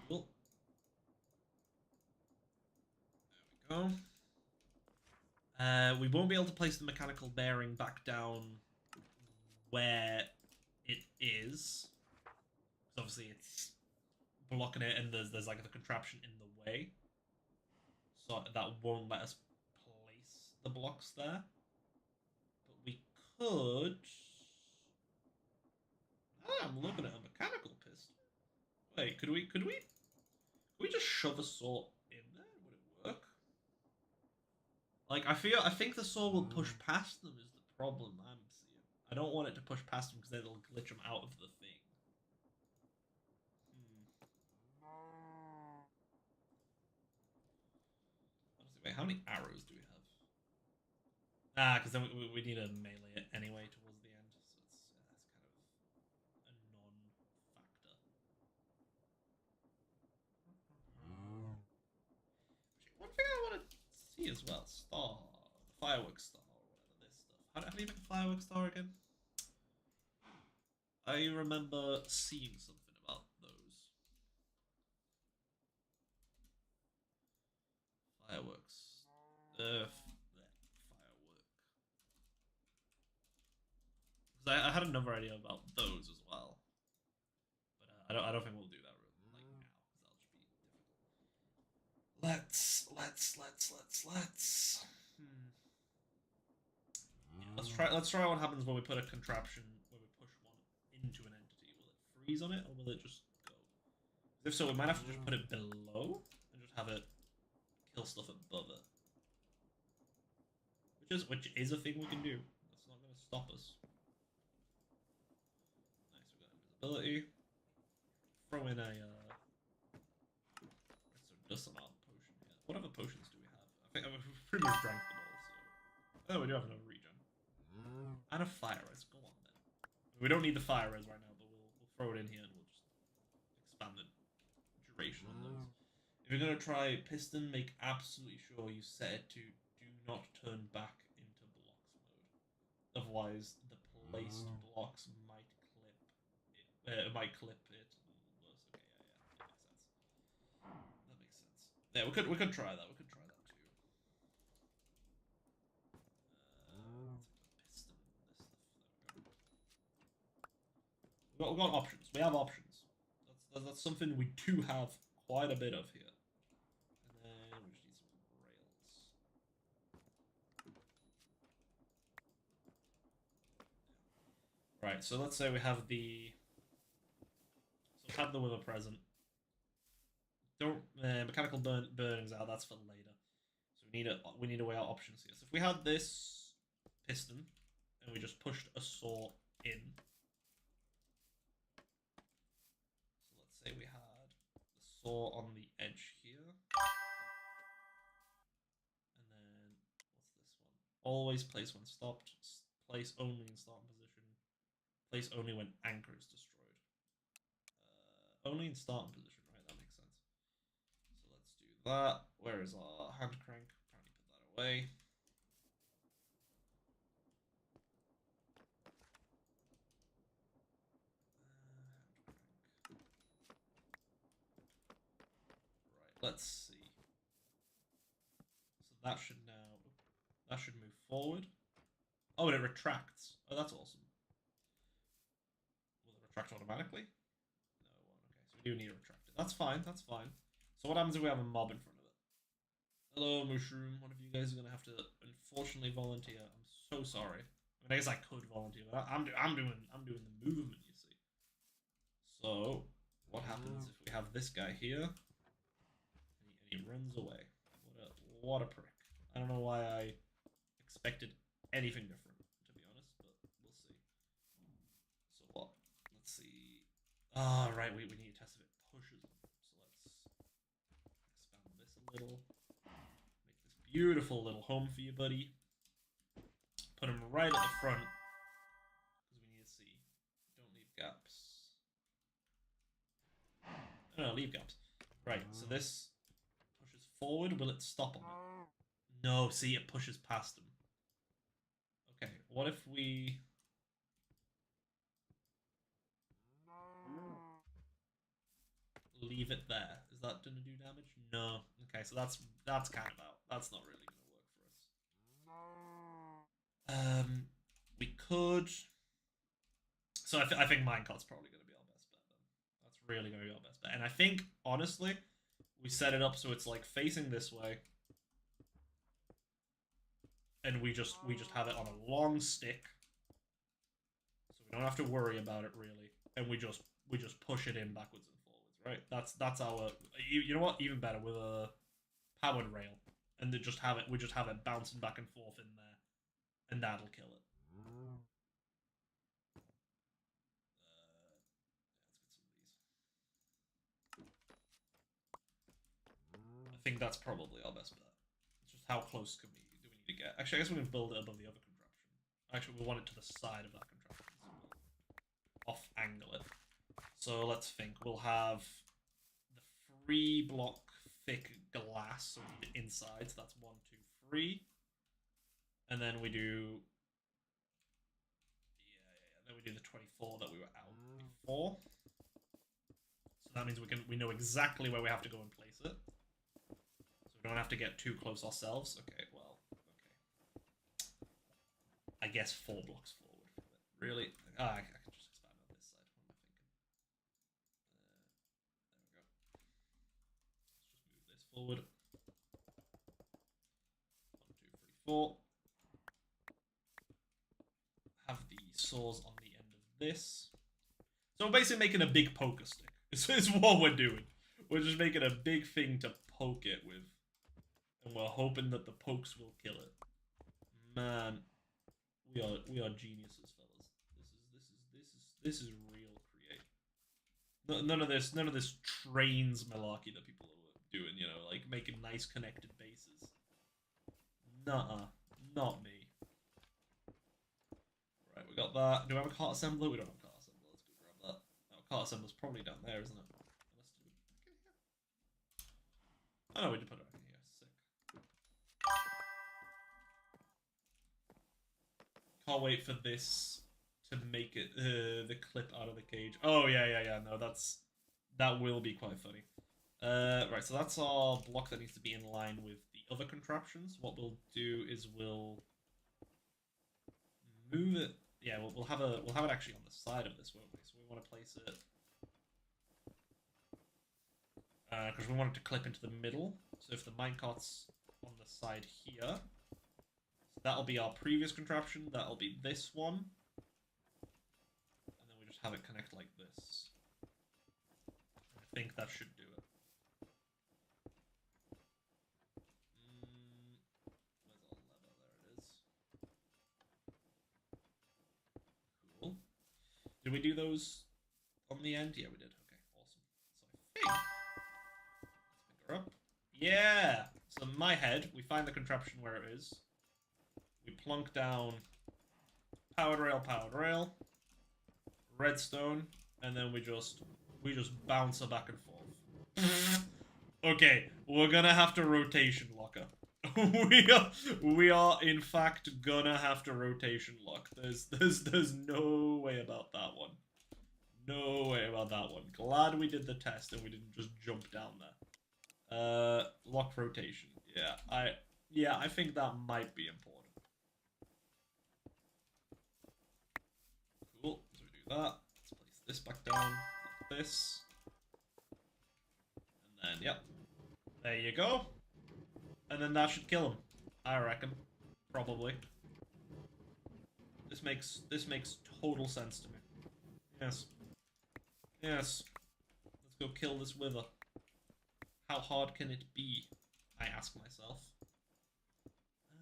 Cool. There we go. We won't be able to place the mechanical bearing back down where it is. Because obviously it's blocking it and there's like the contraption in the way. So that won't let us place the blocks there. But we could... I'm looking at a mechanical piston. Wait, could we just shove a saw in there? Would it work? Like, I think the saw will push past them is the problem I'm seeing. I don't want it to push past them because then it'll glitch them out of the thing. Honestly, wait, how many arrows do we have? Ah, because then we need to melee it anyway towards the end, so that's kind of a non-factor. One thing I want to see as well, star, the fireworks star, or whatever, this stuff. How do you make a fireworks star again? I remember seeing something about those. Fireworks. Firework. Because I had another idea about those as well, but I don't think we'll do that like now because that'll just be difficult. Let's. Yeah, let's try what happens when we put a contraption where we push one into an entity. Will it freeze on it or will it just go? If so, we might have to just put it below and just have it kill stuff above it. Which is a thing we can do. That's not going to stop us. Nice, we got invisibility. Throw in a dust on our potion here. What other potions do we have? I think we've pretty much drank them all. So oh, we do have another regen and a fire res. Go on then. We don't need the fire res right now, but we'll throw it in here and we'll just expand the duration on those. If you're gonna try piston, make absolutely sure you set it to do not turn back into blocks mode. Otherwise, the placed blocks might clip it. Might clip it. Okay, yeah, that makes sense. Yeah, we could try that. We could try that too. Piston. We've got options. We have options. That's something we do have quite a bit of here. And then we just need some rails. Right, so let's say we have the... So we have the Wither present. Don't mechanical burnings out, that's for later. So we need to weigh our options here. So if we had this piston and we just pushed a saw in. So let's say we had the saw on the edge here. And then what's this one? Always place when stopped. Place only in starting position. Place only when anchor is destroyed. Only in starting position, right? That makes sense. So let's do that. Where is our hand crank? Apparently put that away. Right, let's see. So that should move forward. Oh, and it retracts. Oh, that's awesome. Will it retract automatically? No, it won't. Okay, so we do need to retract it. That's fine, that's fine. So what happens if we have a mob in front of it? Hello, Mushroom. One of you guys is going to have to, unfortunately, volunteer. I'm so sorry. I mean, I guess I could volunteer, but I'm doing the movement, you see. So, what happens if we have this guy here, and he runs away? What a prick. I don't know why I expected anything different, to be honest, but we'll see. So what? Let's see. Ah, right, we need to test if it pushes them. So let's expand this a little. Make this beautiful little home for you, buddy. Put him right at the front, because we need to see. Don't leave gaps. No, leave gaps. Right, so this pushes forward. Will it stop on it? No, see, it pushes past him. Okay, what if we... leave it there? Is that going to do damage? No. Okay, so that's kind of out. That's not really going to work for us. We could... So I think Minecart's probably going to be our best bet then. That's really going to be our best bet. And I think, honestly, we set it up so it's like facing this way. And we just have it on a long stick, so we don't have to worry about it really, and we just push it in backwards and forwards, right? That's our, you know what, even better, with a powered rail, and we just have it bouncing back and forth in there, and that'll kill it. I think that's probably our best bet. It's just how close do we need to get? Actually, I guess we can build it above the other contraption. Actually, we want it to the side of that contraption. So we'll off-angle it. So let's think. We'll have the 3-block thick glass, so we need it inside. So that's 1, 2, 3. And then we do... Then we do the 24 that we were out before. So that means we know exactly where we have to go and place it. So So we don't have to get too close ourselves. Okay, well, okay. I guess 4 blocks forward from it. Really? Ah, I can just expand on this side. What am I thinking? There we go. Let's just move this forward. 1, 2, 3, 4. Have the saws on the end of this. So we're basically making a big poker stick. Is what we're doing. We're just making a big thing to poke it with. And we're hoping that the pokes will kill it. Man, we are geniuses, fellas. This is real create. None of this trains malarkey that people are doing, you know, like making nice connected bases. Nuh-uh. Not me. Right, we got that. Do we have a cart assembler? We don't have a cart assembler. Let's go grab that. Oh, cart assembler's probably down there, isn't it? Oh no, we did put it back in here. Sick. Can't wait for this to make it the clip out of the cage. Oh yeah. No, that will be quite funny. Right, so that's our block that needs to be in line with the other contraptions. What we'll do is we'll move it. Yeah, we'll have it actually on the side of this, won't we? So we want to place it because we want it to clip into the middle. So if the minecart's on the side here, so that'll be our previous contraption. That'll be this one, and then we just have it connect like this. I think that should do it. Where's our lever? There it is. Cool. Did we do those on the end? Yeah, we did. Okay, awesome. So I think... Let's pick her up. Yeah! So in my head, we find the contraption where it is. We plunk down powered rail, redstone, and then we just bounce her back and forth. Okay, we're gonna have to rotation lock her. we are in fact gonna have to rotation lock. There's no way about that one. No way about that one. Glad we did the test and we didn't just jump down there. Lock rotation. Yeah, I think that might be important. Cool. So we do that. Let's place this back down like this. And then, yep. There you go. And then that should kill him. I reckon. Probably. This makes total sense to me. Yes. Yes. Let's go kill this wither. How hard can it be? I ask myself. We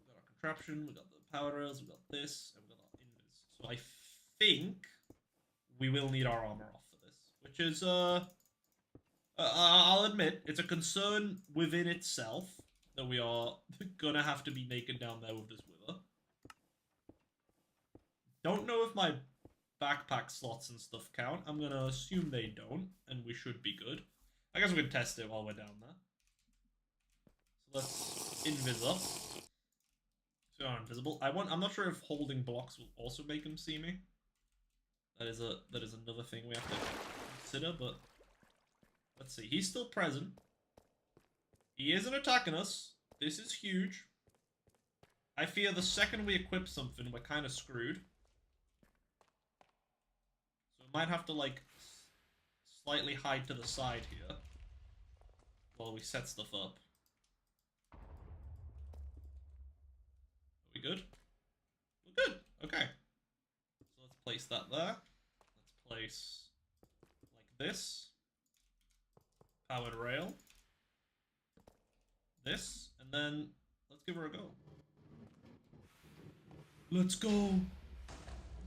got our contraption, we got the power rails, we got this, and we got our invis. So I think we will need our armor off for this, which is I'll admit it's a concern within itself that we are gonna have to be naked down there with this wither. Don't know if my backpack slots and stuff count. I'm gonna assume they don't, and we should be good. I guess we can test it while we're down there. So let's invis up. So we are invisible. I'm not sure if holding blocks will also make him see me. That is another thing we have to consider, but let's see. He's still present. He isn't attacking us. This is huge. I fear the second we equip something, we're kind of screwed. So we might have to, like, slightly hide to the side here while we set stuff up. Are we good? We're good. Okay. So let's place that there. Let's place like this. Powered rail. This. And then let's give her a go. Let's go.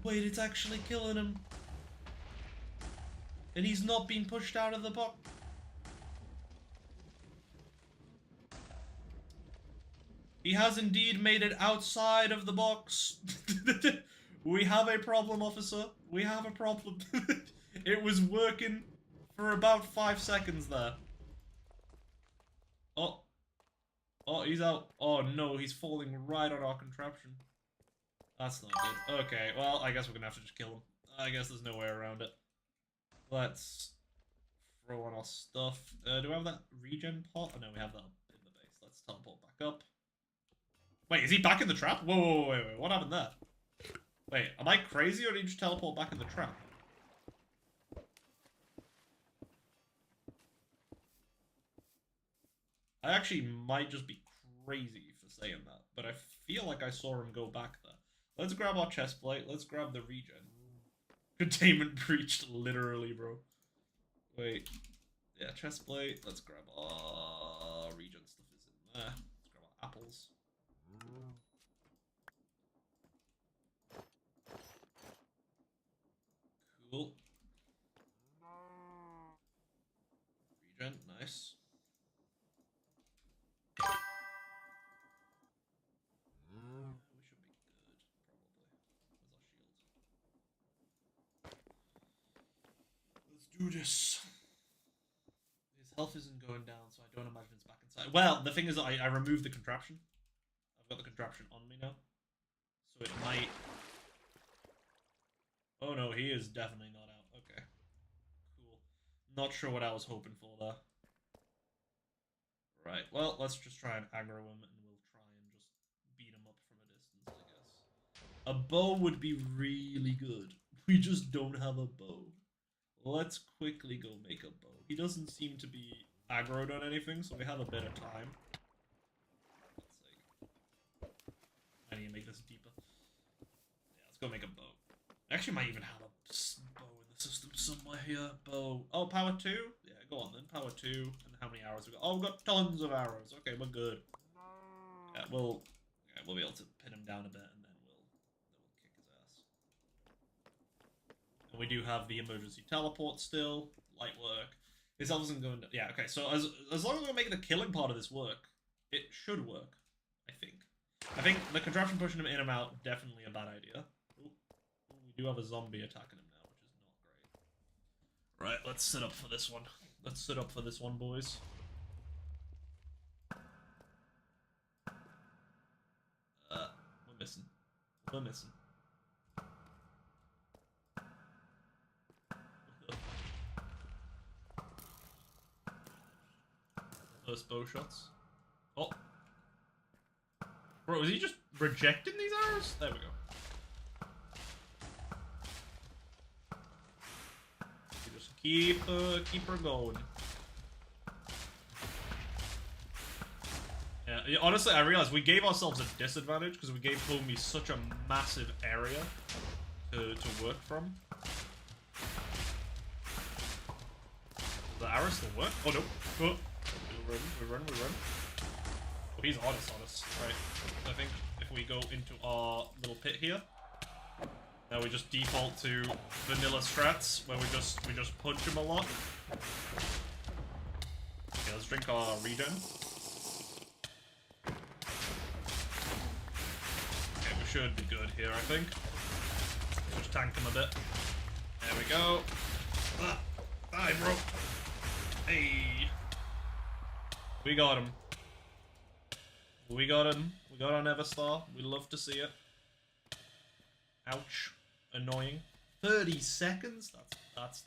Wait, it's actually killing him. And he's not being pushed out of the box. He has indeed made it outside of the box. We have a problem, officer. We have a problem. It was working for about 5 seconds there. Oh. Oh, he's out. Oh no, he's falling right on our contraption. That's not good. Okay, well, I guess we're gonna have to just kill him. I guess there's no way around it. Let's throw on our stuff. Do we have that regen pot? Oh no, we have that in the base. Let's teleport back up. Wait, is he back in the trap? Whoa, wait. What happened there? Wait, am I crazy or did he just teleport back in the trap? I actually might just be crazy for saying that, but I feel like I saw him go back there. Let's grab our chest plate. Let's grab the regen. Containment breached, literally, bro. Wait. Yeah, chest plate. Let's grab our regen stuff is in there. Let's grab our apples. Cool. Regen, nice. We should be good, probably. Where's our shield? Let's do this. His health isn't going down, so I don't imagine it's back inside. Well, the thing is, I removed the contraption. I've got the contraption on me now. So it might... Oh no, he is definitely not out. Okay. Cool. Not sure what I was hoping for there. Right, well, let's just try and aggro him, and we'll try and just beat him up from a distance, I guess. A bow would be really good. We just don't have a bow. Let's quickly go make a bow. He doesn't seem to be aggroed on anything, so we have a bit of time. I need to make this deeper. Yeah, let's go make a bow. I actually might even have a bow in the system somewhere here. Bow. Oh, power 2? Yeah, go on then. Power 2. And how many arrows we got? Oh, we've got tons of arrows. Okay, we're good. Yeah, we'll be able to pin him down a bit, and then we'll kick his ass. And we do have the emergency teleport still. Light work. His health isn't going to... Yeah, okay, so as long as we're making the killing part of this work, it should work, I think. I think the contraption pushing him in and out, definitely a bad idea. Ooh, we do have a zombie attacking him now, which is not great. Right, let's sit up for this one. Let's sit up for this one, boys. We're missing. We're missing. First bow shots. Oh. Bro, is he just rejecting these arrows? There we go. We just keep her going. Yeah, honestly, I realized we gave ourselves a disadvantage because we gave Homie such a massive area to work from. Does the arrow still work? Oh no. Oh. We run. Oh, he's on us. Right. I think if we go into our little pit here, now we just default to vanilla strats where we just punch him a lot. Okay, let's drink our regen. Okay, we should be good here, I think. Just tank him a bit. There we go. Ah, die, bro. Hey. We got him. We got him. We got our Neverstar. We love to see it. Ouch. Annoying. 30 seconds? That's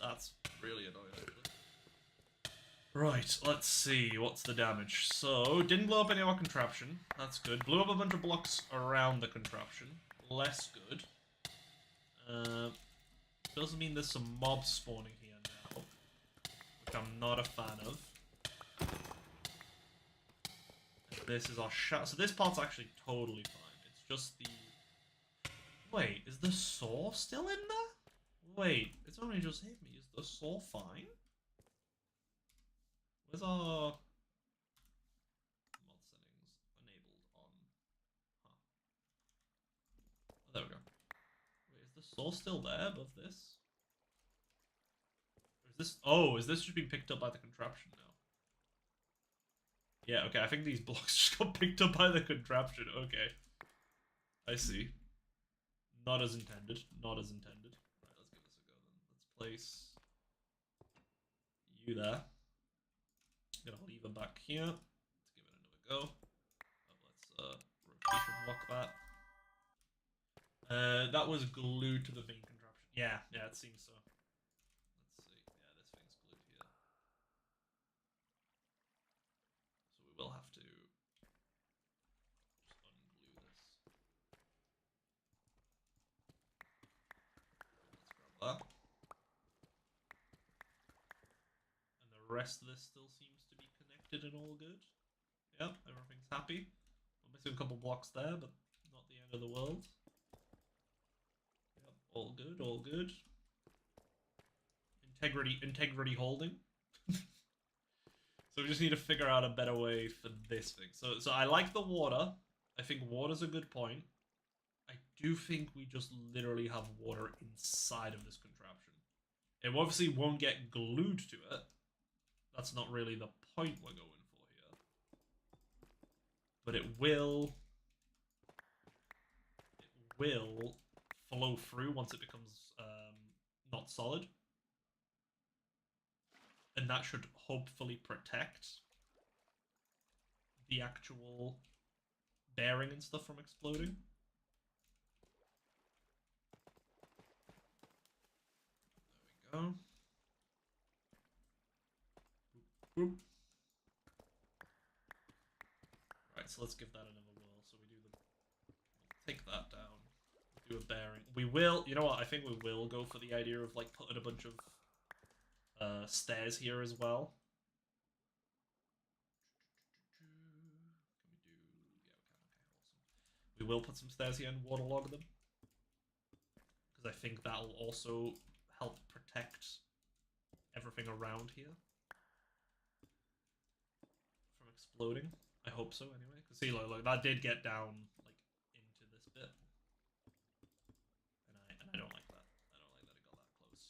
really annoying, actually. Right, let's see. What's the damage? So, didn't blow up any of our contraption. That's good. Blew up a bunch of blocks around the contraption. Less good. Doesn't mean there's some mobs spawning here now, which I'm not a fan of. This is our shot. So this part's actually totally fine. It's just the... Wait, is the saw still in there? Wait, it's only just hit me. Is the saw fine? Where's our... mod settings enabled on... Huh. Oh, there we go. Wait, is the saw still there above this? Or is this... Oh, is this just being picked up by the contraption now? Yeah, okay, I think these blocks just got picked up by the contraption. Okay. I see. Not as intended. Not as intended. Right, let's give this a go then. Let's place you there. I'm gonna leave him back here. Let's give it another go. Oh, let's rotation lock that. That was glued to the main contraption. Yeah, it seems so. Let's see. Yeah, this thing's glued here. The rest of this still seems to be connected and all good. Yep, everything's happy. We're missing a couple blocks there, but not the end of the world. Yep, all good, all good. Integrity holding. So we just need to figure out a better way for this thing. So I like the water. I think water's a good point. I do think we just literally have water inside of this contraption. It obviously won't get glued to it. That's not really the point we're going for here. But it will flow through once it becomes not solid. And that should hopefully protect the actual bearing and stuff from exploding. There we go. Boop. Right, so let's give that another whirl. So we do the... We'll take that down. Do a bearing. We will... You know what? I think we will go for the idea of, like, putting a bunch of stairs here as well. Can we do... Yeah, we can. Okay, awesome. We will put some stairs here and waterlog them. Because I think that'll also help protect everything around here from exploding. I hope so, anyway. Because see, look, that did get down, like, into this bit. And I don't like that. I don't like that it got that close.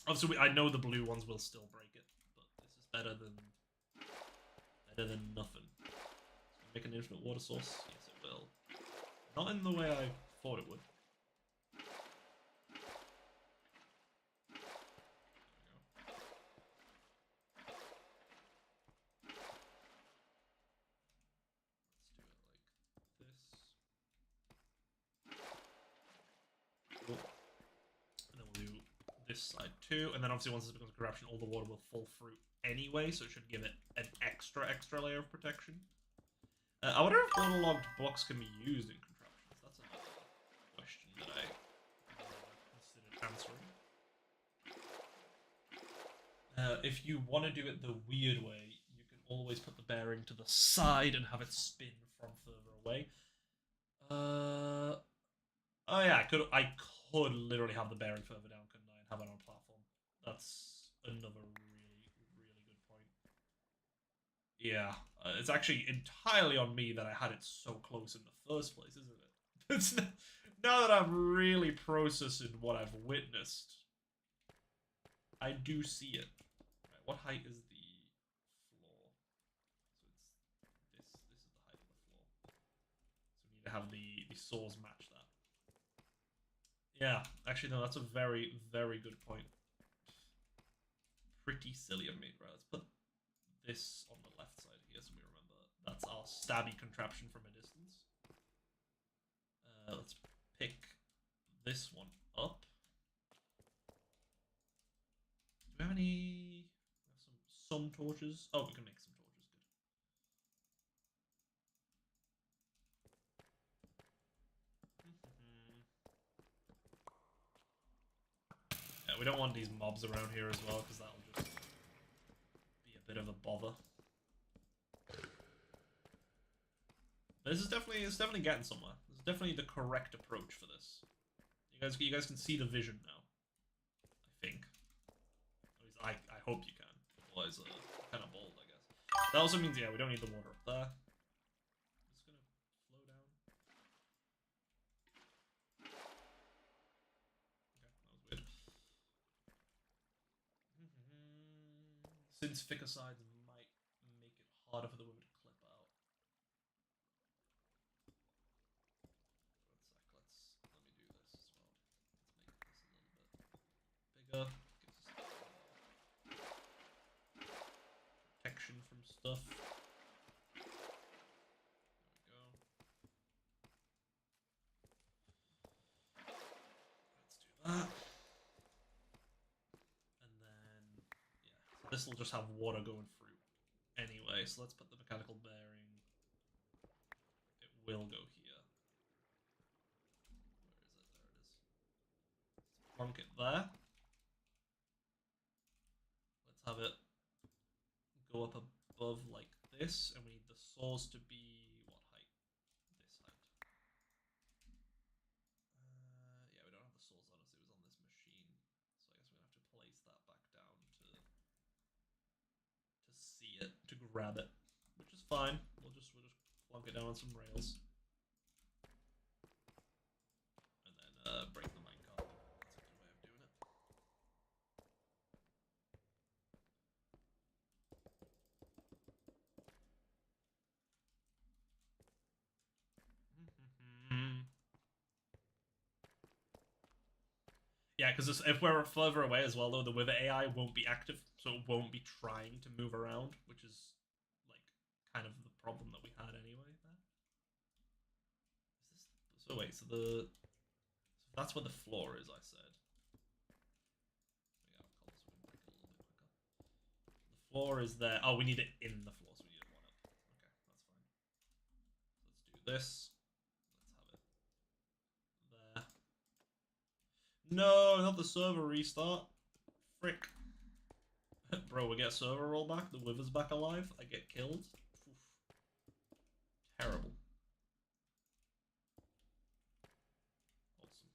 Obviously, I know the blue ones will still break it, but this is better than nothing. So make an infinite water source. Yes, it will. Not in the way I thought it would. Side too, and then obviously once this becomes a corruption, all the water will fall through anyway, so it should give it an extra layer of protection. I wonder if waterlogged blocks can be used in contraptions. That's another question that I considered answering. If you want to do it the weird way, you can always put the bearing to the side and have it spin from further away. Oh yeah, I could literally have the bearing further down, couldn't I, and have it on a platform. That's another really good point. Yeah, it's actually entirely on me that I had it so close in the first place, isn't it? It's now that I'm really processing what I've witnessed, I do see it. Right, what height is the floor? So it's this is the height of the floor. So we need to have the saws match that. Yeah, actually, no, that's a very good point. Pretty silly of me. Right, let's put this on the left side here so we remember that's our stabby contraption from a distance. Let's pick this one up. Do we have any... some torches? Oh, we can make some torches. Good. Yeah, we don't want these mobs around here as well, because that'll just be a bit of a bother. But this is definitely getting somewhere. This is definitely the correct approach for this. You guys can see the vision now. I think. At least I hope you can. Otherwise, kind of bold, I guess. That also means, yeah, we don't need the water up there. It's gonna flow down. Okay, that was weird. Since thicker sides might make it harder for the women to clip out. Let me do this as well. Let's make this a little bit bigger. Gives us protection from stuff. There we go. Let's do that. And then, yeah, so this will just have water going through anyway. So let's put the mechanical bearing. It will go here. Where is it? There it is. Let's plonk it there. have it go up above like this, and we need the saws to be what height? This height. Yeah, we don't have the saws on us. It was on this machine, so I guess we're gonna have to place that back down to see it, to grab it, which is fine. We'll just plunk it down on some rails, and then break the minecart. That's a good way of doing it. Yeah, because if we're further away as well, though, the Wither AI won't be active, so it won't be trying to move around, which is like kind of the problem that we had anyway. There. Is this... So wait, so that's where the floor is. I said. Yeah, I'll call this windbreak a little bit quicker. The floor is there. Oh, we need it in the floor, so we need it one up. Okay, that's fine. Let's do this. No, not the server restart. Frick. Bro, we get server roll back, the Wither's back alive, I get killed. Oof. Terrible. Awesome.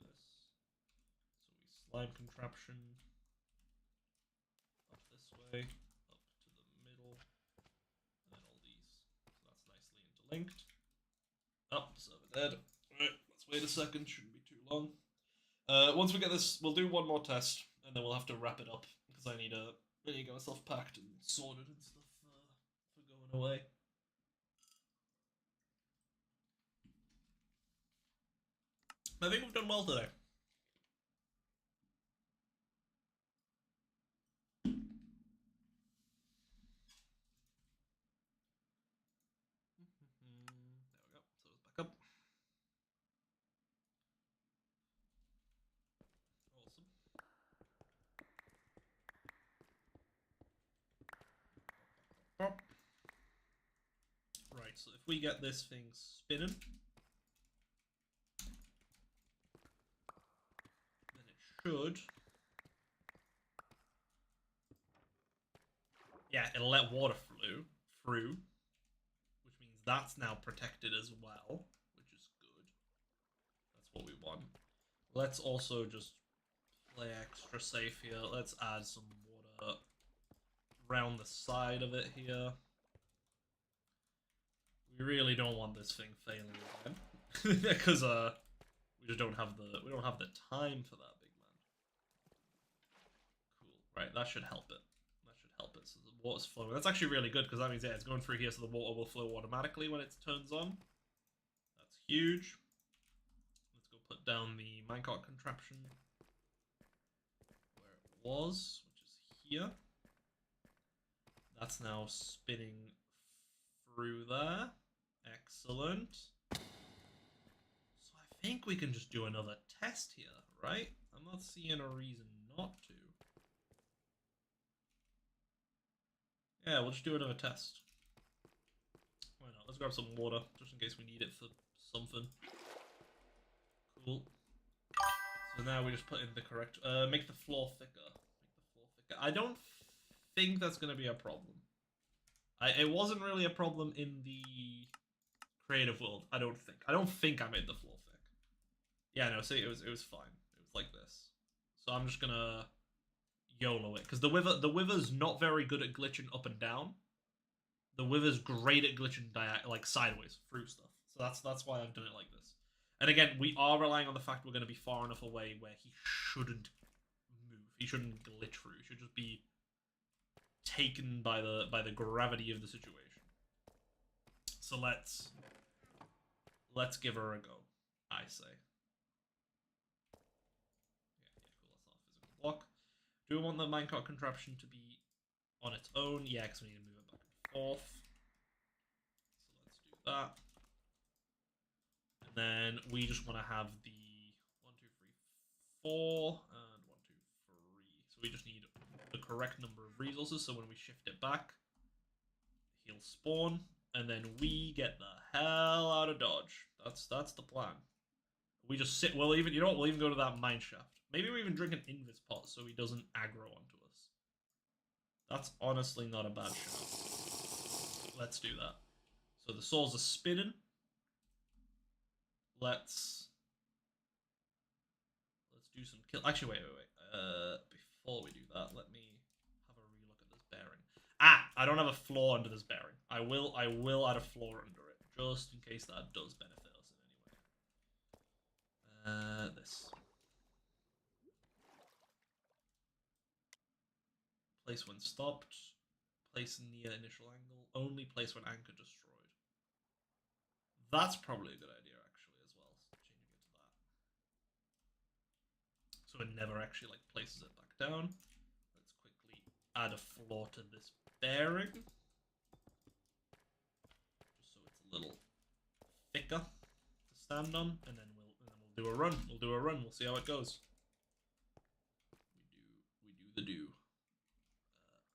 Okay, let's do this. So we slide contraption up this way, up to the middle. Linked. Oh, server dead. Alright, let's wait a second, shouldn't be too long. Once we get this, we'll do one more test, and then we'll have to wrap it up, because I need to get myself packed and sorted and stuff for going away. I think we've done well today. Right, so if we get this thing spinning, then it should... Yeah, it'll let water flow through, which means that's now protected as well, which is good. That's what we want. Let's also just play extra safe here. Let's add some water around the side of it here. We really don't want this thing failing again, because we just don't have the time for that, big man. Cool. Right, that should help it. That should help it. So the water's flowing. That's actually really good, because that means, yeah, it's going through here, so the water will flow automatically when it turns on. That's huge. Let's go put down the minecart contraption where it was, which is here. That's now spinning through there. Excellent. So I think we can just do another test here, right? I'm not seeing a reason not to. Yeah, we'll just do another test. Why not? Let's grab some water, just in case we need it for something. Cool. So now we just put in the correct... make the floor thicker. Make the floor thicker. I don't think that's going to be a problem. It wasn't really a problem in the creative world, I don't think. I don't think I made the floor thick. Yeah, no, see, it was fine. It was like this. So I'm just gonna YOLO it, because the Wither's not very good at glitching up and down. The Wither's great at glitching like sideways through stuff. So that's why I've done it like this. And again, we are relying on the fact we're going to be far enough away where he shouldn't move. He shouldn't glitch through. He should just be taken by the gravity of the situation. So let's give her a go, I say. Yeah, cool. That's not a physical block. Do we want the minecart contraption to be on its own? Yeah, because we need to move it back and forth. So let's do that. And then we just want to have the 1, 2, 3, 4 and 1, 2, 3. So we just need the correct number of resources. So when we shift it back, he'll spawn, and then we get the hell out of Dodge. That's the plan. We just sit. Well, even you know what? We'll even go to that mine shaft. Maybe we even drink an invis pot so he doesn't aggro onto us. That's honestly not a bad shout. Let's do that. So the saws are spinning. Let's do some kill. Actually, wait. Before we do that, let me have a relook at this bearing. Ah, I don't have a flaw under this bearing. I will add a flaw under it, just in case that does benefit us in any way. This. Place when stopped. Place near initial angle. Only place when anchor destroyed. That's probably a good idea, actually, as well. Changing it to that. So it never actually, like, places it back down. Let's quickly add a flaw to this bearing. Just so it's a little thicker to stand on. And then we'll do a run. We'll see how it goes. We do the do.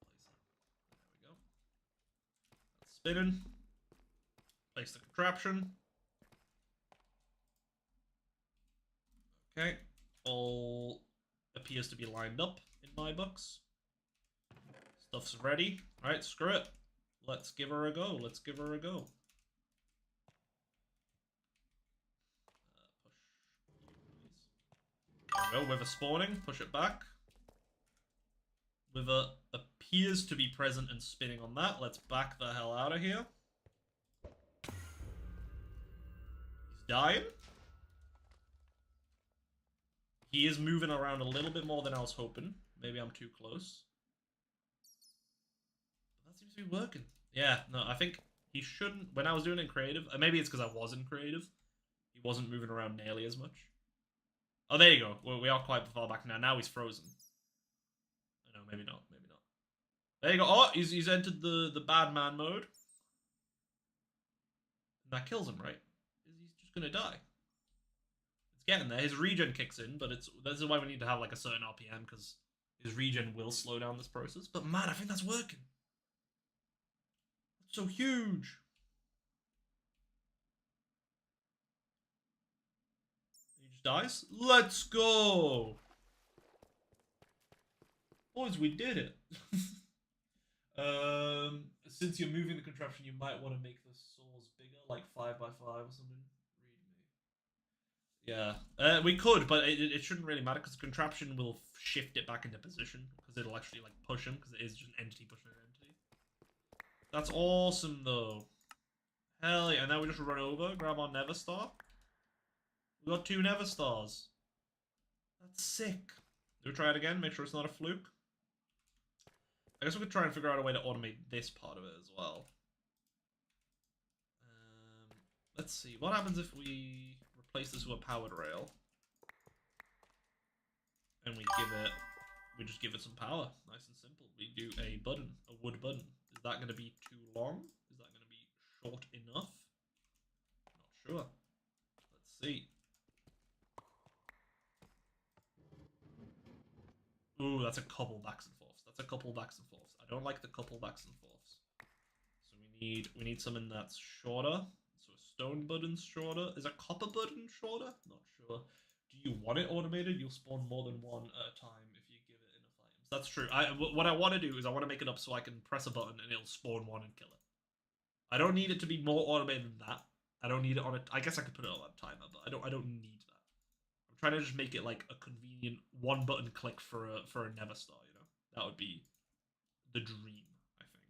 There we go. That's spinning. Place the contraption. Okay. All appears to be lined up in my books. Stuff's ready. Alright, screw it. Let's give her a go. Push. There we go. With a spawning. Push it back. With a appears to be present and spinning on that. Let's back the hell out of here. He's dying. He is moving around a little bit more than I was hoping. Maybe I'm too close. But that seems to be working. Yeah, no, I think he shouldn't... When I was doing it in creative... Maybe it's because I was in creative. He wasn't moving around nearly as much. Oh, there you go. We are quite far back now. Now he's frozen. No, maybe not. There you go. Oh, he's entered the bad man mode. And that kills him, right? He's just going to die. Getting there. His regen kicks in, but this is why we need to have like a certain RPM, because his regen will slow down this process. But man, I think that's working. That's so huge. He just dies. Let's go, boys. We did it. Since you're moving the contraption, you might want to make the saws bigger, like 5x5 or something. Yeah, we could, but it shouldn't really matter because the contraption will shift it back into position because it'll actually like push him because it is just an entity pushing an entity. That's awesome though. Hell yeah! And now we just run over, grab our Nether Star. We got 2 Nether Stars. That's sick. Do we try it again? Make sure it's not a fluke. I guess we could try and figure out a way to automate this part of it as well. Let's see. What happens if we replace this with a powered rail? And we just give it some power. Nice and simple. We do a button, a wood button. Is that going to be too long? Is that going to be short enough? Not sure. Let's see. Ooh, that's a couple backs and forths. I don't like the couple backs and forths. So we need something that's shorter. So a stone button's shorter. Is a copper button shorter? Not sure. Do you want it automated? You'll spawn more than one at a time if you give it enough items. That's true. What I want to do is I want to make it up so I can press a button and it'll spawn one and kill it. I don't need it to be more automated than that. I don't need it on a... I guess I could put it on a timer, but I don't need that. I'm trying to just make it like a convenient one button click for a Nether Star, you know? That would be the dream, I think.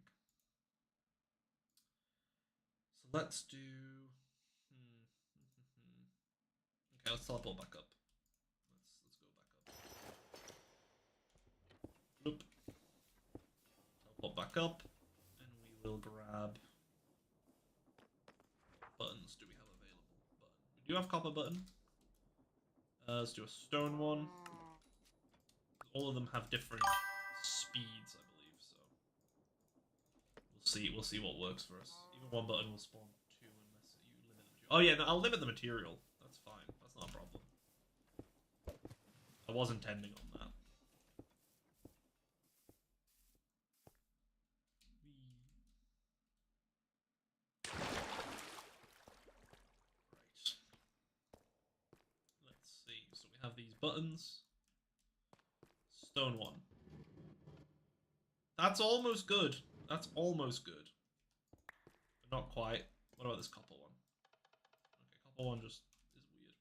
So let's do... Okay, let's teleport back up. Let's go back up. Bloop. Teleport back up, and we will grab... buttons do we have available? We do have copper button. Let's do a stone one. All of them have different speeds, I believe, so we'll see what works for us. Even one button will spawn 2 unless you limit them to... Oh yeah, no, I'll limit the material. That's fine. That's not a problem. I was intending on that. have these buttons. Stone one. That's almost good. That's almost good. But not quite. What about this copper one? Okay, copper one just is weird.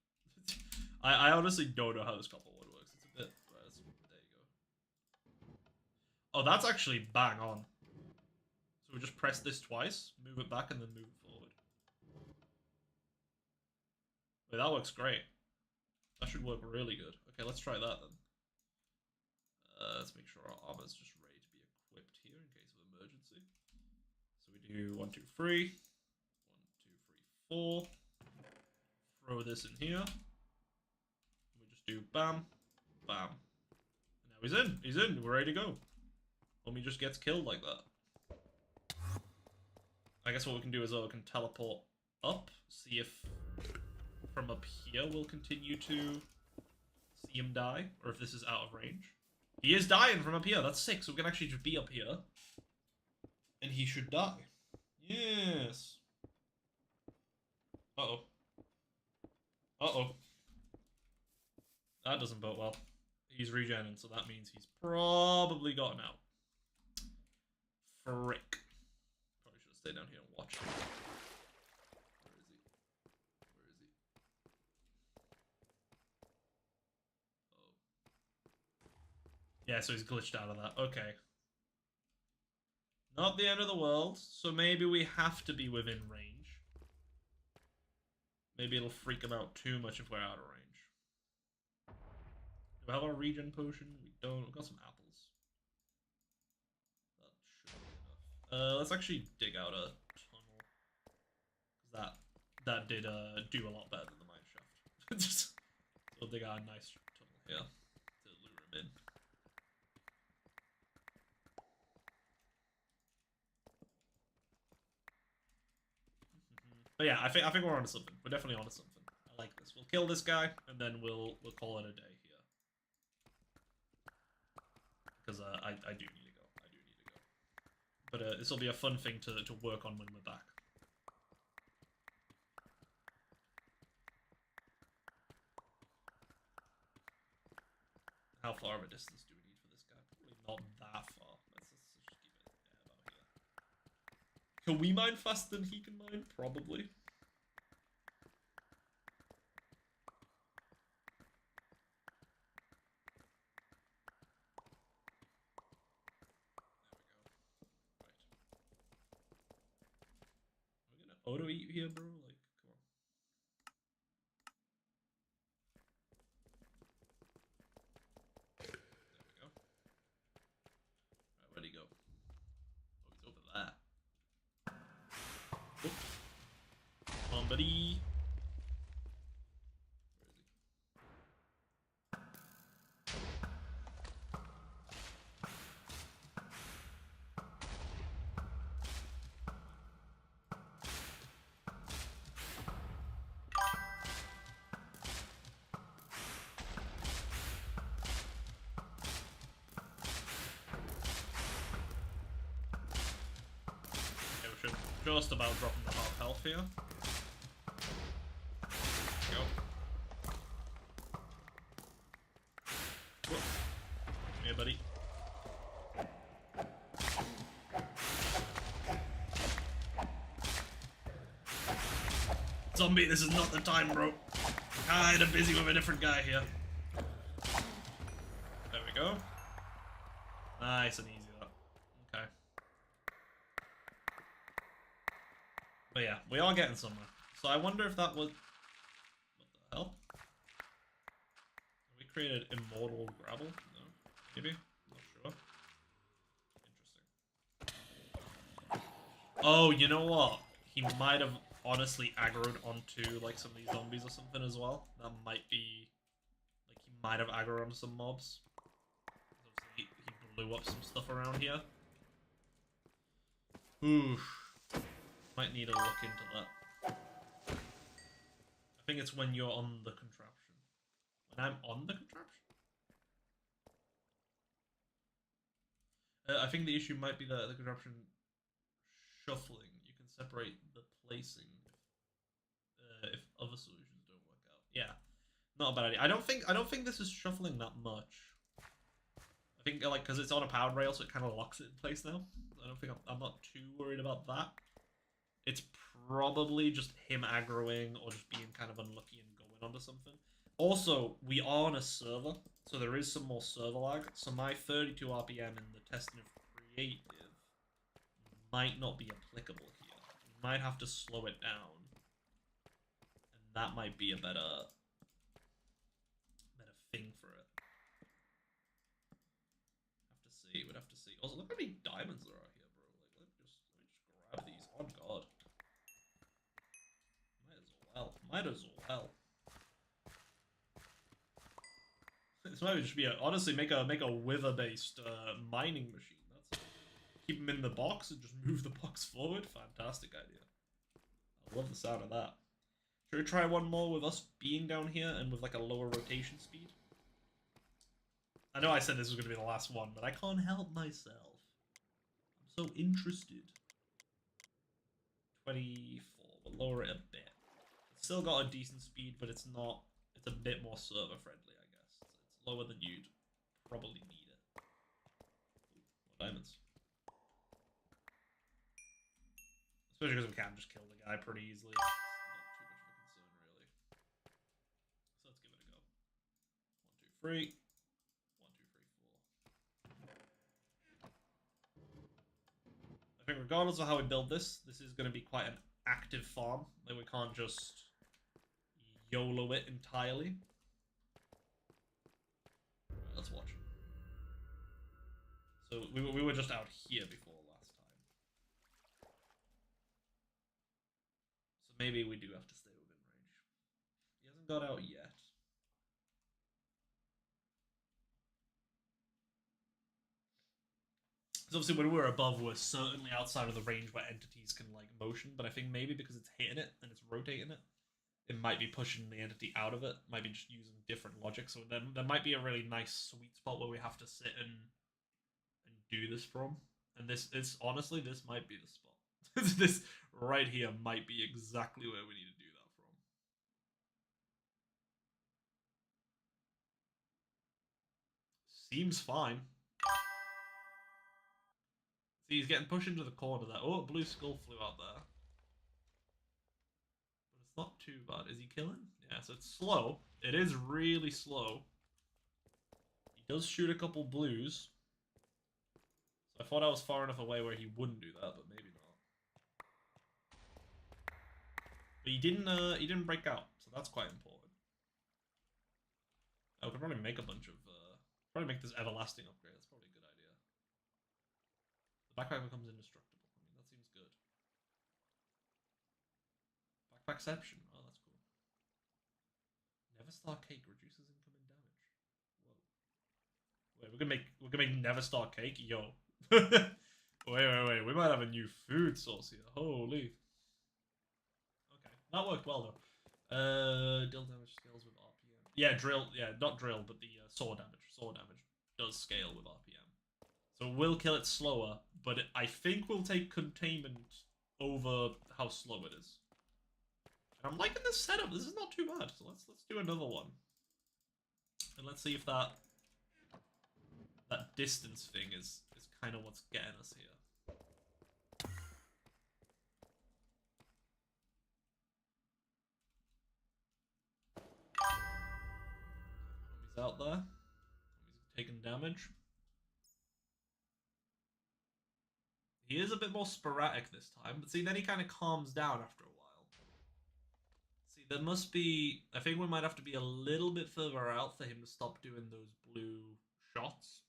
I honestly don't know how this copper one works. It's a bit... Right, there you go. Oh, that's actually bang on. So we just press this twice, move it back, and then move it forward. Wait, that works great. That should work really good. Okay, let's try that then. Let's make sure our armor's just ready to be equipped here in case of emergency. So we do 1, 2, 3. 1, 2, 3, 4. Throw this in here. We just do bam, bam. And now he's in. He's in. We're ready to go. Homie just gets killed like that. I guess what we can do is we can teleport up, see if from up here we'll continue to see him die, or if this is out of range. He is dying from up here, that's sick, so we can actually just be up here. And he should die. Yes. Uh-oh. Uh-oh. That doesn't bode well. He's regenerating, so that means he's probably gotten out. Frick. Probably should have stayed down here and watched him. Where is he? Where is he? Oh. Yeah, so he's glitched out of that. Okay. Not the end of the world, so maybe we have to be within range. Maybe it'll freak him out too much if we're out of range. Do we have our regen potion? We don't. We've got some apples. Let's actually dig out a tunnel. Cause that did do a lot better than the mine shaft. Just, so we'll dig out a nice tunnel here to lure him in. But yeah, I think we're onto something. We're definitely onto something. I like this. We'll kill this guy and then we'll call it a day here. Because I do need to go. But this will be a fun thing to work on when we're back. How far of a distance do we need for this guy? Probably not that far. Let's just keep it about here. Can we mine faster than he can mine? Probably. Auto eat here, bro? Like, come on. There we go. Alright, where'd he go? Oh, he's over there. Oh. Come on, buddy. Just about dropping the half health here. Go. Whoop. Come here, buddy. Zombie, this is not the time, bro. Kinda busy with a different guy here. There we go. Nice and easy. But yeah, we are getting somewhere. So I wonder if that was... What the hell? We created immortal gravel? No? Maybe? Not sure. Interesting. Oh, you know what? He might have honestly aggroed onto like some of these zombies or something as well. That might be... Like he might have aggroed onto some mobs. Obviously he blew up some stuff around here. Oof. Might need a look into that. I think it's when you're on the contraption. When I'm on the contraption? I think the issue might be that the contraption shuffling. You can separate the placing if other solutions don't work out. Yeah. Not a bad idea. I don't think this is shuffling that much. I think like because it's on a powered rail, so it kind of locks it in place now. I don't think I'm not too worried about that. It's probably just him aggroing or just being kind of unlucky and going onto something. Also, we are on a server, so there is some more server lag. So my 32 RPM in the testing of creative might not be applicable here. We might have to slow it down, and that might be a better thing for it. Have to see. We'd have to see. Also, look how many diamonds there are here, bro. Like, let me just grab these. Oh god. Might as well. This might just be honestly make a wither-based mining machine. That's keep them in the box and just move the box forward. Fantastic idea. I love the sound of that. Should we try one more with us being down here and with like a lower rotation speed? I know I said this was going to be the last one, but I can't help myself. I'm so interested. 24. We'll lower it a bit. It's still got a decent speed, but it's not. It's a bit more server friendly, I guess. It's lower than you'd probably need it. Ooh, more diamonds. Especially because we can just kill the guy pretty easily. It's not too much of a concern, really. So let's give it a go. 1, 2, 3. 1, 2, 3, 4. I think regardless of how we build this, this is going to be quite an active farm. Like we can't just YOLO it entirely. Right, let's watch. So we were just out here before last time. So maybe we do have to stay within range. He hasn't got out yet. So obviously when we're above, we're certainly outside of the range where entities can like motion, but I think maybe because it's hitting it and it's rotating it, it might be pushing the entity out of it, might be just using different logic. So then there might be a really nice sweet spot where we have to sit and do this from. And this is honestly, this might be the spot. This right here might be exactly where we need to do that from. Seems fine. See, he's getting pushed into the corner there. Oh, blue skull flew out there. But it's not too bad. Is he killing? Yeah, so it's slow. It is really slow. He does shoot a couple blues. So I thought I was far enough away where he wouldn't do that, but maybe not. But he didn't break out, so that's quite important. I could probably make a bunch of probably make this everlasting upgrade. That's probably a good idea. The backpack becomes indestructible. I mean, that seems good. Backpackception. Oh, that's cool. Never Star Cake reduces incoming damage. Whoa. Wait, we're gonna make Never Star Cake? Yo. wait. We might have a new food source here. Holy. Okay, that worked well though. Deal damage scales with RPM. Yeah, drill. Yeah, not drill, but the saw damage. Saw damage does scale with RPM. So we'll kill it slower, but I think we'll take containment over how slow it is. And I'm liking this setup. This is not too bad. So let's do another one, and let's see if that distance thing is kind of what's getting us here. He's out there. He's taking damage. He is a bit more sporadic this time, but see, then he kind of calms down after a while. See, there must be... I think we might have to be a little bit further out for him to stop doing those blue shots.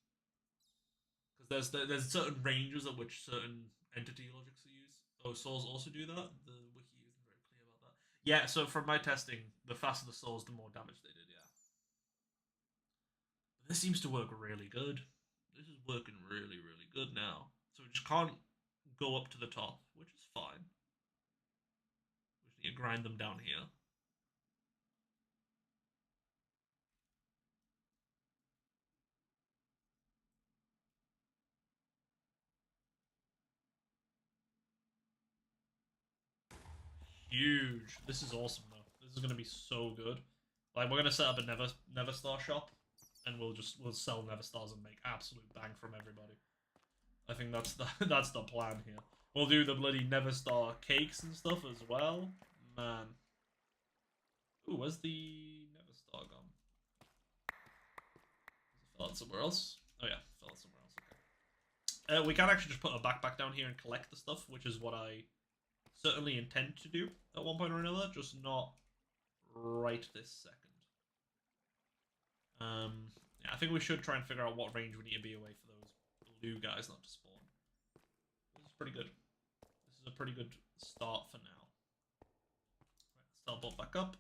Because there's certain ranges at which certain entity logics are used. Oh, souls also do that? The wiki isn't very clear about that. Yeah, so from my testing, the faster the souls, the more damage they did, yeah. But this seems to work really good. This is working really, really good now. So we just can't go up to the top, which is fine. We just need to grind them down here. Huge. This is awesome, though. This is going to be so good. Like, we're gonna set up a Never Star shop, and we'll sell Never Stars and make absolute bang from everybody. I think that's the that's the plan here. We'll do the bloody Never Star cakes and stuff as well. Man. Ooh, where's the Never Star gone? Fell out somewhere else. Oh yeah, fell out somewhere else. Okay. We can actually just put a backpack down here and collect the stuff, which is what I certainly intend to do at one point or another, just not right this second. Yeah, I think we should try and figure out what range we need to be away for those blue guys not to spawn. This is pretty good. This is a pretty good start for now. Right, let's teleport back up.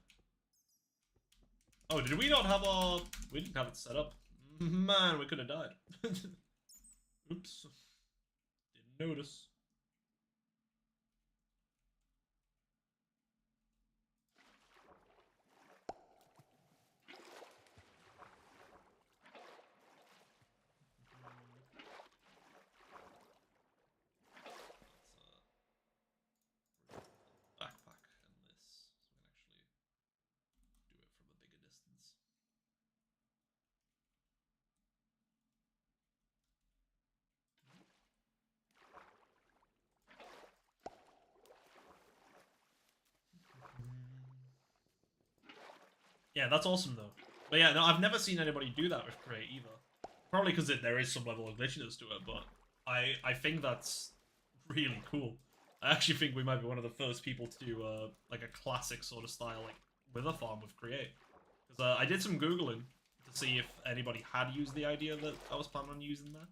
Oh, did we not have our... We didn't have it set up. Man, we could have died. Oops. Didn't notice. Yeah, that's awesome though. But yeah, no, I've never seen anybody do that with Create either. Probably because there is some level of glitchiness to it, but I think that's really cool. I actually think we might be one of the first people to do like a classic sort of style like Wither Farm with Create. Because I did some Googling to see if anybody had used the idea that I was planning on using there,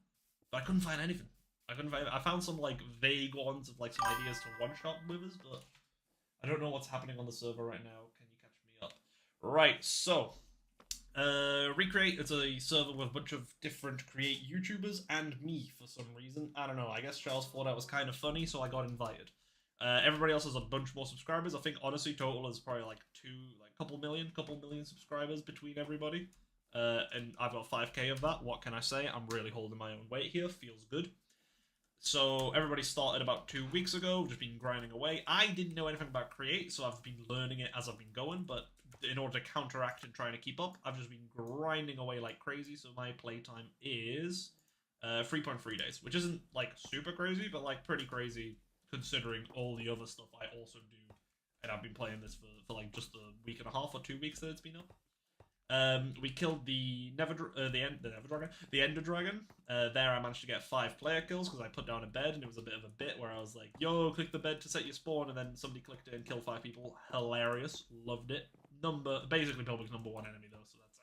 but I couldn't find anything. I found some like vague ones of like some ideas to one-shot Withers, but I don't know what's happening on the server right now. Can you catch me up? Right, so Recreate is a server with a bunch of different Create YouTubers and me for some reason. I don't know, I guess Charles thought that was kind of funny, so I got invited. Everybody else has a bunch more subscribers. I think honestly total is probably like couple million subscribers between everybody. And I've got 5k of that. What can I say? I'm really holding my own weight here. Feels good. So everybody started about 2 weeks ago, just been grinding away. I didn't know anything about Create, so I've been learning it as I've been going, but in order to counteract and trying to keep up, I've just been grinding away like crazy, so my playtime is 3.3 days, which isn't like super crazy, but like pretty crazy considering all the other stuff I also do, and I've been playing this for like just a week and a half or 2 weeks that it's been up. We killed the Ender Dragon. There I managed to get 5 player kills because I put down a bed and it was a bit of a bit where I was like, yo, click the bed to set your spawn, and then somebody clicked it and killed 5 people. Hilarious. Loved it. Basically public's #1 enemy though, so that's...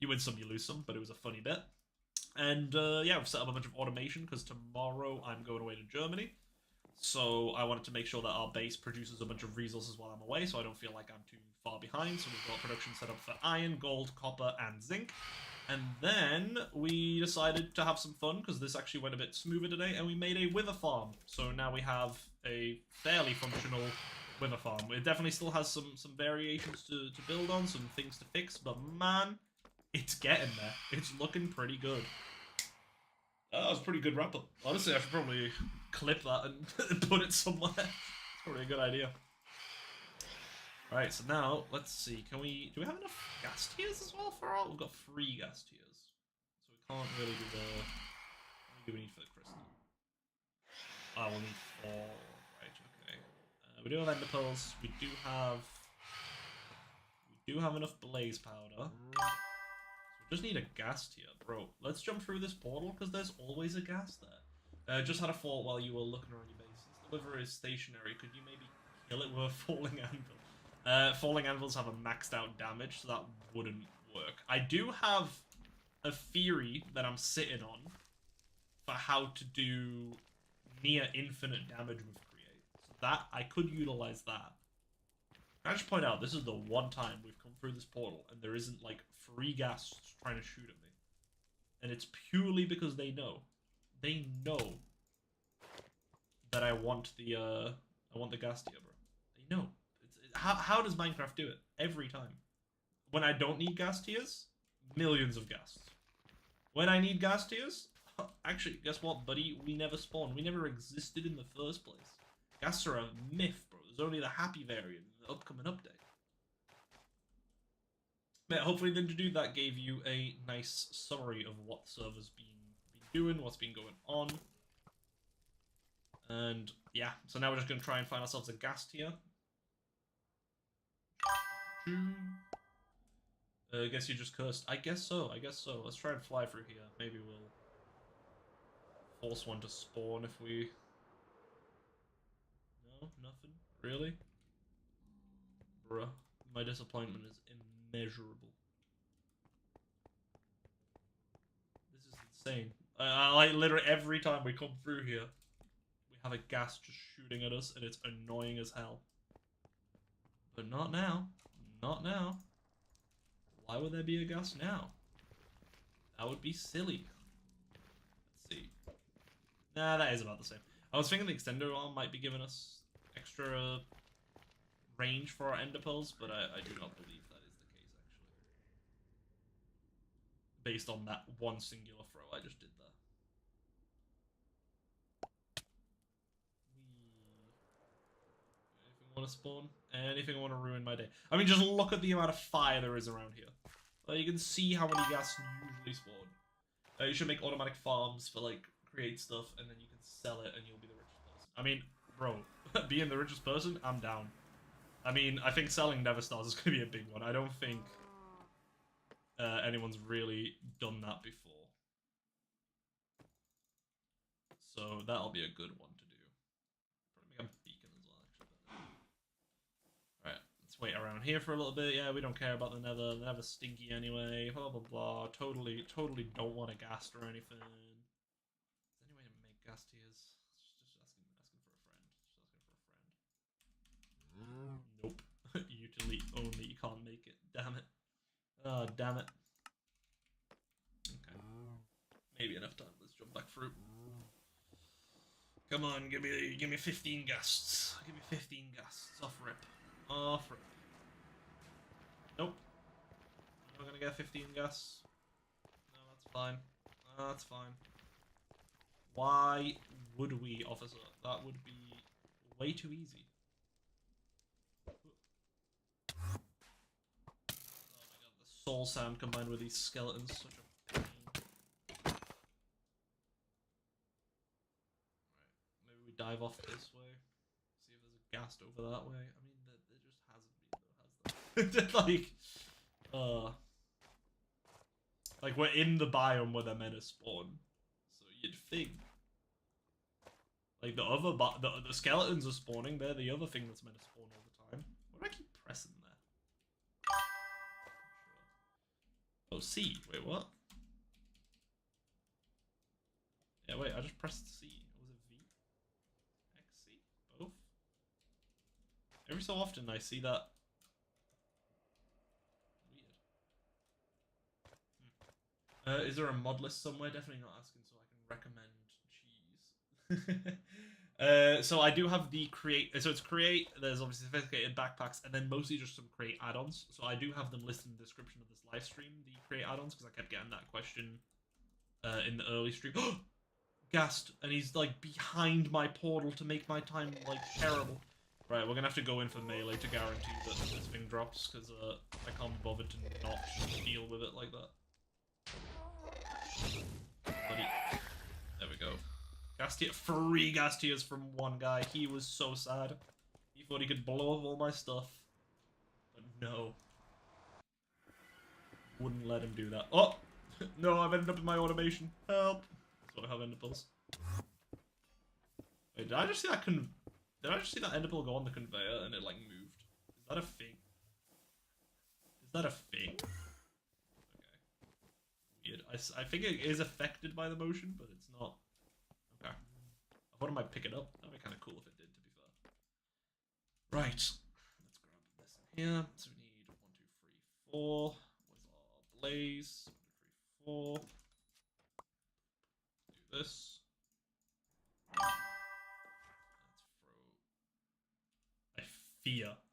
you win some, you lose some, but it was a funny bit. And yeah, we've set up a bunch of automation because tomorrow I'm going away to Germany. So I wanted to make sure that our base produces a bunch of resources while I'm away, so I don't feel like I'm too far behind. So we've got production set up for iron, gold, copper, and zinc. And then we decided to have some fun, because this actually went a bit smoother today, and we made a wither farm. So now we have a fairly functional wither farm. It definitely still has some variations to build on, some things to fix, but man, it's getting there. It's looking pretty good. That was a pretty good wrap up. Honestly, I should probably clip that and put it somewhere. It's probably a good idea. Alright, so now, let's see. Do we have enough gas tiers as well for all? We've got 3 gas tiers. So we can't really do the... How many do we need for the crystal? Oh, we'll need 4. Right, okay. We do have ender pearls. We do have enough blaze powder. Just need a gas tier, bro. Let's jump through this portal, because there's always a gas there. Just had a thought while you were looking around your base. Since the liver is stationary, could you maybe kill it with a falling anvil? Falling anvils have a maxed out damage, so that wouldn't work. I do have a theory that I'm sitting on for how to do near infinite damage with Create. So that, I could utilize that. Can I just point out, this is the one time we've come through this portal and there isn't like 3 gas trying to shoot at me. And it's purely because they know. They know that I want the gas tier, bro. They know. How does Minecraft do it? Every time. When I don't need gas tiers, millions of gas. When I need gas tiers, actually, guess what, buddy? We never spawned. We never existed in the first place. Gas are a myth, bro. There's only the happy variant in the upcoming update. Yeah, hopefully the interview that gave you a nice summary of what the server's been doing, what's been going on. And yeah, so now we're just going to try and find ourselves a gas tier. I guess you just cursed. I guess so, I guess so. Let's try and fly through here. Maybe we'll force one to spawn if we... No? Nothing? Really? Bruh. My disappointment is immeasurable. This is insane. Like, literally every time we come through here, we have a gas just shooting at us, and it's annoying as hell. But not now. Not now. Why would there be a gas now? That would be silly. Let's see. Nah, that is about the same. I was thinking the extender arm might be giving us extra range for our ender pearls, but I do not believe that is the case, actually. Based on that one singular throw I just did there. Anything want to spawn? Anything want to ruin my day? I mean, just look at the amount of fire there is around here. You can see how many gas usually spawn. You should make automatic farms for, like, create stuff, and then you can sell it, and you'll be the richest person. I mean, bro, being the richest person, I'm down. I mean, I think selling Never Stars is going to be a big one. I don't think anyone's really done that before. So that'll be a good one to do. Probably make a beacon as well, actually. Alright, let's wait around here for a little bit. Yeah, we don't care about the Nether. The Nether's stinky anyway. Blah, blah, blah. Totally don't want a ghast or anything. Is there any way to make ghast tiers? Just asking for a friend. Nope. Utility only. You can't make it. Damn it. Oh, damn it. Okay. Maybe enough time. Let's jump back through. Come on, give me 15 ghasts. Give me 15 ghasts. Off rip. Off rip. Nope. I'm not gonna get 15 ghasts. No, that's fine. That's fine. Why would we, officer? That would be way too easy. Oh my god, the soul sound combined with these skeletons, such a pain. Right, maybe we dive off this way. See if there's a ghast over that way. I mean, there just hasn't been, though, has there? Like, we're in the biome where they're meant to spawn. So you'd think. Like, the skeletons are spawning. They're the other thing that's meant to spawn all the time. Why do I keep pressing there? Oh, C. Wait, what? Yeah, wait, I just pressed C. Was it V? X, C? Both? Every so often I see that. Weird. Is there a mod list somewhere? Definitely not asking so I can recommend cheese. So I do have the create. So it's create. There's obviously sophisticated backpacks, and then mostly just some create add-ons. So I do have them listed in the description of this live stream. The create add-ons because I kept getting that question in the early stream. Ghast, and he's like behind my portal to make my time like terrible. Right, we're gonna have to go in for melee to guarantee that this thing drops because I can't be bothered to not deal with it like that. Buddy. There we go. Ghastier, 3 Ghastiers from one guy. He was so sad. He thought he could blow up all my stuff. But no. Wouldn't let him do that. Oh! No, I've ended up in my automation. Help! That's what I have enderpearls. Wait, did I just see that Did I just see that enderpearl go on the conveyor and it like moved? Is that a thing? Is that a thing? Okay. Weird. I think it is affected by the motion, but it's not. Okay. I thought it might pick it up. That'd be kind of cool if it did, to be fair. Right. Let's grab this in here. So we need 1, 2, 3, 4. Where's our blaze? 1, 2, 3, 4. Do this.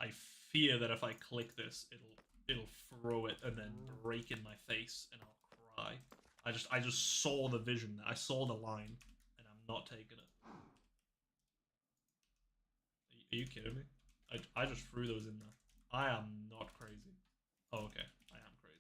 I fear that if I click this, it'll throw it and then break in my face, and I'll cry. I just saw the vision. I saw the line, and I'm not taking it. Are you kidding me? I just threw those in there. I am not crazy. Oh, okay. I am crazy.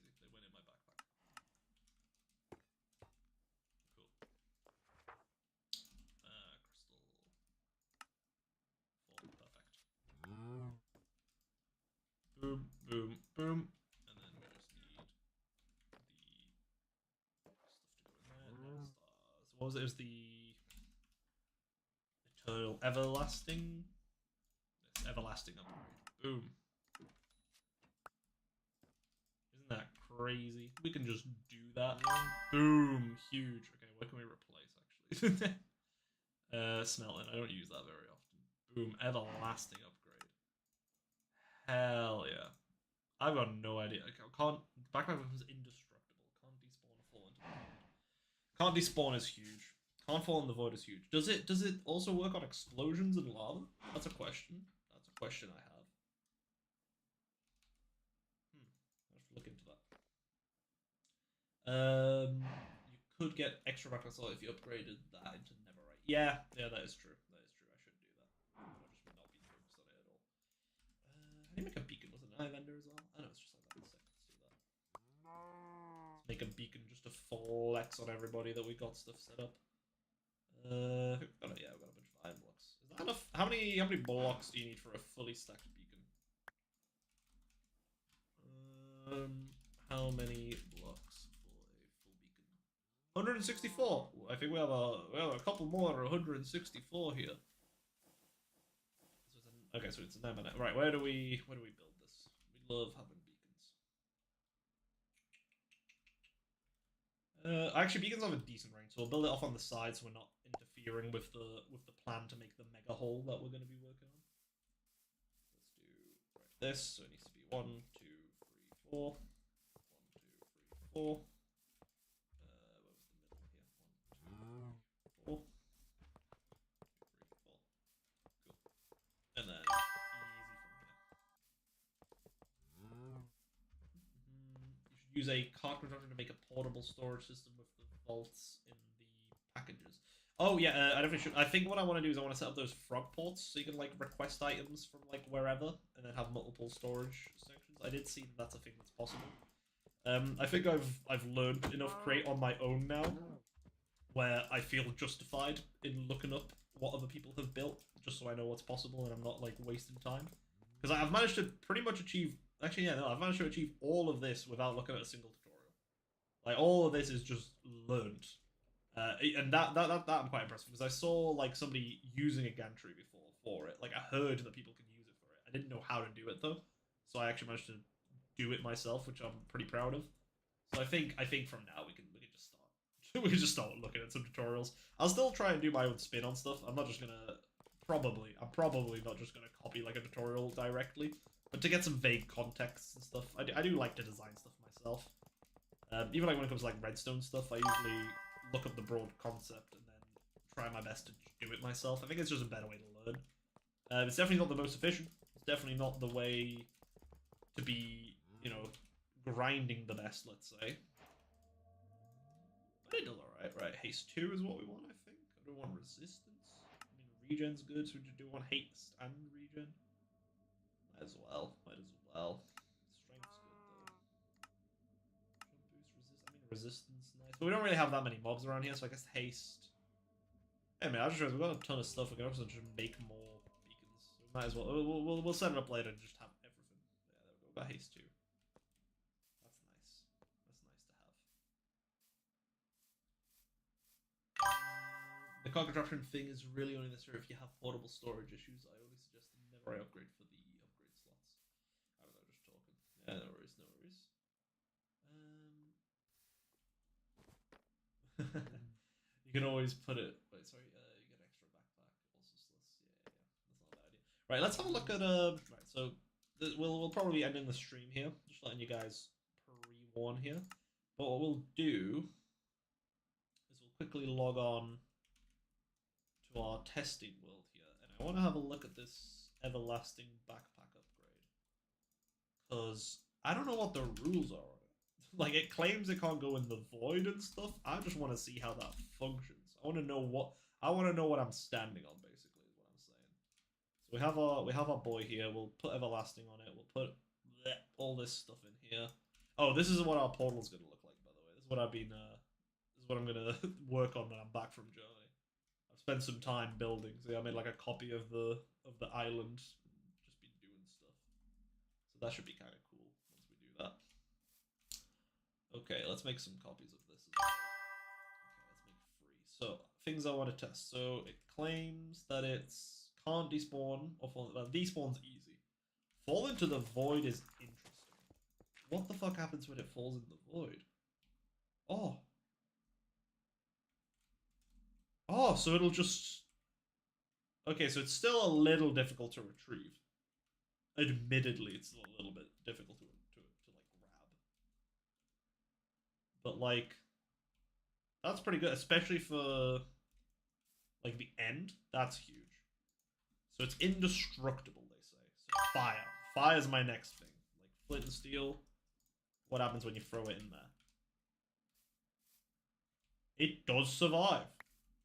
what was it? It was the Eternal Everlasting. It's everlasting upgrade. Boom. Isn't that crazy? We can just do that. Boom. Huge. Okay, what can we replace actually? Smelting. I don't use that very often. Boom. Everlasting upgrade. Hell yeah. I've got no idea. Can't. Backpack becomes indestructible. Can't despawn or fall into the void. Can't despawn is huge. Can't fall in the void is huge. Does it also work on explosions and lava? That's a question. That's a question I have. Let's look into that. You could get extra backpack slot if you upgraded that into Neverite. Yeah, that is true. That is true. I should do that. I've just not been focused on it at all. How do you make a beacon? Was it an eye vendor as well? I know it's just like that. Let's do that. Let's make a beacon just to flex on everybody that we got stuff set up. Yeah, we've got a bunch of iron blocks. Is that enough? How many blocks do you need for a fully stacked beacon? How many blocks for a full beacon? 164. I think we have a couple more 164 here. Okay, so it's an eminent. Right, where do we build this? We love having beacons. Actually, beacons have a decent range, so we'll build it off on the side so we're not interfering with the plan to make the mega hole that we're going to be working on. Let's do this. So it needs to be 1, 2, 3, 4. 1, 2, 3, 4. What was the middle here? 1, 2, 3, 4. 2, 3, 4. Cool. And then easy from here. You should use a cart constructor to make a portable storage system with the vaults in the packages. Oh yeah, I definitely should. I think what I want to do is I want to set up those frog ports so you can like request items from like wherever and then have multiple storage sections. I did see that that's a thing that's possible. I think I've learned enough Create on my own now, where I feel justified in looking up what other people have built, just so I know what's possible and I'm not like wasting time. Because I've managed to pretty much achieve. Actually, yeah, no, I've managed to achieve all of this without looking at a single tutorial. Like all of this is just learned. And that I'm quite impressed because I saw like somebody using a gantry before for it. Like I heard that people can use it for it. I didn't know how to do it though, so I actually managed to do it myself, which I'm pretty proud of. So I think from now we can just start. We can just start looking at some tutorials. I'll still try and do my own spin on stuff. I'm not just gonna I'm probably not just gonna copy like a tutorial directly, but to get some vague context and stuff. I do like to design stuff myself. Even like when it comes to like redstone stuff, I usually look up the broad concept and then try my best to do it myself. I think it's just a better way to learn. It's definitely not the most efficient. It's definitely not the way to be, you know, grinding the best, let's say. But it does alright, right? Haste 2 is what we want, I think. I don't want resistance. I mean, regen's good, so we do want haste and regen. Might as well. Strength's good, though. Resistance, nice. But we don't really have that many mobs around here, so I guess haste. Hey man, I just realized we've got a ton of stuff. We can also just make more beacons. So we might as well. We'll set it up later and just have everything. Yeah, there we go. Got haste too. That's nice. That's nice to have. The cog contraption thing is really only necessary if you have portable storage issues. I only suggest the never upgrade for the upgrade slots. I don't know, just talking. Yeah, no worries, no worries. You can always put it. Wait, sorry. You get extra backpack. Also, yeah. That's not a bad idea. Right, let's have a look at Right, so we'll probably be ending the stream here. Just letting you guys pre-warn here. But what we'll do is we'll quickly log on to our testing world here, and I want to have a look at this everlasting backpack upgrade because I don't know what the rules are. Like, it claims it can't go in the void and stuff. I just want to see how that functions. I want to know what I'm standing on, basically, is what I'm saying. So we have our boy here. We'll put everlasting on it. We'll put all this stuff in here. Oh, this is what our portal's gonna look like, by the way. This is what this is what I'm gonna work on when I'm back from Germany. I've spent some time building. So yeah, I made like a copy of the island. Just been doing stuff. So that should be kind of cool once we do that. Okay, let's make some copies of this as well. Okay, let's make 3. So things I want to test. So it claims that it's can't despawn or fall. Well, despawn's easy. Fall into the void is interesting. What the fuck happens when it falls in the void? Oh. Oh, so it'll just... Okay, so it's still a little difficult to retrieve. Admittedly, it's still a little bit difficult to like grab. But like, that's pretty good, especially for like the end. That's huge. So it's indestructible, they say. So fire. Fire's my next thing. Like flint and steel. What happens when you throw it in there? It does survive.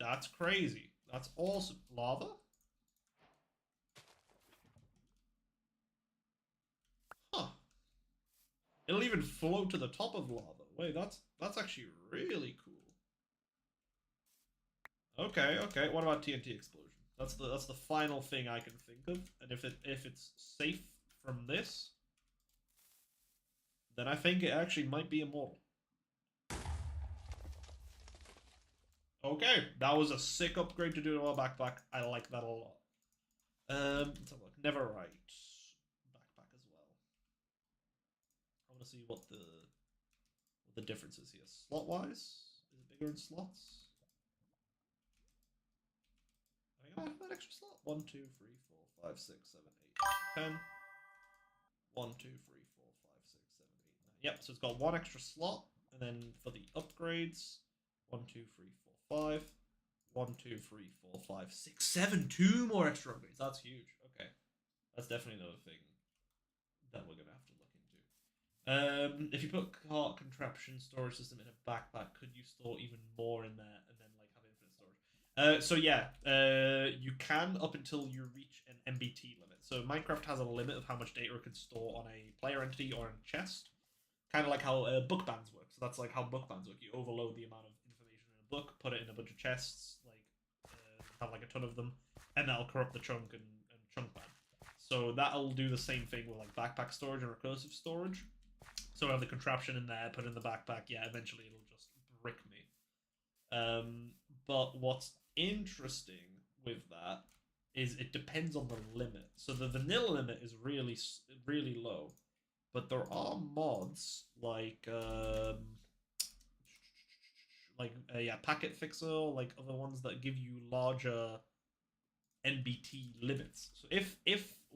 That's crazy. That's awesome. Lava? Huh. It'll even float to the top of lava. Wait, that's actually really cool. Okay, okay. What about TNT explosion? That's the final thing I can think of. And if it's safe from this, then I think it actually might be immortal. Okay, that was a sick upgrade to do to our backpack. I like that a lot. Let's have a look. Neverite backpack as well. I want to see what the difference is here. Slot wise, is it bigger in slots? I have that extra slot. 1, 2, 3, 4, 5, 6, 7, 8, 10. 1, 2, 3, 4, 5, 6, 7, 8, 9. Yep, so it's got one extra slot, and then for the upgrades, 1, 2, 3, 4, 5. 1, 2, 3, 4, 5, 6, 7. 2 more extra upgrades. That's huge. Okay, that's definitely another thing that we're gonna have to look into. If you put cart contraption storage system in a backpack, could you store even more in there and then like have infinite storage? So yeah, you can up until you reach an MBT limit. So Minecraft has a limit of how much data it can store on a player entity or in a chest. Kind of like how book bans work. So that's like how book bans work. You overload the amount of information in a book, put it in a bunch of chests, like have like a ton of them, and that'll corrupt the chunk and chunk ban. So that'll do the same thing with like backpack storage and recursive storage. So I have the contraption in there, put in the backpack. Yeah, eventually it'll just brick me. But what's interesting with that is it depends on the limit. So the vanilla limit is really, really low, but there are mods like yeah, Packet Fixer, like other ones that give you larger NBT limits. So if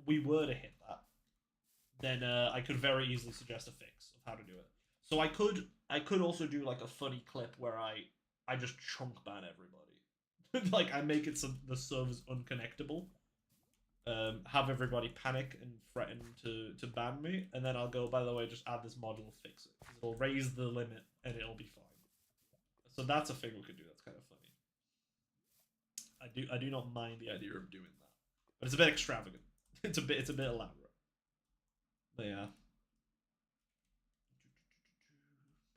we were to hit that, then I could very easily suggest a fix of how to do it. So I could also do like a funny clip where I just chunk ban everybody. Like I make it so the server's unconnectable. Have everybody panic and threaten to ban me, and then I'll go, by the way, just add this mod, it'll fix it. It'll raise the limit and it'll be fine. So that's a thing we could do. That's kind of funny. I do not mind the idea of doing that, but it's a bit extravagant. It's a bit elaborate. But yeah.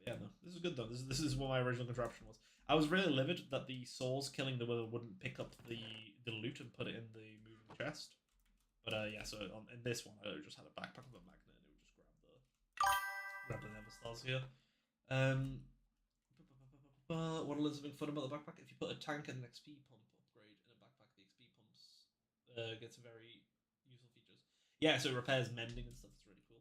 Yeah, no, this is good though. This is what my original contraption was. I was really livid that the souls killing the wither wouldn't pick up the loot and put it in the moving chest. But yeah, so in this one, I just had a backpack with a magnet and it would just grab the nether stars here. What is something fun about the backpack? If you put a tank and an XP pump upgrade in a backpack, the XP pumps gets very useful features. Yeah, so it repairs mending and stuff. It's really cool.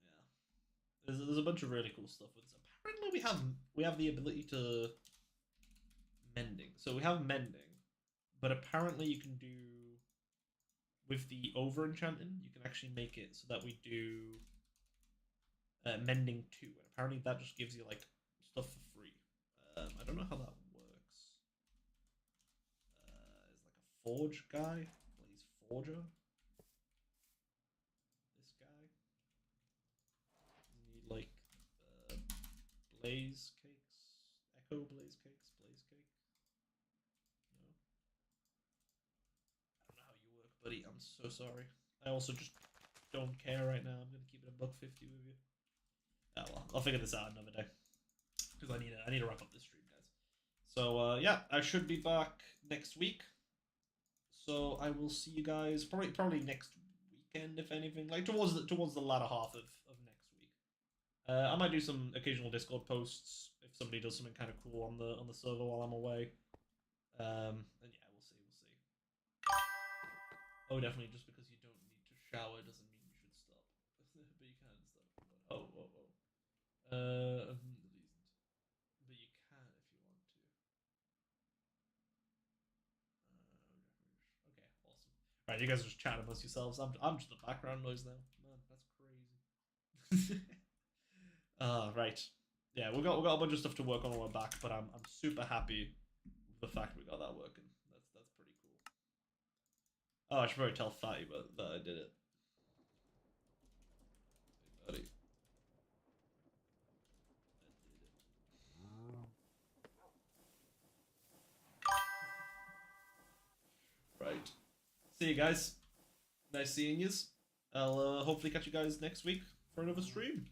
Yeah, there's a bunch of really cool stuff with this. Apparently, we have the ability to mending. So we have mending, but apparently you can do with the over enchanting. You can actually make it so that we do mending 2, and apparently that just gives you like stuff for free. I don't know how that works. Is like a forge guy plays forger. This guy. You need like blaze cakes, echo blaze cakes, blaze cake. No. I don't know how you work, buddy. I'm so sorry. I also just don't care right now. I'm gonna keep it $1.50 with you. Oh well, I'll figure this out another day. Because I need to wrap up this stream, guys. So yeah, I should be back next week. So I will see you guys probably next weekend, if anything, like towards the latter half of next week. I might do some occasional Discord posts if if somebody does something kind of cool on the server while I'm away. And yeah, we'll see. Oh, definitely. Just because you don't need to shower doesn't mean you should stop. But you can stop. Oh. But you can if you want to. Okay, awesome. Right, you guys are just chatting amongst yourselves. I'm just the background noise now. Man, that's crazy. Right. Yeah, we got a bunch of stuff to work on when we're back, but I'm super happy with the fact we got that working. That's pretty cool. Oh, I should probably tell Fatty that I did it. Hey, Fatty. Right. See you guys. Nice seeing yous. I'll hopefully catch you guys next week for another stream.